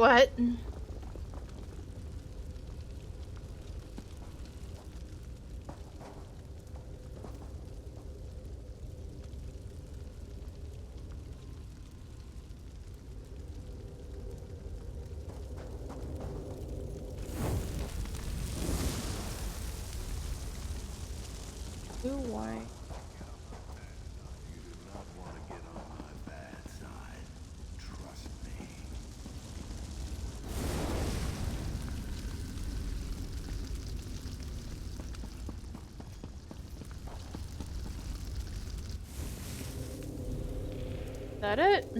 What? Blue, white. That it?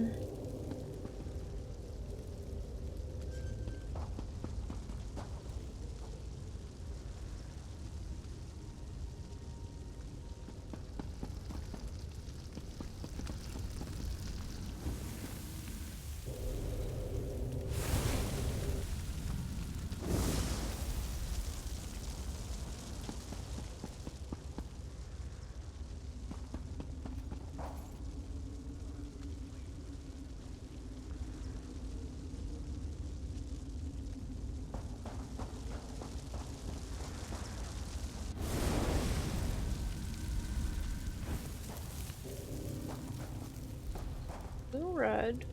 Blue, red.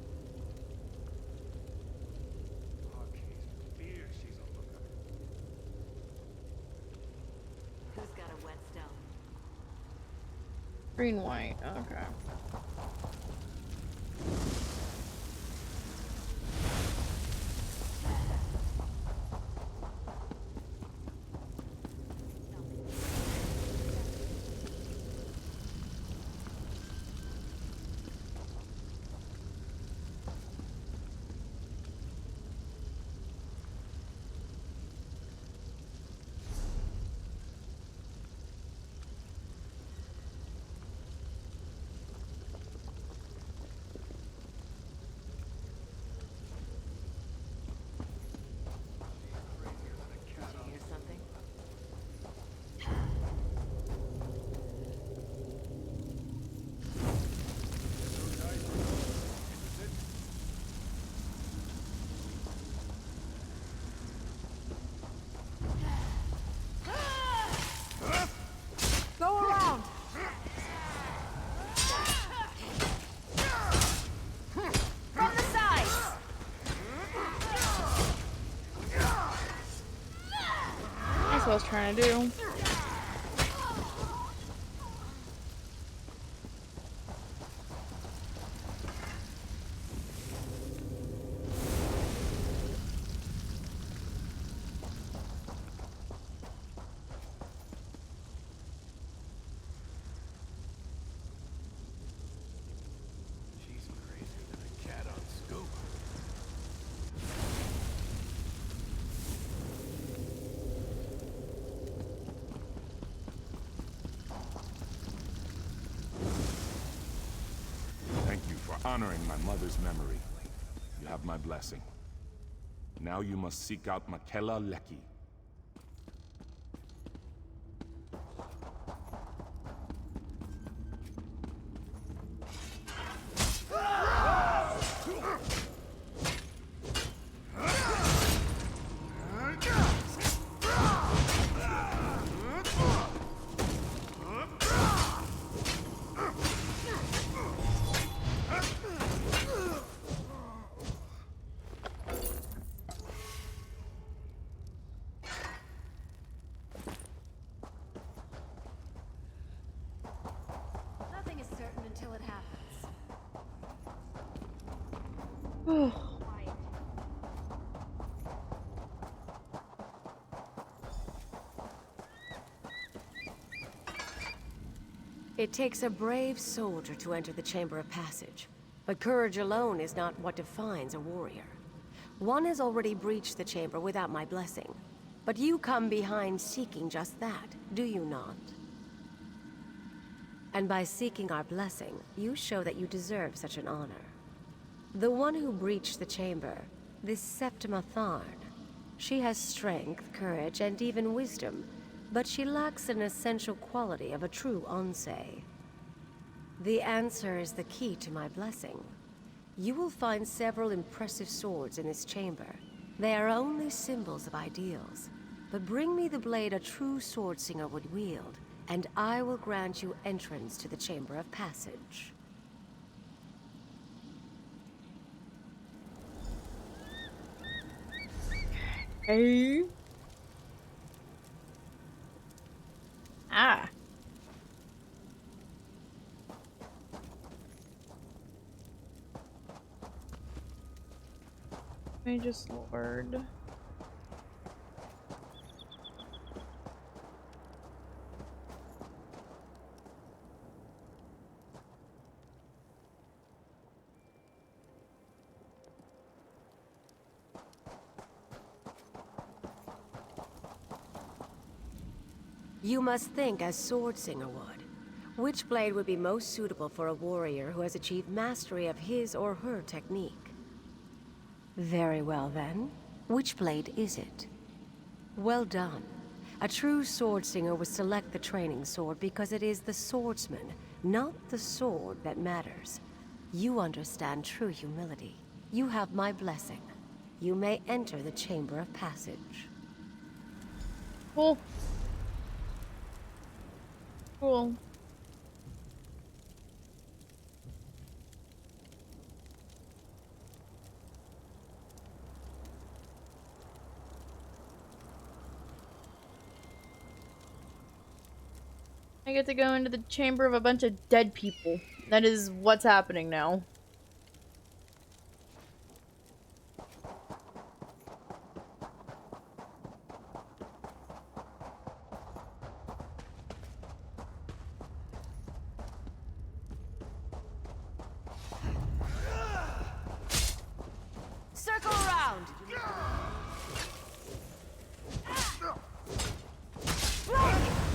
Who's got a whetstone? Green, white. Okay. Go around! From the sides! That's what I was trying to do. Thank you for honoring my mother's memory. You have my blessing. Now you must seek out Makela Leki. Nothing is certain until it happens. It takes a brave soldier to enter the Chamber of Passage, but courage alone is not what defines a warrior. One has already breached the chamber without my blessing, but you come behind seeking just that, do you not? And by seeking our blessing, you show that you deserve such an honor. The one who breached the chamber, this Septima Tharn, she has strength, courage, and even wisdom, but she lacks an essential quality of a true Onse. The answer is the key to my blessing. You will find several impressive swords in this chamber. They are only symbols of ideals. But bring me the blade a true swordsinger would wield, and I will grant you entrance to the Chamber of Passage. Hey. Ah. Let me just lord. You must think as Swordsinger would. Which blade would be most suitable for a warrior who has achieved mastery of his or her technique? Very well then. Which blade is it? Well done. A true Swordsinger would select the training sword because it is the swordsman, not the sword, that matters. You understand true humility. You have my blessing. You may enter the Chamber of Passage. Cool. Cool. I get to go into the chamber of a bunch of dead people. That is what's happening now. Circle around!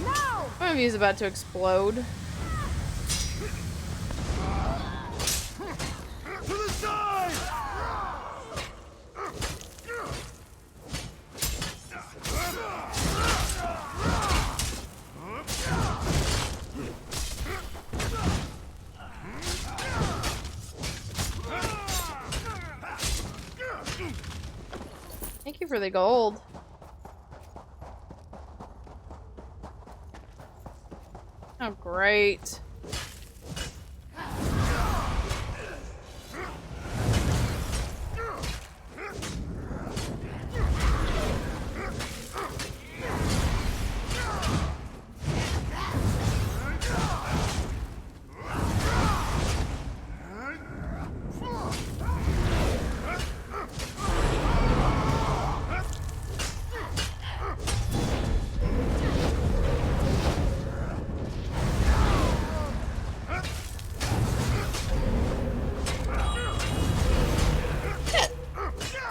No! One of you is about to explode. To the side! Thank you for the gold. Oh, great.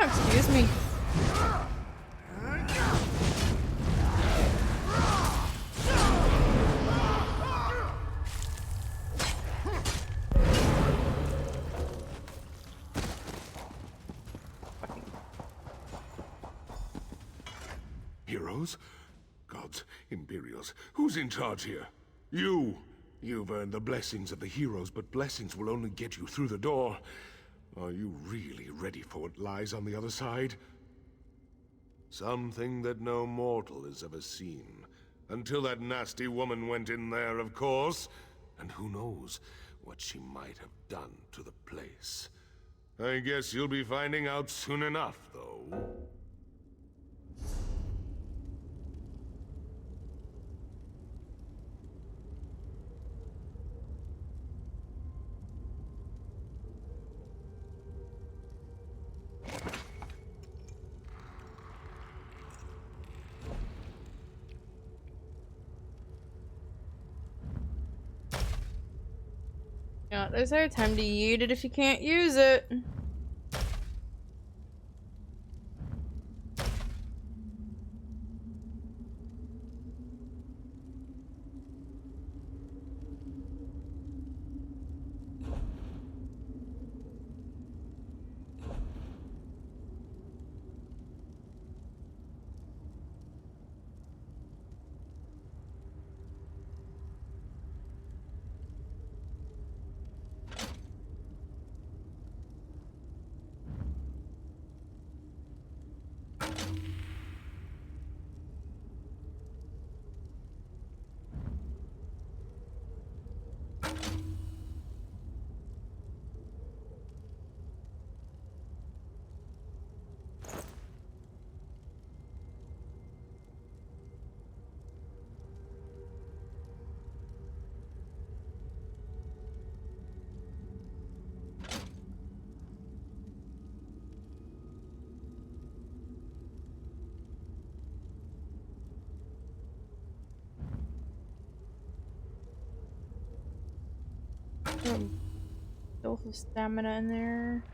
Excuse me. Heroes? Gods, Imperials, who's in charge here? You! You've earned the blessings of the heroes, but blessings will only get you through the door. Are you really ready for what lies on the other side? Something that no mortal has ever seen. Until that nasty woman went in there, of course. And who knows what she might have done to the place. I guess you'll be finding out soon enough, though. Yeah, there's no time to yeet it if you can't use it. Still some stamina in there.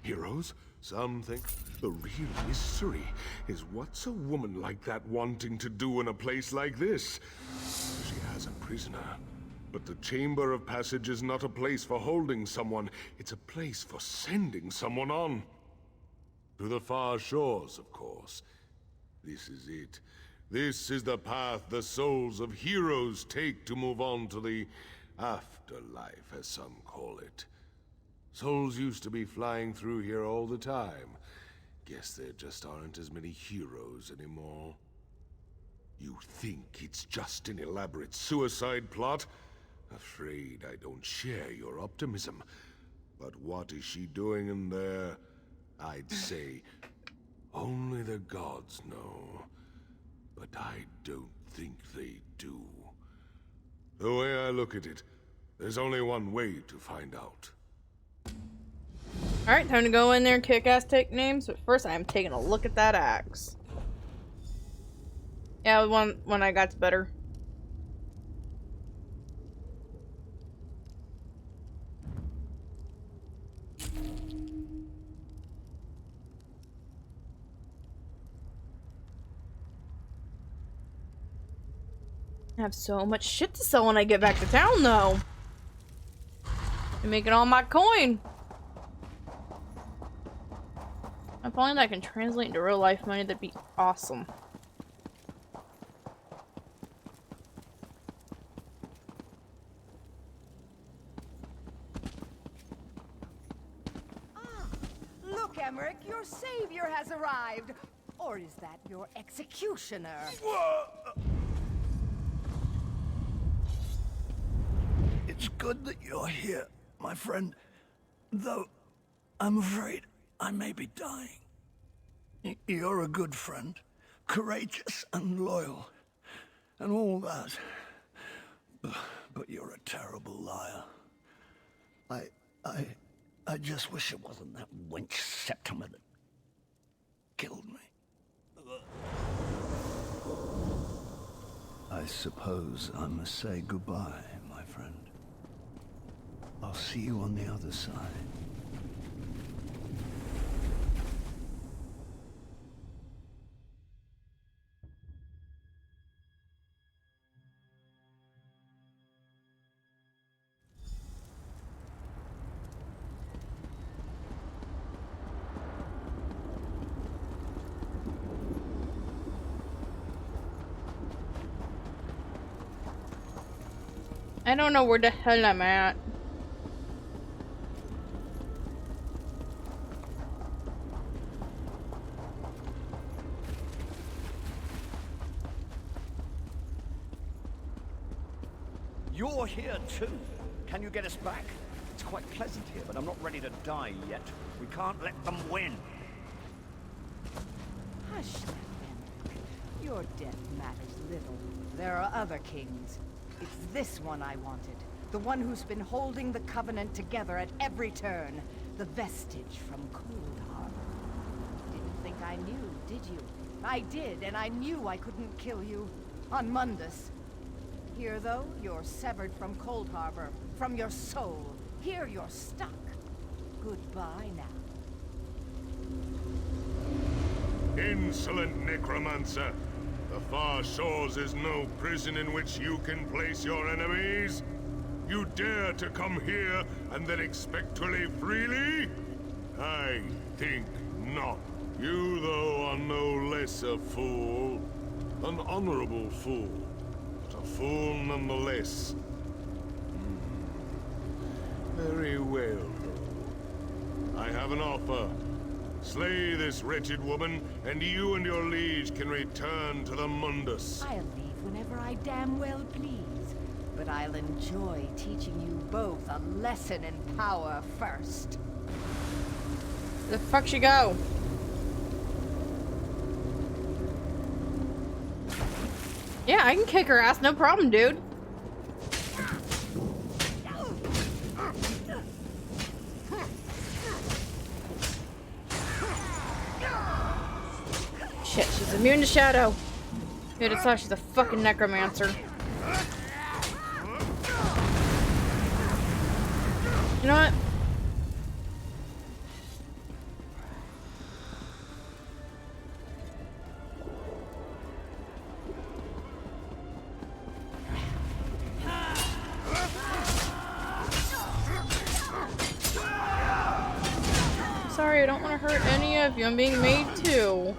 Heroes? Some think the real mystery is what's a woman like that wanting to do in a place like this? She has a prisoner. But the Chamber of Passage is not a place for holding someone. It's a place for sending someone on. To the far shores, of course. This is it. This is the path the souls of heroes take to move on to the afterlife, as some call it. Souls used to be flying through here all the time. Guess there just aren't as many heroes anymore. You think it's just an elaborate suicide plot? Afraid I don't share your optimism. But what is she doing in there? I'd say only the gods know. But I don't think they do. The way I look at it, there's only one way to find out. Alright, time to go in there and kick ass, take names, but first I am taking a look at that axe. Yeah, when I got better. I have so much shit to sell when I get back to town, though. I'm making all my coin. If only that I can translate into real life money, that'd be awesome. Look, Emmerich, your savior has arrived. Or is that your executioner? It's good that you're here, my friend. Though, I'm afraid I may be dying. You're a good friend, courageous and loyal, and all that. But you're a terrible liar. I just wish it wasn't that wench Septimer that killed me. I suppose I must say goodbye, my friend. I'll see you on the other side. I don't know where the hell I'm at. You're here too. Can you get us back? It's quite pleasant here, but I'm not ready to die yet. We can't let them win. Hush now, Emmerich. Your death matters little. There are other kings. It's this one I wanted. The one who's been holding the Covenant together at every turn. The vestige from Cold Harbor. Didn't think I knew, did you? I did, and I knew I couldn't kill you. On Mundus. Here, though, you're severed from Cold Harbor. From your soul. Here you're stuck. Goodbye now. Insolent necromancer! The far shores is no prison in which you can place your enemies. You dare to come here and then expect to live freely? I think not. You, though, are no less a fool. An honorable fool. But A fool nonetheless. Very well. I have an offer. Slay this wretched woman, and you and your liege can return to the Mundus. I'll leave whenever I damn well please, but I'll enjoy teaching you both a lesson in power first. Where the fuck she go? Yeah, I can kick her ass, no problem, dude. Shit, she's immune to shadow. Dude, it's she's a fucking necromancer. You know what? Sorry, I don't want to hurt any of you. I'm being made to.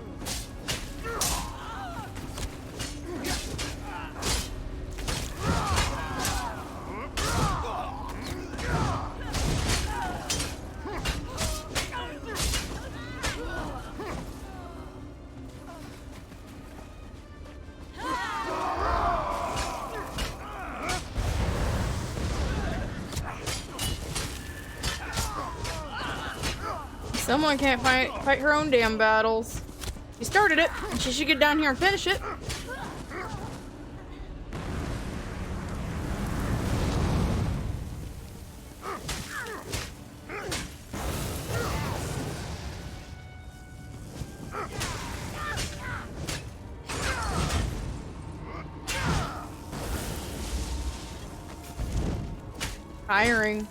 Someone can't fight her own damn battles. She started it, and she should get down here and finish it. Tiring.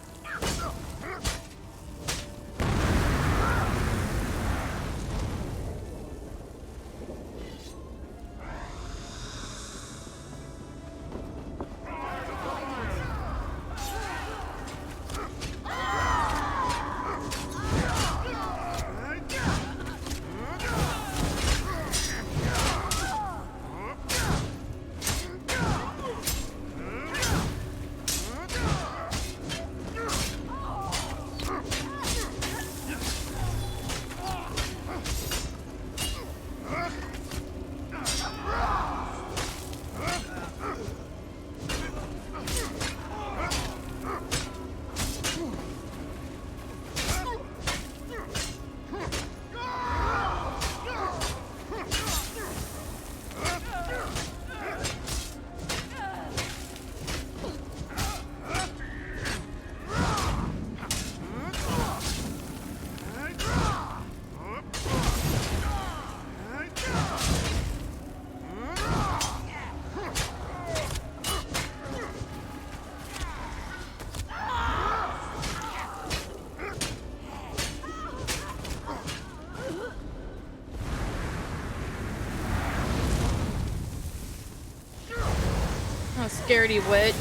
Scaredy witch.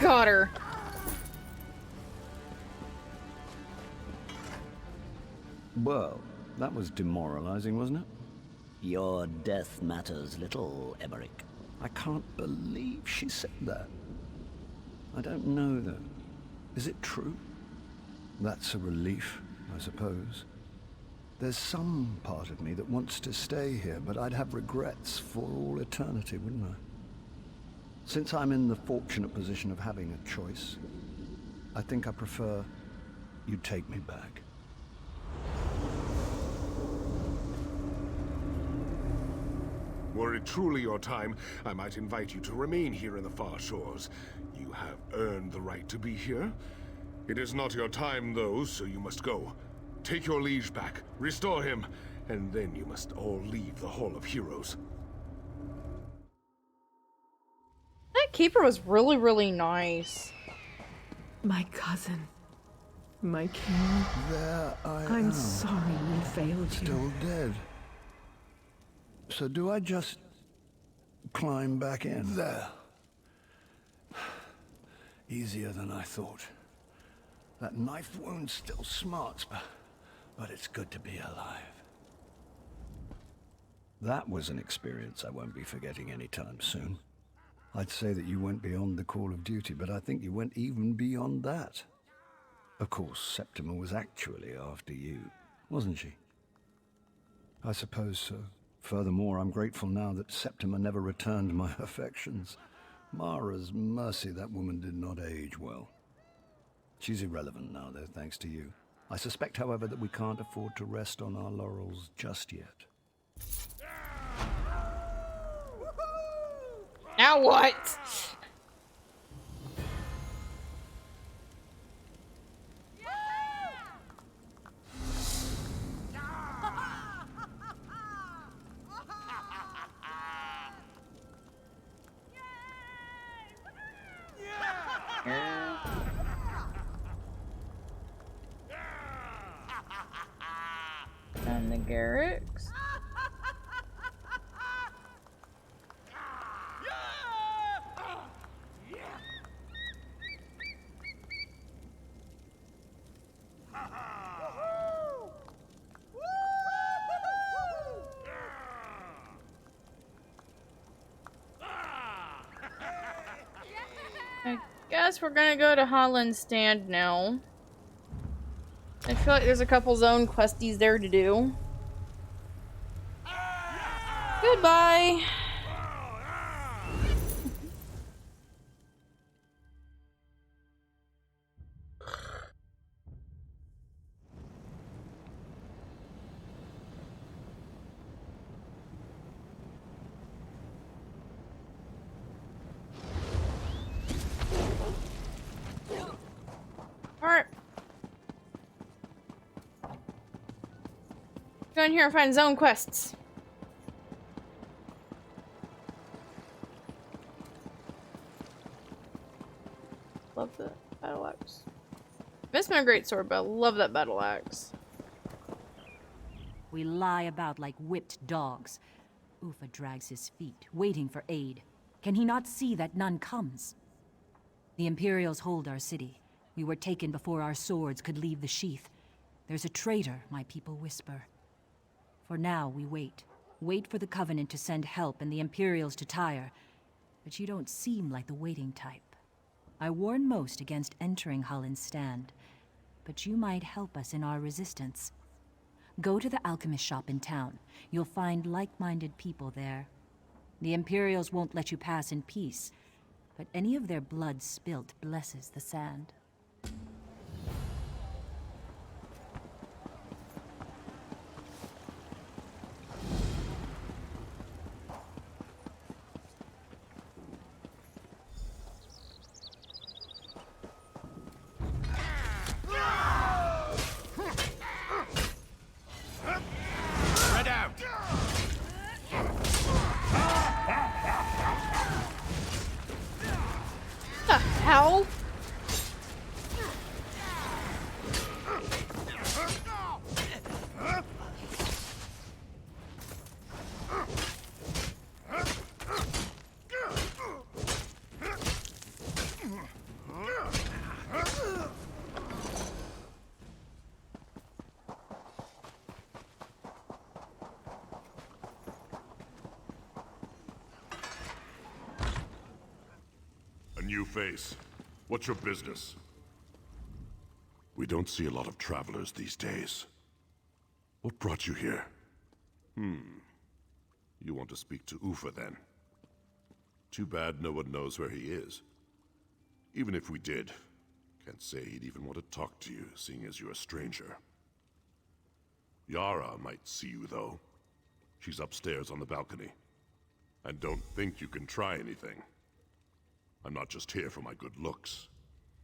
Got her. Well, that was demoralizing, wasn't it? Your death matters little, Emmerich. I can't believe she said that. I don't know, though. Is it true? That's a relief, I suppose. There's some part of me that wants to stay here, but I'd have regrets for all eternity, wouldn't I? Since I'm in the fortunate position of having a choice, I think I prefer you take me back. Were it truly your time, I might invite you to remain here in the far shores. You have earned the right to be here. It is not your time, though, so you must go. Take your liege back, restore him, and then you must all leave the Hall of Heroes. That keeper was really, really nice. My cousin. My king. There I am. I'm sorry we failed you. Still dead. So do I just climb back in? There. Easier than I thought. That knife wound still smarts, but it's good to be alive. That was an experience I won't be forgetting anytime soon. I'd say that you went beyond the call of duty, but I think you went even beyond that. Of course, Septima was actually after you, wasn't she? I suppose so. Furthermore, I'm grateful now that Septima never returned my affections. Mara's mercy, that woman did not age well. She's irrelevant now, though, thanks to you. I suspect, however, that we can't afford to rest on our laurels just yet. Now what? And the Garricks. I guess we're gonna go to Holland's Stand now. I feel like there's a couple zone questies there to do. Goodbye. Alright. Go in here and find zone quests. Love the battle axe. Missed my great sword, but I love that battle axe. We lie about like whipped dogs. Ufa drags his feet, waiting for aid. Can he not see that none comes? The Imperials hold our city. We were taken before our swords could leave the sheath. There's a traitor, my people whisper. For now, we wait. Wait for the Covenant to send help and the Imperials to tire. But you don't seem like the waiting type. I warn most against entering Holland's Stand, but you might help us in our resistance. Go to the alchemist shop in town. You'll find like-minded people there. The Imperials won't let you pass in peace, but any of their blood spilt blesses the sand. How? A new face. What's your business? We don't see a lot of travelers these days. What brought you here? You want to speak to Ufa, then? Too bad no one knows where he is. Even if we did, can't say he'd even want to talk to you, seeing as you're a stranger. Yara might see you, though. She's upstairs on the balcony. And don't think you can try anything. I'm not just here for my good looks.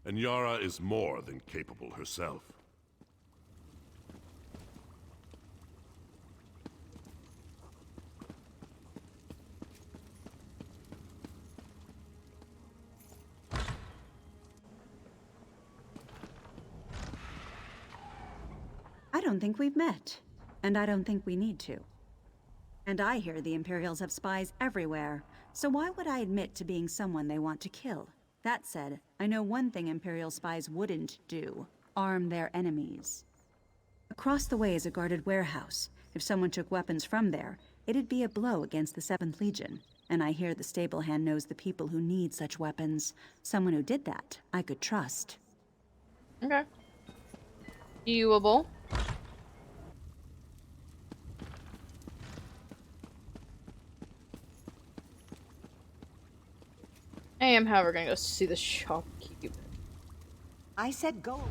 And Yara is more than capable herself. I don't think we've met, and I don't think we need to. And I hear the Imperials have spies everywhere, so why would I admit to being someone they want to kill? That said, I know one thing Imperial spies wouldn't do: arm their enemies. Across the way is a guarded warehouse. If someone took weapons from there, it'd be a blow against the 7th Legion. And I hear the stable hand knows the people who need such weapons. Someone who did that, I could trust. Okay. Doable. I am, however, gonna go see the shopkeep. I said go.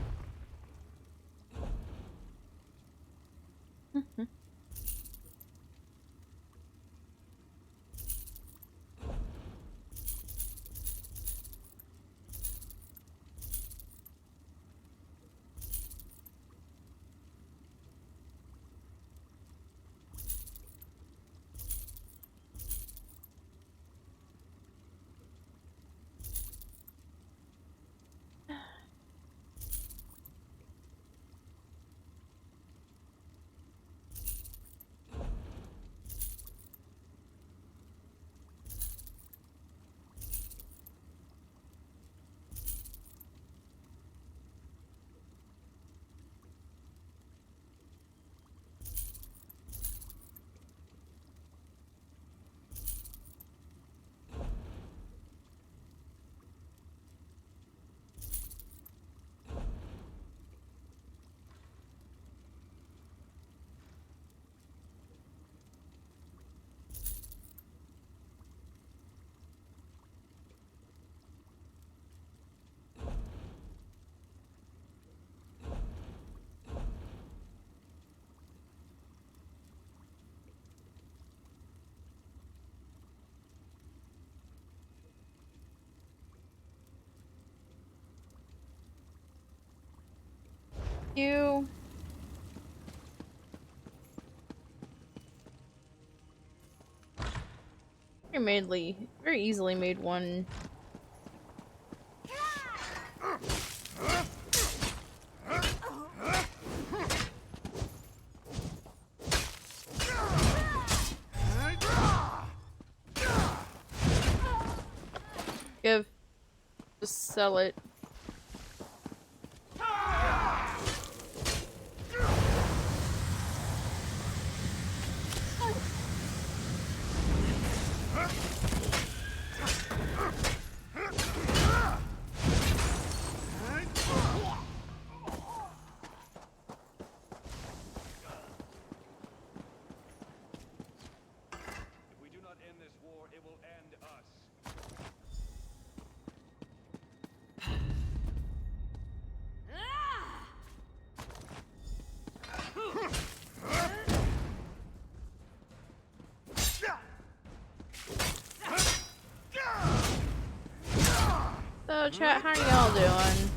You. Very easily made one. Just sell it. So, chat, how are y'all doing?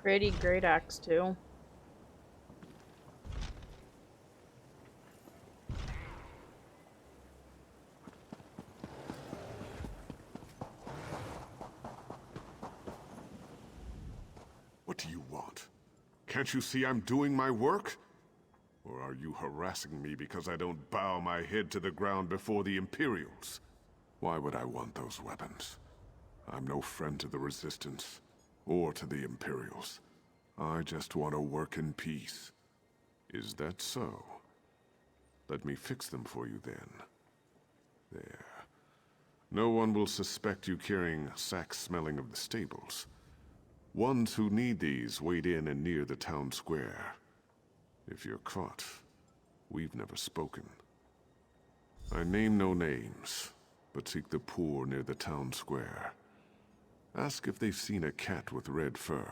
Pretty great axe too. What do you want? Can't you see I'm doing my work? Or are you harassing me because I don't bow my head to the ground before the Imperials? Why would I want those weapons? I'm no friend to the Resistance, or to the Imperials. I just want to work in peace. Is that so? Let me fix them for you then. There. No one will suspect you carrying sacks smelling of the stables. Ones who need these wait in and near the town square. If you're caught, we've never spoken. I name no names, but seek the poor near the town square. Ask if they've seen a cat with red fur,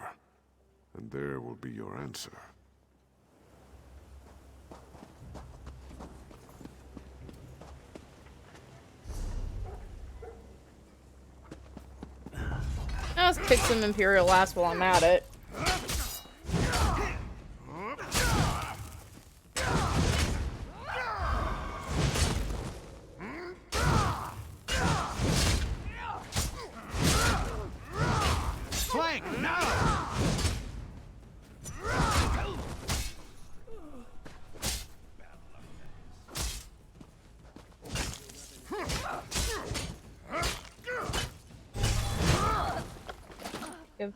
and there will be your answer. Let's kick some Imperial ass while I'm at it. Flank, now! Give.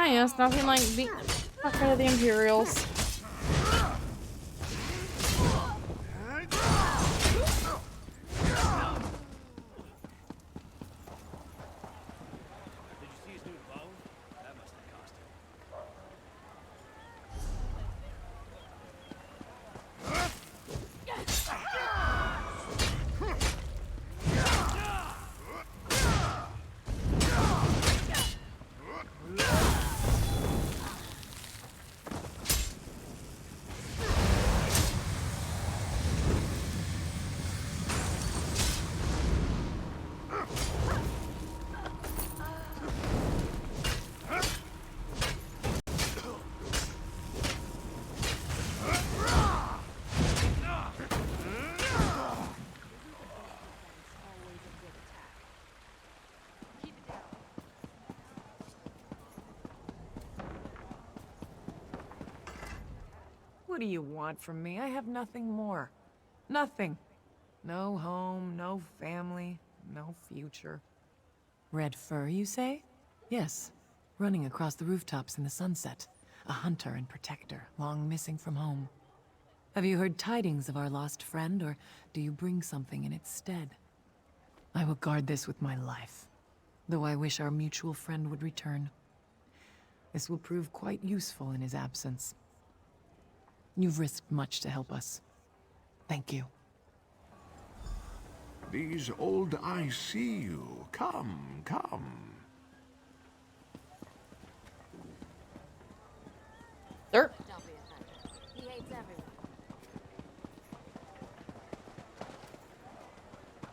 Yes, nothing like beating the fuck out of the Imperials. What do you want from me? I have nothing more. Nothing. No home, no family, no future. Red fur, you say? Yes. Running across the rooftops in the sunset. A hunter and protector, long missing from home. Have you heard tidings of our lost friend, or do you bring something in its stead? I will guard this with my life, though I wish our mutual friend would return. This will prove quite useful in his absence. You've risked much to help us. Thank you. These old eyes see you. Come, come. Sir. He hates everyone.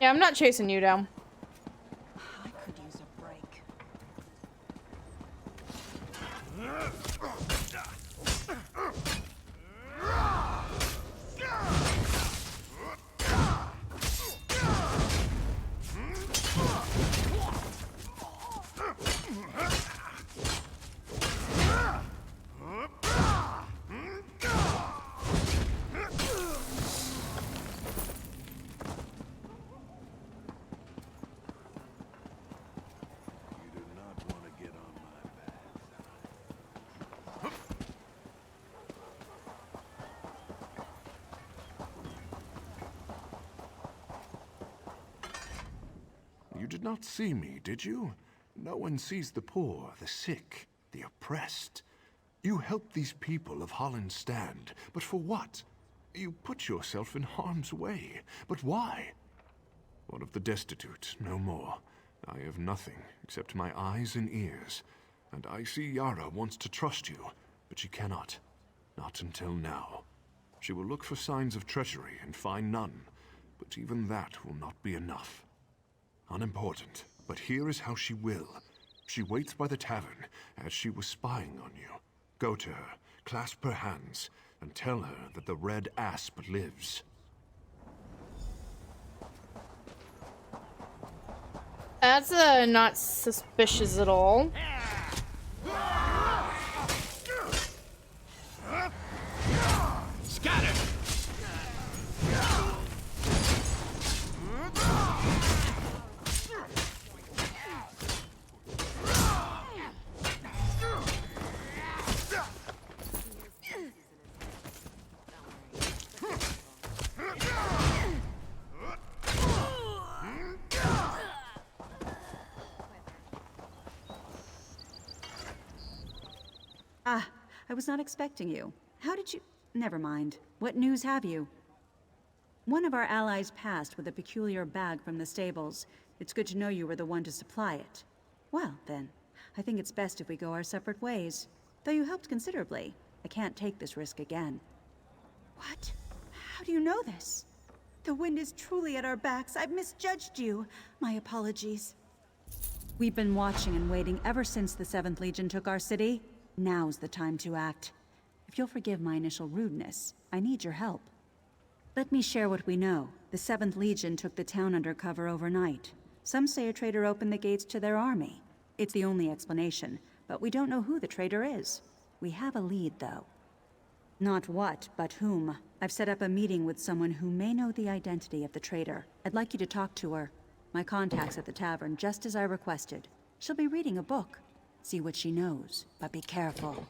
Yeah, I'm not chasing you down. I could use a break. You did not see me, did you? No one sees the poor, the sick, the oppressed. You help these people of Holland's Stand, but for what? You put yourself in harm's way. But why? One of the destitute, no more. I have nothing except my eyes and ears. And I see Yara wants to trust you, but she cannot. Not until now. She will look for signs of treachery and find none, but even that will not be enough. Unimportant, but here is how she will. She waits by the tavern, as she was spying on you. Go to her, clasp her hands, and tell her that the red asp lives. That's not suspicious at all. Scatter! Ah, I was not expecting you. How did you... Never mind. What news have you? One of our allies passed with a peculiar bag from the stables. It's good to know you were the one to supply it. Well, then, I think it's best if we go our separate ways. Though you helped considerably, I can't take this risk again. What? How do you know this? The wind is truly at our backs. I've misjudged you. My apologies. We've been watching and waiting ever since the 7th Legion took our city. Now's the time to act. If you'll forgive my initial rudeness, I need your help. Let me share what we know. The 7th Legion took the town under cover overnight. Some say a traitor opened the gates to their army. It's the only explanation, but we don't know who the traitor is. We have a lead, though. Not what, but whom. I've set up a meeting with someone who may know the identity of the traitor. I'd like you to talk to her. My contact's at the tavern, just as I requested. She'll be reading a book. See what she knows, but be careful.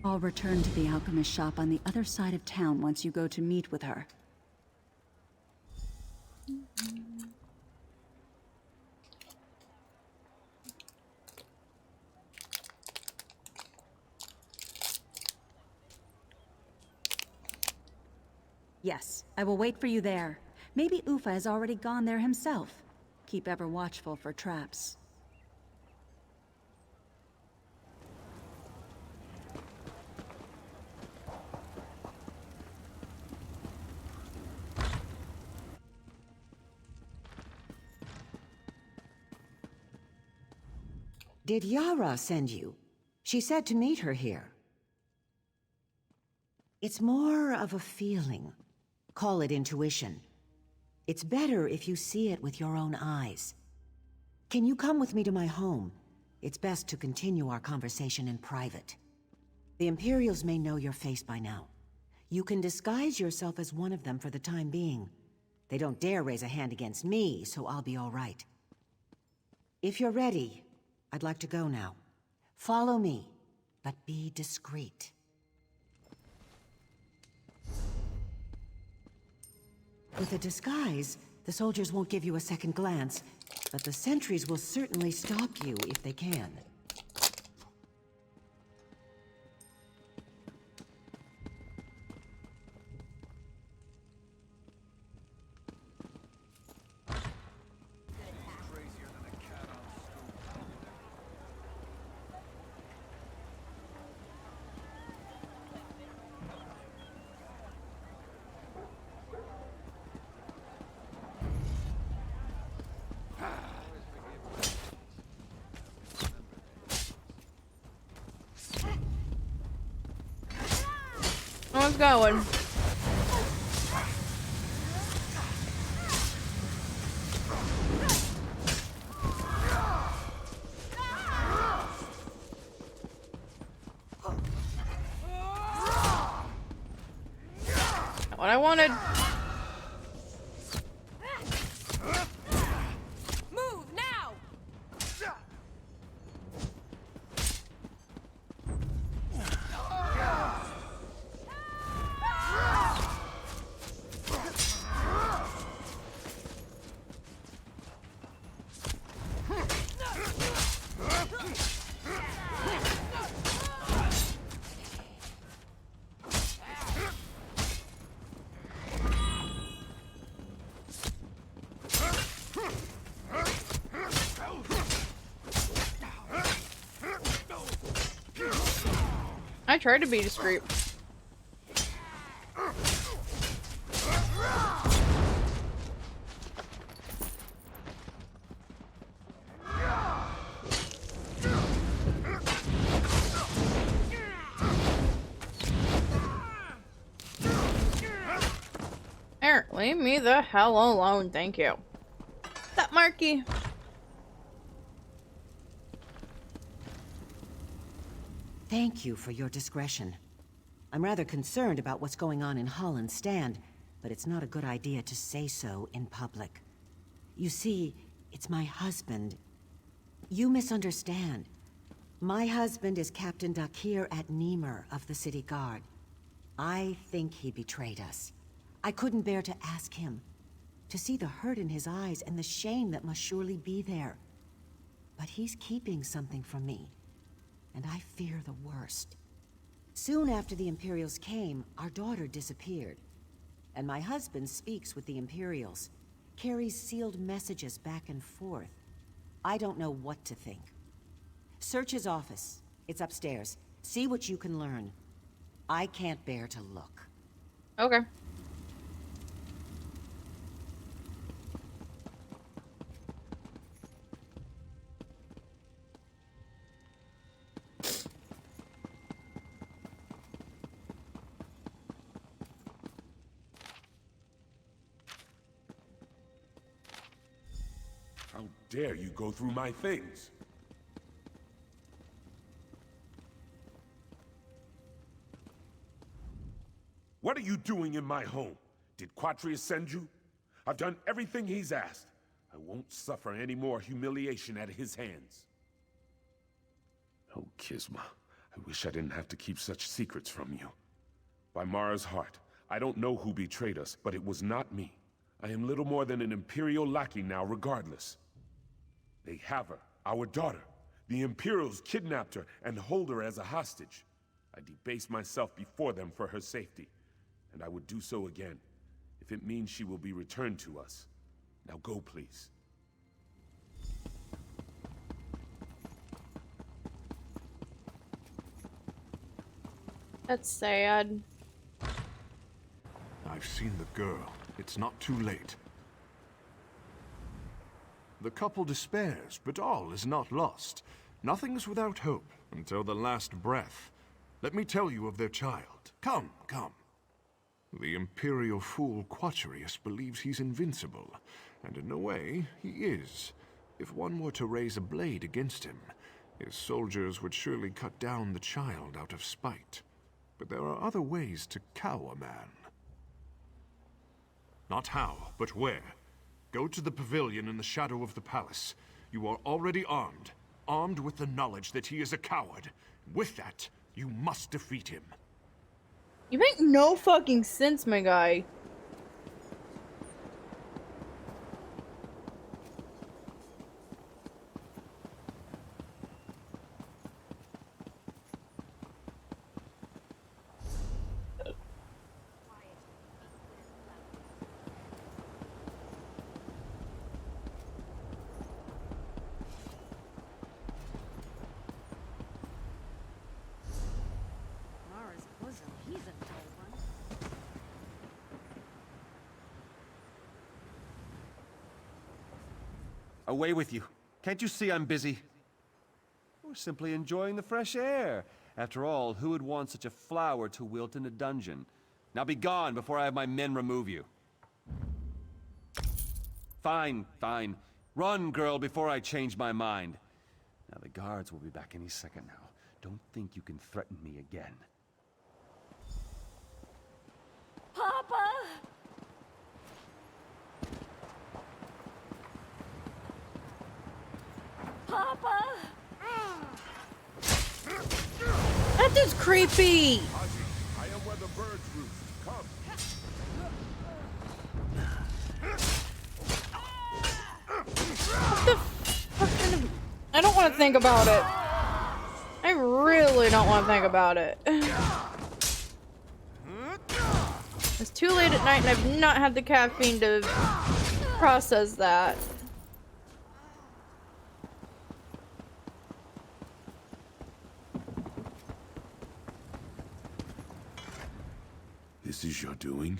I'll return to the alchemist shop on the other side of town once you go to meet with her. Yes, I will wait for you there. Maybe Ufa has already gone there himself. Keep ever watchful for traps. Did Yara send you? She said to meet her here. It's more of a feeling. Call it intuition. It's better if you see it with your own eyes. Can you come with me to my home? It's best to continue our conversation in private. The Imperials may know your face by now. You can disguise yourself as one of them for the time being. They don't dare raise a hand against me, so I'll be all right. If you're ready, I'd like to go now. Follow me, but be discreet. With a disguise, the soldiers won't give you a second glance, but the sentries will certainly stalk you if they can. How's it going? Not what I wanted. Move now! I tried to be discreet. Aaron, leave me the hell alone, thank you. That Marky. Thank you for your discretion. I'm rather concerned about what's going on in Holland's stand, but it's not a good idea to say so in public. You see, it's my husband. You misunderstand. My husband is Captain Dakir at Niemer of the City Guard. I think he betrayed us. I couldn't bear to ask him, to see the hurt in his eyes and the shame that must surely be there. But he's keeping something from me, and I fear the worst. Soon after the Imperials came, our daughter disappeared. And my husband speaks with the Imperials, carries sealed messages back and forth. I don't know what to think. Search his office. It's upstairs. See what you can learn. I can't bear to look. Okay. How dare you go through my things? What are you doing in my home? Did Quatrius send you? I've done everything he's asked. I won't suffer any more humiliation at his hands. Oh, Kisma, I wish I didn't have to keep such secrets from you. By Mara's heart, I don't know who betrayed us, but it was not me. I am little more than an Imperial lackey now, regardless. They have her, our daughter. The Imperials kidnapped her and hold her as a hostage. I debase myself before them for her safety, and I would do so again, if it means she will be returned to us. Now go, please. That's sad. I've seen the girl. It's not too late. The couple despairs, but all is not lost. Nothing is without hope until the last breath. Let me tell you of their child. Come, come. The Imperial fool Quatrius believes he's invincible, and in a way, he is. If one were to raise a blade against him, his soldiers would surely cut down the child out of spite. But there are other ways to cow a man. Not how, but where. Go to the pavilion in the shadow of the palace. You are already armed. Armed with the knowledge that he is a coward. With that, you must defeat him. You make no fucking sense, my guy. Away with you. Can't you see I'm busy? We're simply enjoying the fresh air. After all, who would want such a flower to wilt in a dungeon? Now be gone before I have my men remove you. Fine, fine. Run, girl, before I change my mind. Now the guards will be back any second now. Don't think you can threaten me again. Papa! Papa! That dude's creepy! I am where the birds roost. Come. What the fuck kind of... I don't want to think about it. I really don't want to think about it. It's too late at night and I've not had the caffeine to process that. This is your doing?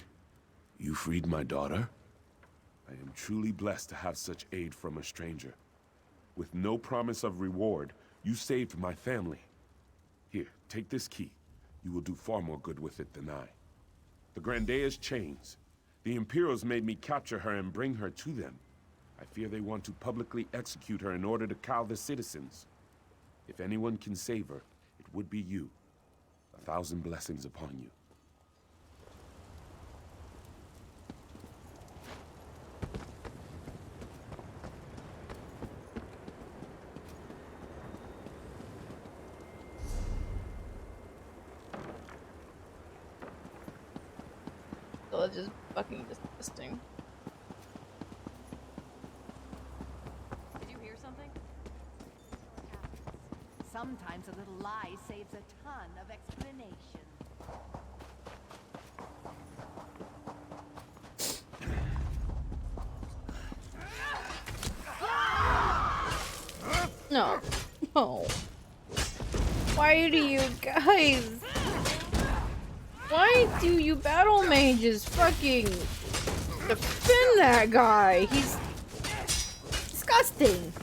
You freed my daughter? I am truly blessed to have such aid from a stranger. With no promise of reward, you saved my family. Here, take this key. You will do far more good with it than I. The Grandea's chains. The Imperials made me capture her and bring her to them. I fear they want to publicly execute her in order to cow the citizens. If anyone can save her, it would be you. 1,000 blessings upon you. So it's just fucking disgusting. Did you hear something? Sometimes a little lie saves a ton of explanation. No. No. Why do you guys? Why do you battle mages fucking defend that guy? He's disgusting.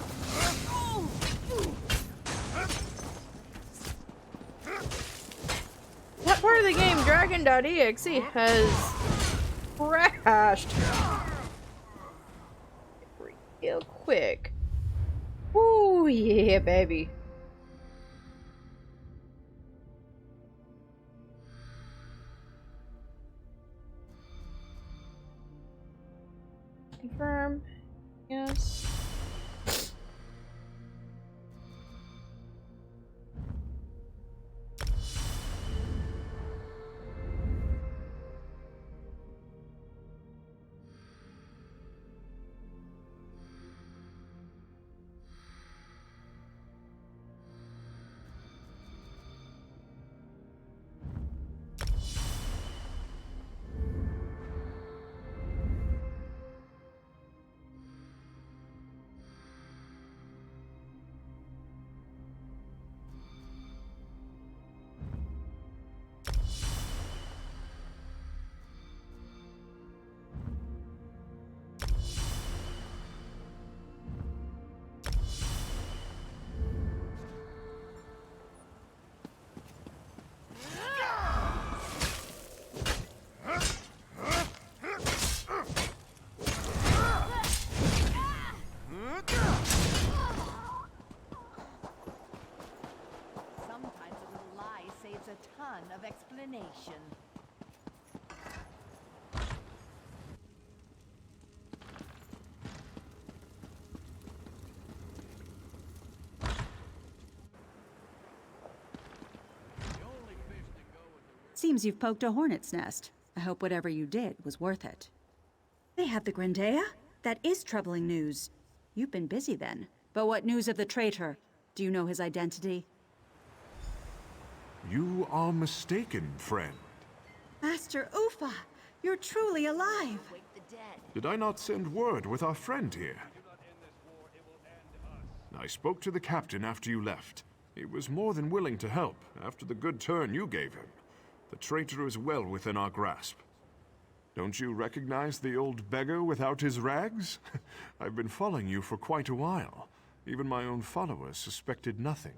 What part of the game Dragon.exe has crashed real quick? Ooh, yeah, baby. Confirm. Yes. Sometimes a little lie saves a ton of explanation. Seems you've poked a hornet's nest. I hope whatever you did was worth it. They have the Grandea? That is troubling news. You've been busy then. But what news of the traitor? Do you know his identity? You are mistaken, friend. Master Ufa, you're truly alive. Did I not send word with our friend here? I spoke to the captain after you left. He was more than willing to help after the good turn you gave him. The traitor is well within our grasp. Don't you recognize the old beggar without his rags? I've been following you for quite a while. Even my own followers suspected nothing.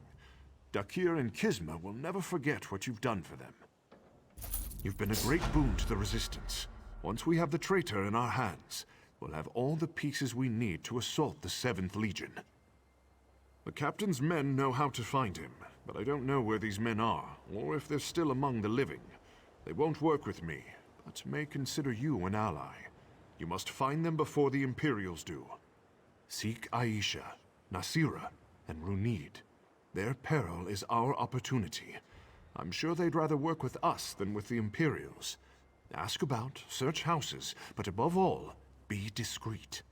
Dakir and Kisma will never forget what you've done for them. You've been a great boon to the Resistance. Once we have the traitor in our hands, we'll have all the pieces we need to assault the 7th Legion. The captain's men know how to find him, but I don't know where these men are, or if they're still among the living. They won't work with me, but may consider you an ally. You must find them before the Imperials do. Seek Aisha, Nasira, and Runid. Their peril is our opportunity. I'm sure they'd rather work with us than with the Imperials. Ask about, search houses, but above all, be discreet.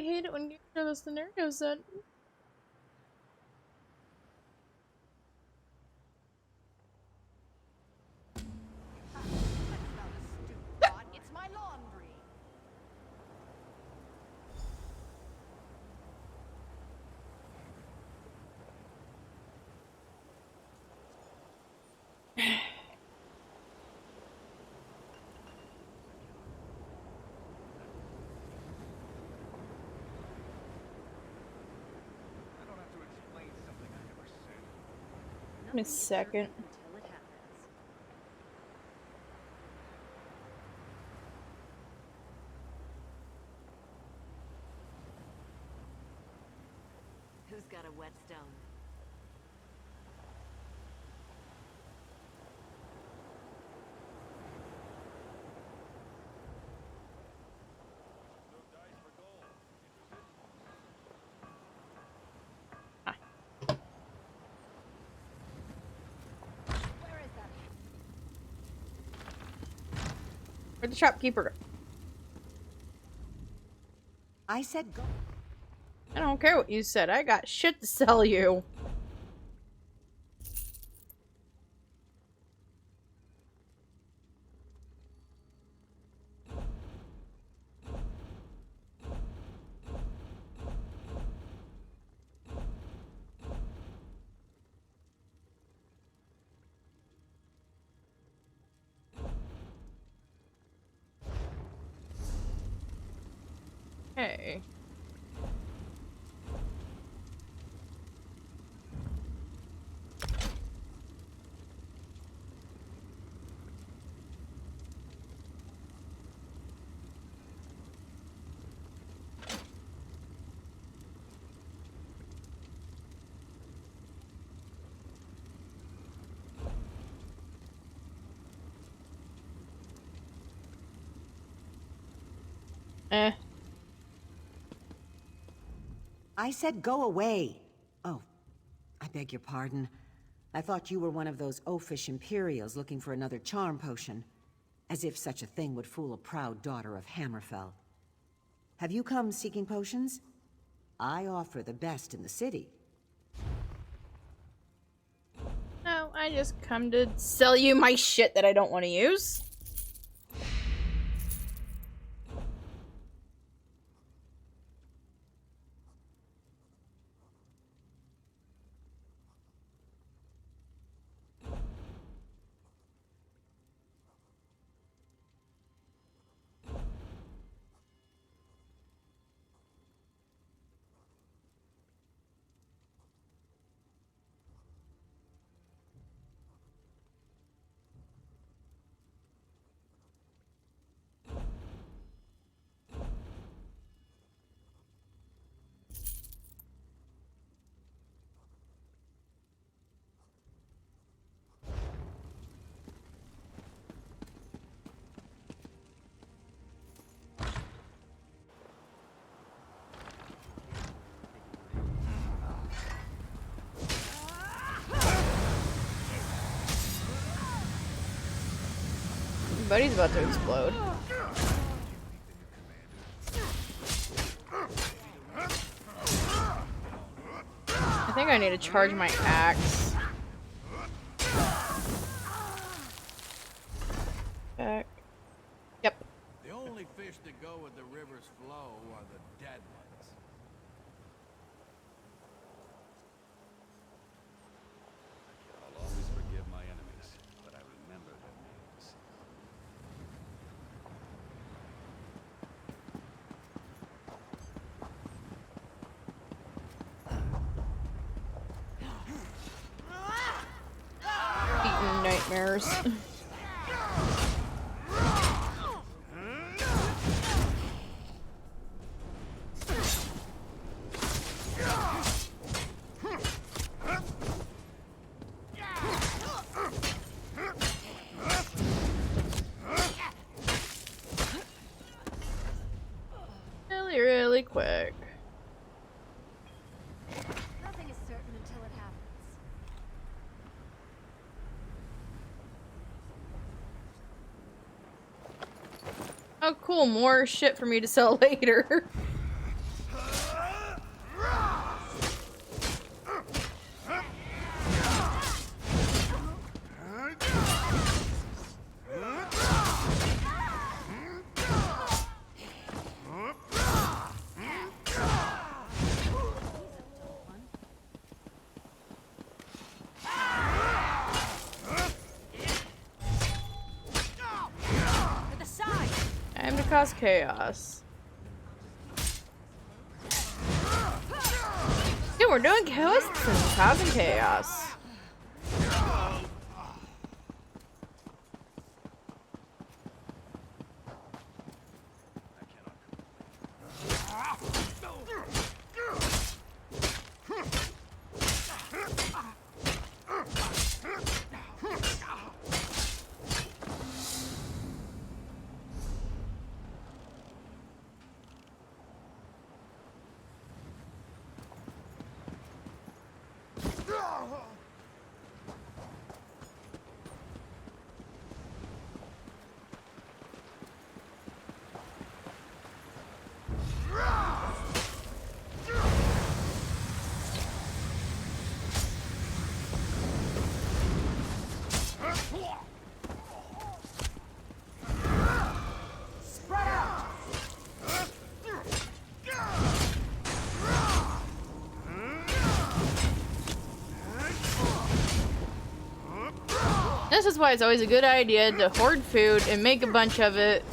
I hate it when you show the scenarios that. It's my laundry. In a second. Who's got a whetstone? Where'd the shopkeeper go? I said go. I don't care what you said. I got shit to sell you. Hey. I said go away. Oh, I beg your pardon. I thought you were one of those oafish Imperials looking for another charm potion. As if such a thing would fool a proud daughter of Hammerfell. Have you come seeking potions? I offer the best in the city. No, I just come to sell you my shit that I don't want to use. Buddy's about to explode. I think I need to charge my axe. Back. Yep. The only fish that go with the river's flow are the dead ones. I'll always forgive my enemies, but I remember their names. Eating nightmares. Really quick. Nothing is certain until it happens. Oh cool, more shit for me to sell later. cause chaos. Dude, we're doing quests and causing chaos. This is why it's always a good idea to hoard food and make a bunch of it,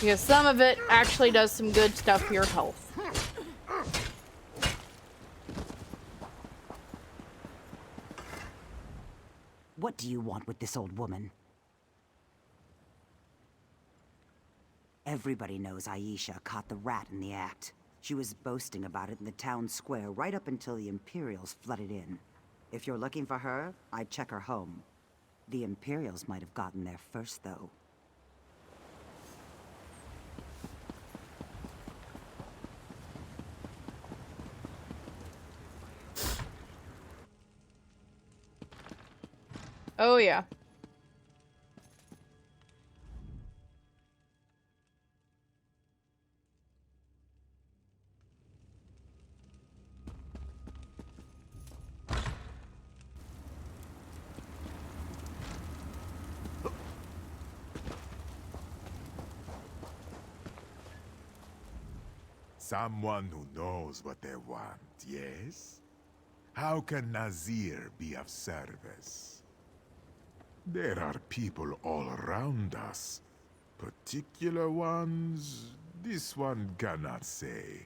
because some of it actually does some good stuff for your health. What do you want with this old woman? Everybody knows Aisha caught the rat in the act. She was boasting about it in the town square right up until the Imperials flooded in. If you're looking for her, I'd check her home. The Imperials might have gotten there first, though. Oh, yeah. Someone who knows what they want, yes? How can Nazir be of service? There are people all around us. Particular ones, this one cannot say.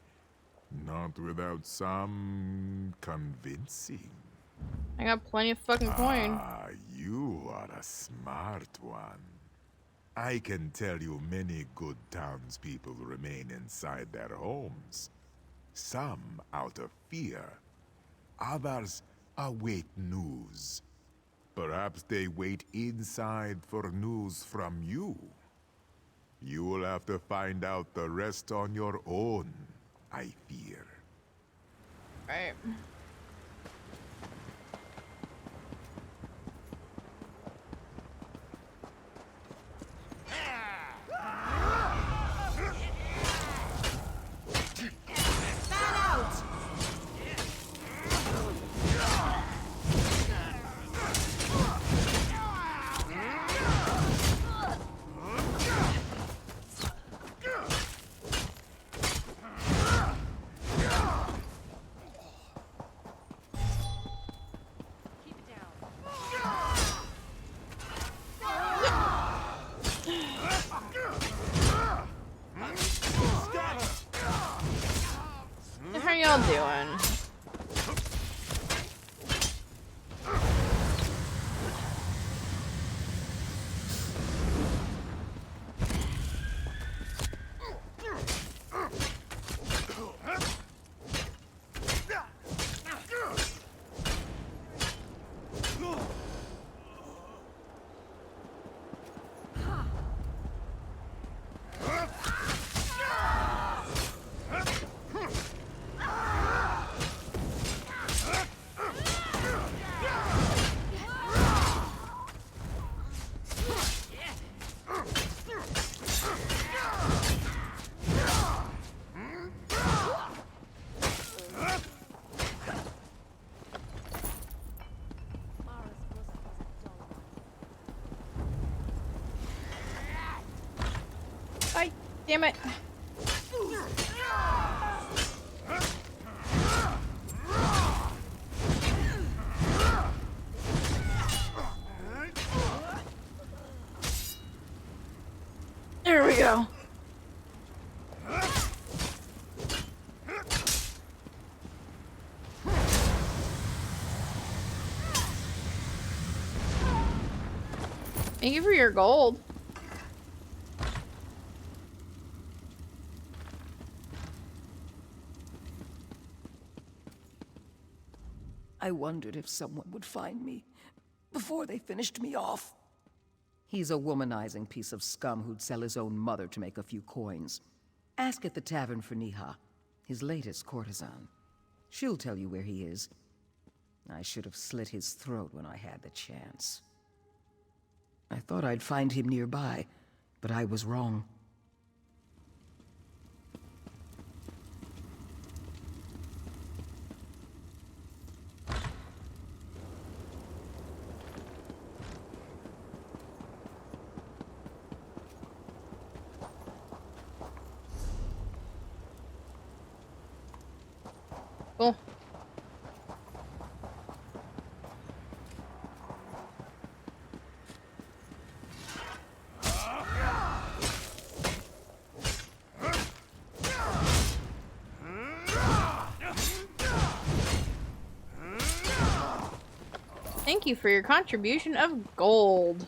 Not without some convincing. I got plenty of fucking coin. Ah, you are a smart one. I can tell you many good townspeople remain inside their homes. Some out of fear. Others await news. Perhaps they wait inside for news from you. You will have to find out the rest on your own, I fear. Right. How y'all doing? Damn it. There we go. Thank you for your gold. I wondered if someone would find me before they finished me off. He's a womanizing piece of scum who'd sell his own mother to make a few coins. Ask at the tavern for Niha, his latest courtesan. She'll tell you where he is. I should have slit his throat when I had the chance. I thought I'd find him nearby, but I was wrong. Cool. Thank you for your contribution of gold.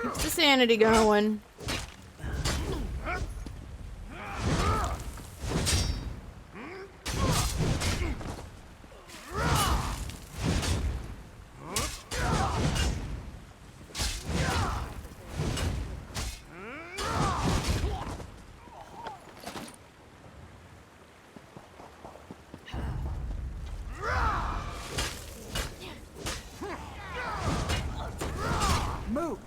Keeps the sanity going. Move!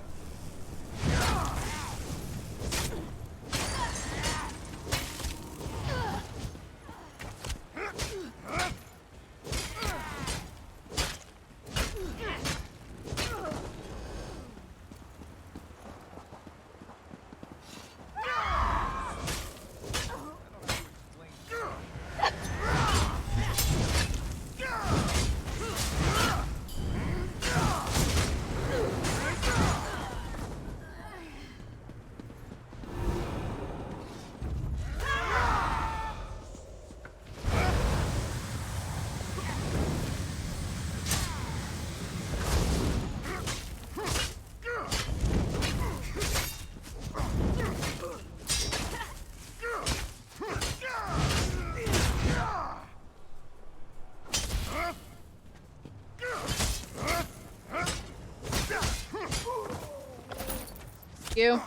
You.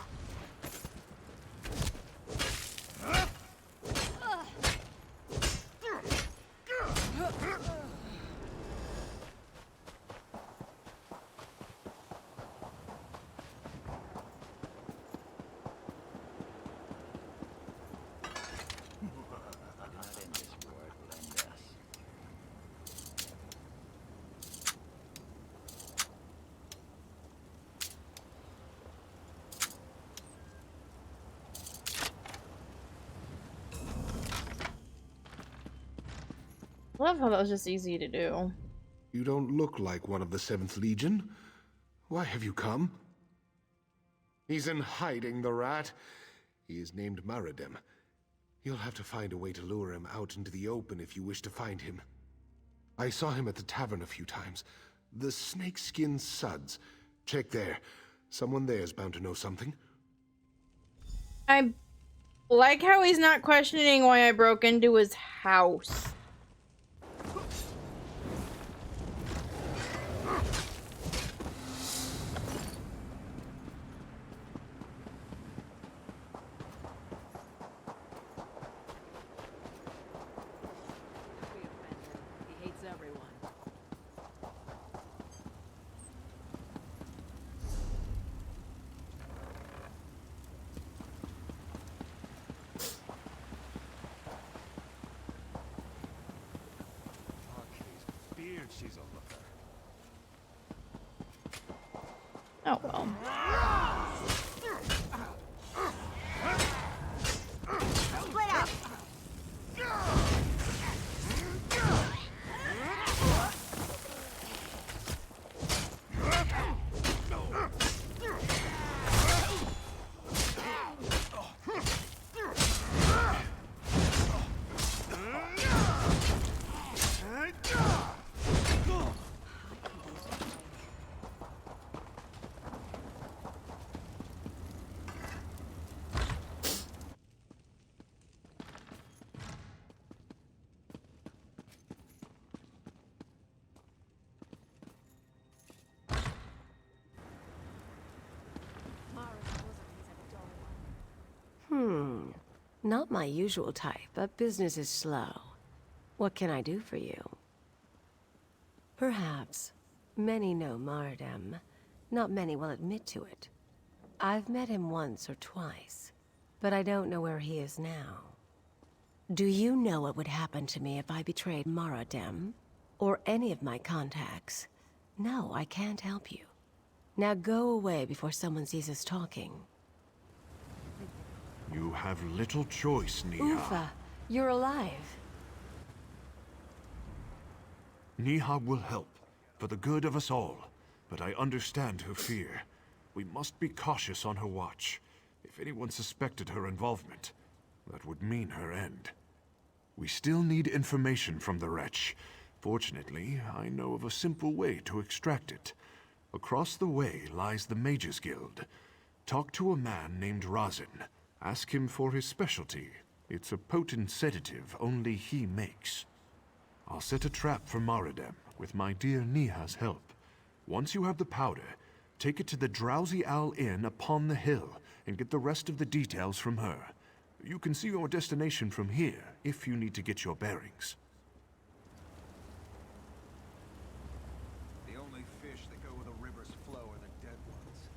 I love how that was just easy to do. You don't look like one of the 7th Legion. Why have you come? He's in hiding, the rat. He is named Maradem. You'll have to find a way to lure him out into the open if you wish to find him. I saw him at the tavern a few times. The snakeskin suds. Check there. Someone there's bound to know something. I like how he's not questioning why I broke into his house. He hates everyone. Beard, she's a looker. Oh well. Split up! Not my usual type, but business is slow. What can I do for you? Perhaps. Many know Maradem. Not many will admit to it. I've met him once or twice, but I don't know where he is now. Do you know what would happen to me if I betrayed Maradem? Or any of my contacts? No, I can't help you. Now go away before someone sees us talking. You have little choice, Niha. Ufa, you're alive. Niha will help, for the good of us all. But I understand her fear. We must be cautious on her watch. If anyone suspected her involvement, that would mean her end. We still need information from the wretch. Fortunately, I know of a simple way to extract it. Across the way lies the Mages Guild. Talk to a man named Razin. Ask him for his specialty. It's a potent sedative only he makes. I'll set a trap for Maradem with my dear Niha's help. Once you have the powder, take it to the Drowsy Owl Inn upon the hill and get the rest of the details from her. You can see your destination from here if you need to get your bearings. The only fish that go where the rivers flow are the dead ones.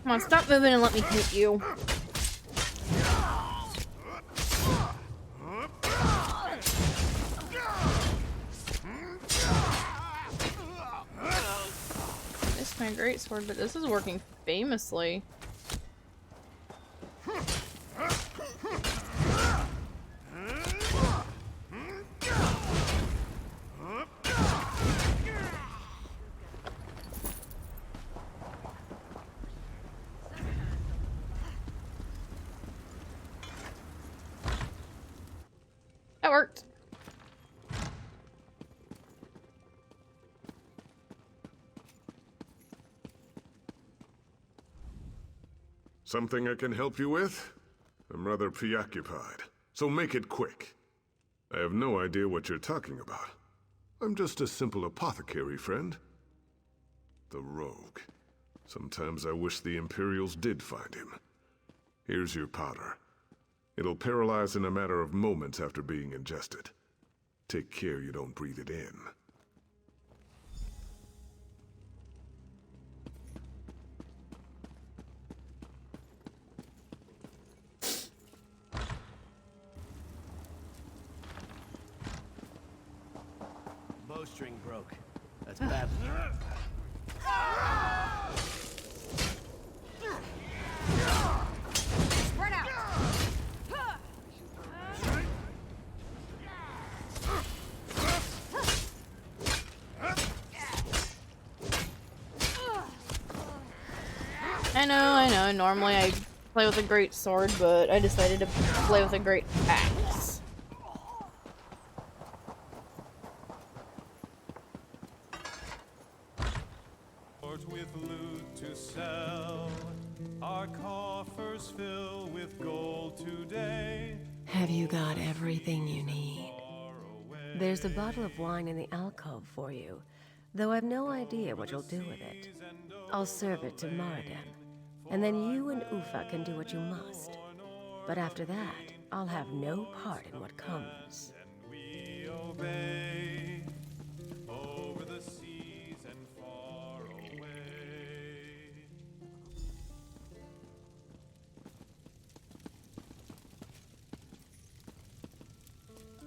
Come on, stop moving and let me hit you. It's my great sword, but this is working famously. That worked. Something I can help you with? I'm rather preoccupied, so make it quick. I have no idea what you're talking about. I'm just a simple apothecary, friend. The rogue. Sometimes I wish the Imperials did find him. Here's your powder. It'll paralyze in a matter of moments after being ingested. Take care you don't breathe it in. Bowstring broke. That's bad. Spread out! I know. Normally I play with a great sword, but I decided to play with a great axe. With loot to sell, our coffers fill with gold today. Have you got everything you need? There's a bottle of wine in the alcove for you, though I've no idea what you'll do with it. I'll serve it to Maradem, and then you and Ufa can do what you must. But after that, I'll have no part in what comes. We obey over the seas and far away.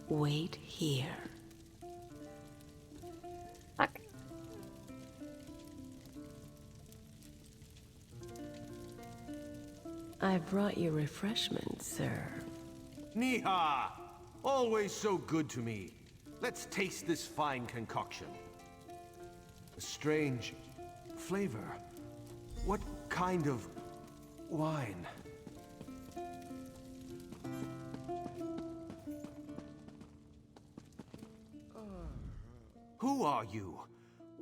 Wait here. Fuck. I've brought you refreshments, sir. Niha! Always so good to me. Let's taste this fine concoction. A strange flavor. What kind of wine? Who are you?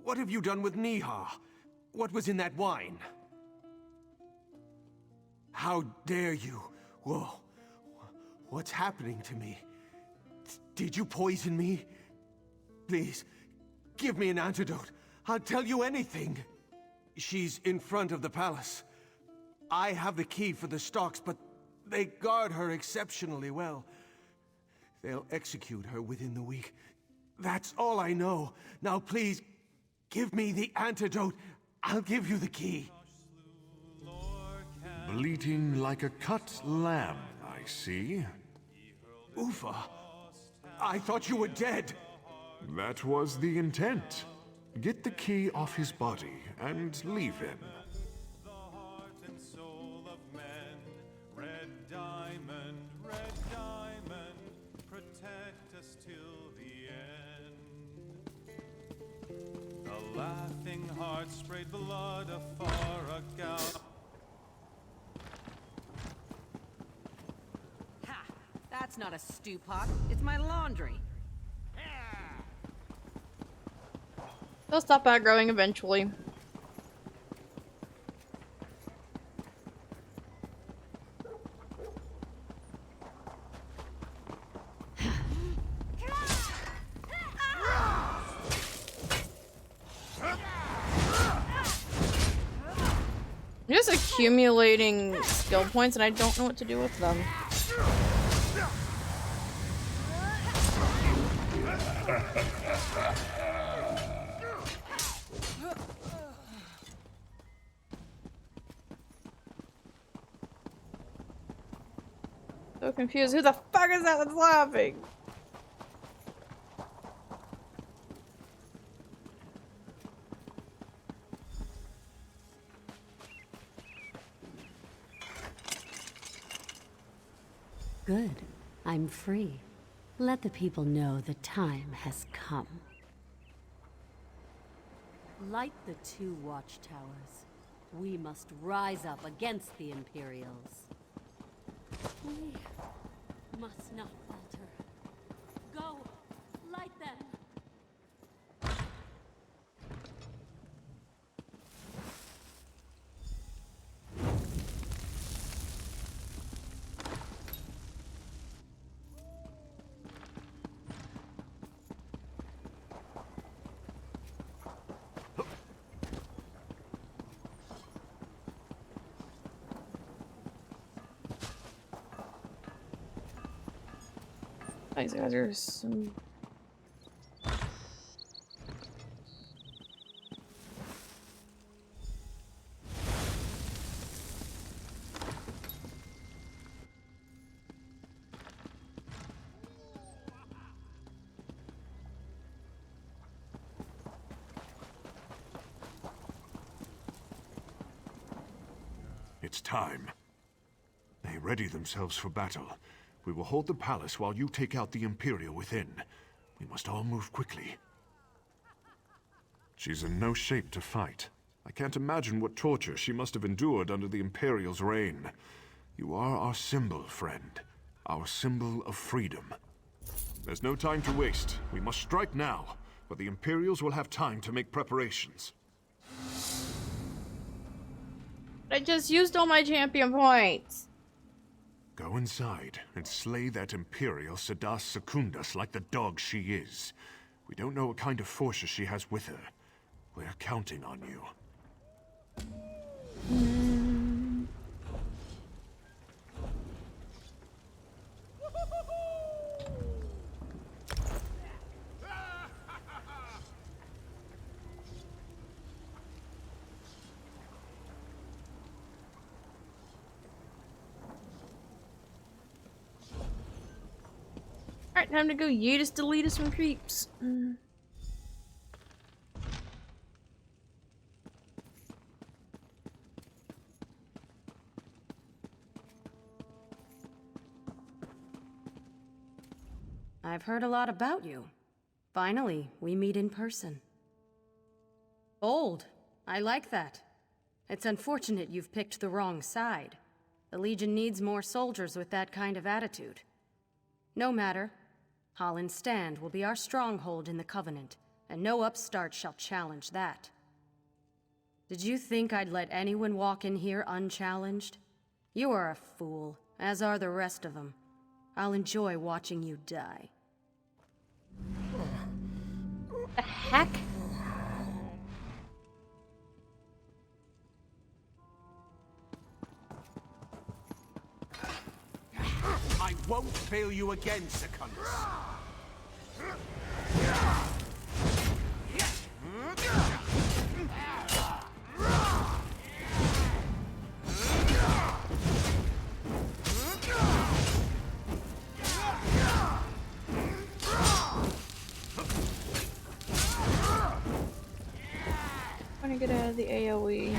What have you done with Niha? What was in that wine? How dare you? Whoa. What's happening to me? Did you poison me? Please, give me an antidote. I'll tell you anything. She's in front of the palace. I have the key for the stocks, but they guard her exceptionally well. They'll execute her within the week. That's all I know. Now please, give me the antidote. I'll give you the key. Bleating like a cut lamb, I see. Ufa, I thought you were dead. That was the intent. Get the key off his body and leave him. The heart and soul of men. Red diamond, protect us till the end. The laughing heart sprayed blood afar agout. Ha! That's not a stew pot. It's my laundry. They'll stop aggroing eventually. I'm just accumulating skill points and I don't know what to do with them. So confused. Who the fuck is that that's laughing? Good. I'm free. Let the people know the time has come. Light the 2 watchtowers. We must rise up against the Imperials. We must not falter. Go! Light them! These guys are some... It's time. They ready themselves for battle. We will hold the palace while you take out the Imperial within. We must all move quickly. She's in no shape to fight. I can't imagine what torture she must have endured under the Imperial's reign. You are our symbol, friend. Our symbol of freedom. There's no time to waste. We must strike now, but the Imperials will have time to make preparations. I just used all my champion points. Go inside and slay that Imperial Sedas Secundus like the dog she is. We don't know what kind of forces she has with her. We're counting on you. Alright, time to go yeet us delete us some creeps. I've heard a lot about you. Finally, we meet in person. Bold. I like that. It's unfortunate you've picked the wrong side. The Legion needs more soldiers with that kind of attitude. No matter. Holland's Stand will be our stronghold in the Covenant, and no upstart shall challenge that. Did you think I'd let anyone walk in here unchallenged? You are a fool, as are the rest of them. I'll enjoy watching you die. The heck? I won't fail you again, Secundus. I'm gonna get out of the AoE.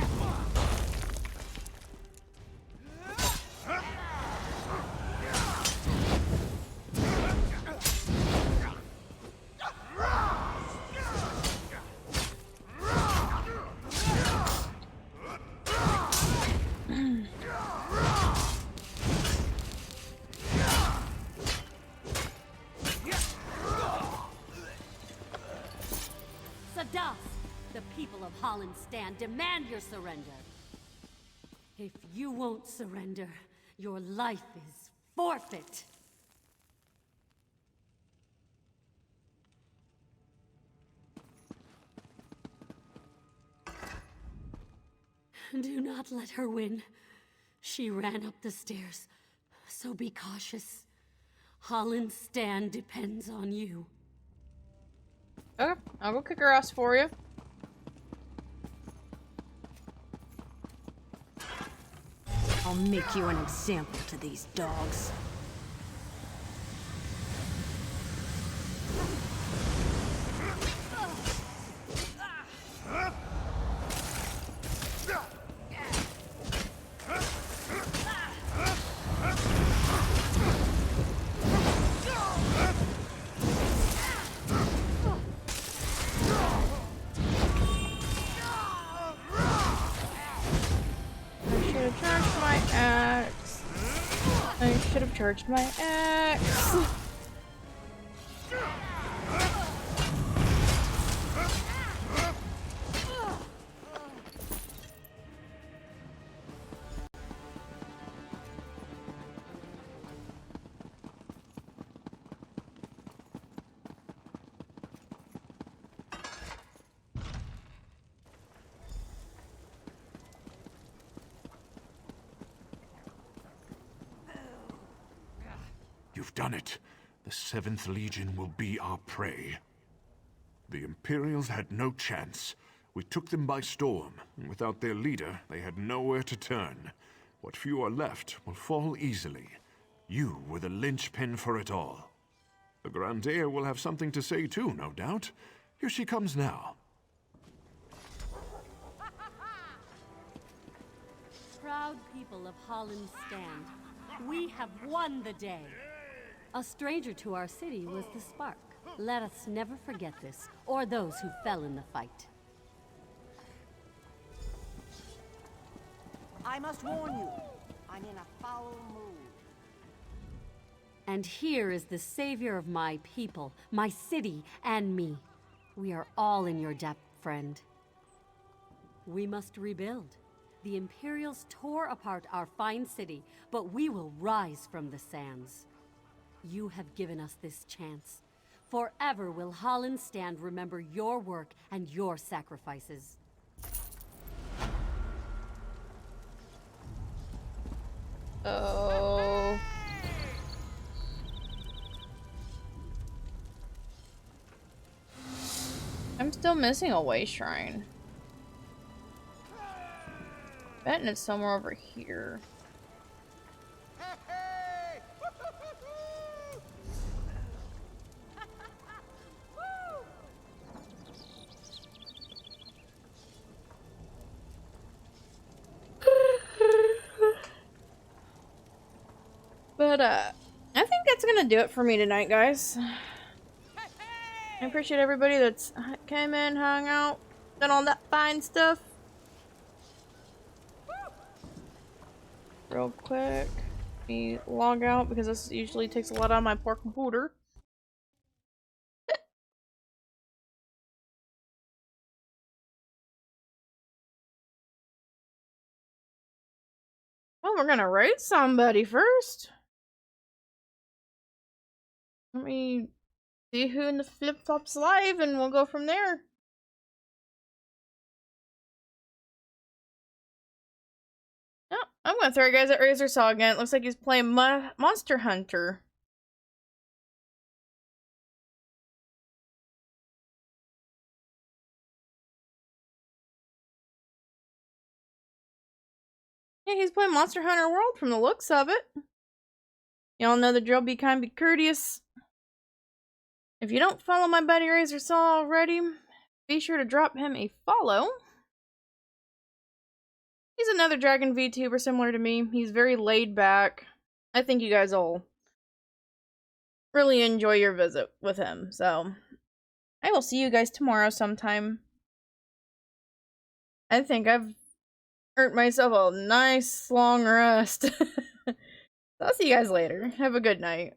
Sadas, the people of Holland stand, demand your surrender. If you won't surrender, your life is forfeit. Do not let her win. She ran up the stairs, so be cautious. Holland's stand depends on you. Okay, I'll go kick her ass for you. I'll make you an example to these dogs. I should have charged my axe. You've done it. The 7th Legion will be our prey. The Imperials had no chance. We took them by storm, and without their leader, they had nowhere to turn. What few are left will fall easily. You were the linchpin for it all. The Grand Heir will have something to say too, no doubt. Here she comes now. Proud people of Holland stand. We have won the day. A stranger to our city was the spark. Let us never forget this, or those who fell in the fight. I must warn you, I'm in a foul mood. And here is the savior of my people, my city, and me. We are all in your debt, friend. We must rebuild. The Imperials tore apart our fine city, but we will rise from the sands. You have given us this chance. Forever will Holland stand remember your work and your sacrifices. Oh. I'm still missing a way shrine. Betting it's somewhere over here. But, I think that's gonna do it for me tonight, guys. I appreciate everybody that's came in, hung out, done all that fine stuff. Real quick, let me log out because this usually takes a lot out of my poor computer. Oh, we're gonna raid somebody first. Let me see who in the flip-flops live, and we'll go from there. Oh, I'm gonna throw you guys at Razor Saw again. It looks like he's playing Monster Hunter. Yeah, he's playing Monster Hunter World from the looks of it. Y'all know the drill, be kind, be courteous. If you don't follow my buddy Razor Saw already, be sure to drop him a follow. He's another Dragon VTuber similar to me. He's very laid back. I think you guys will really enjoy your visit with him. So, I will see you guys tomorrow sometime. I think I've earned myself a nice long rest. I'll see you guys later. Have a good night.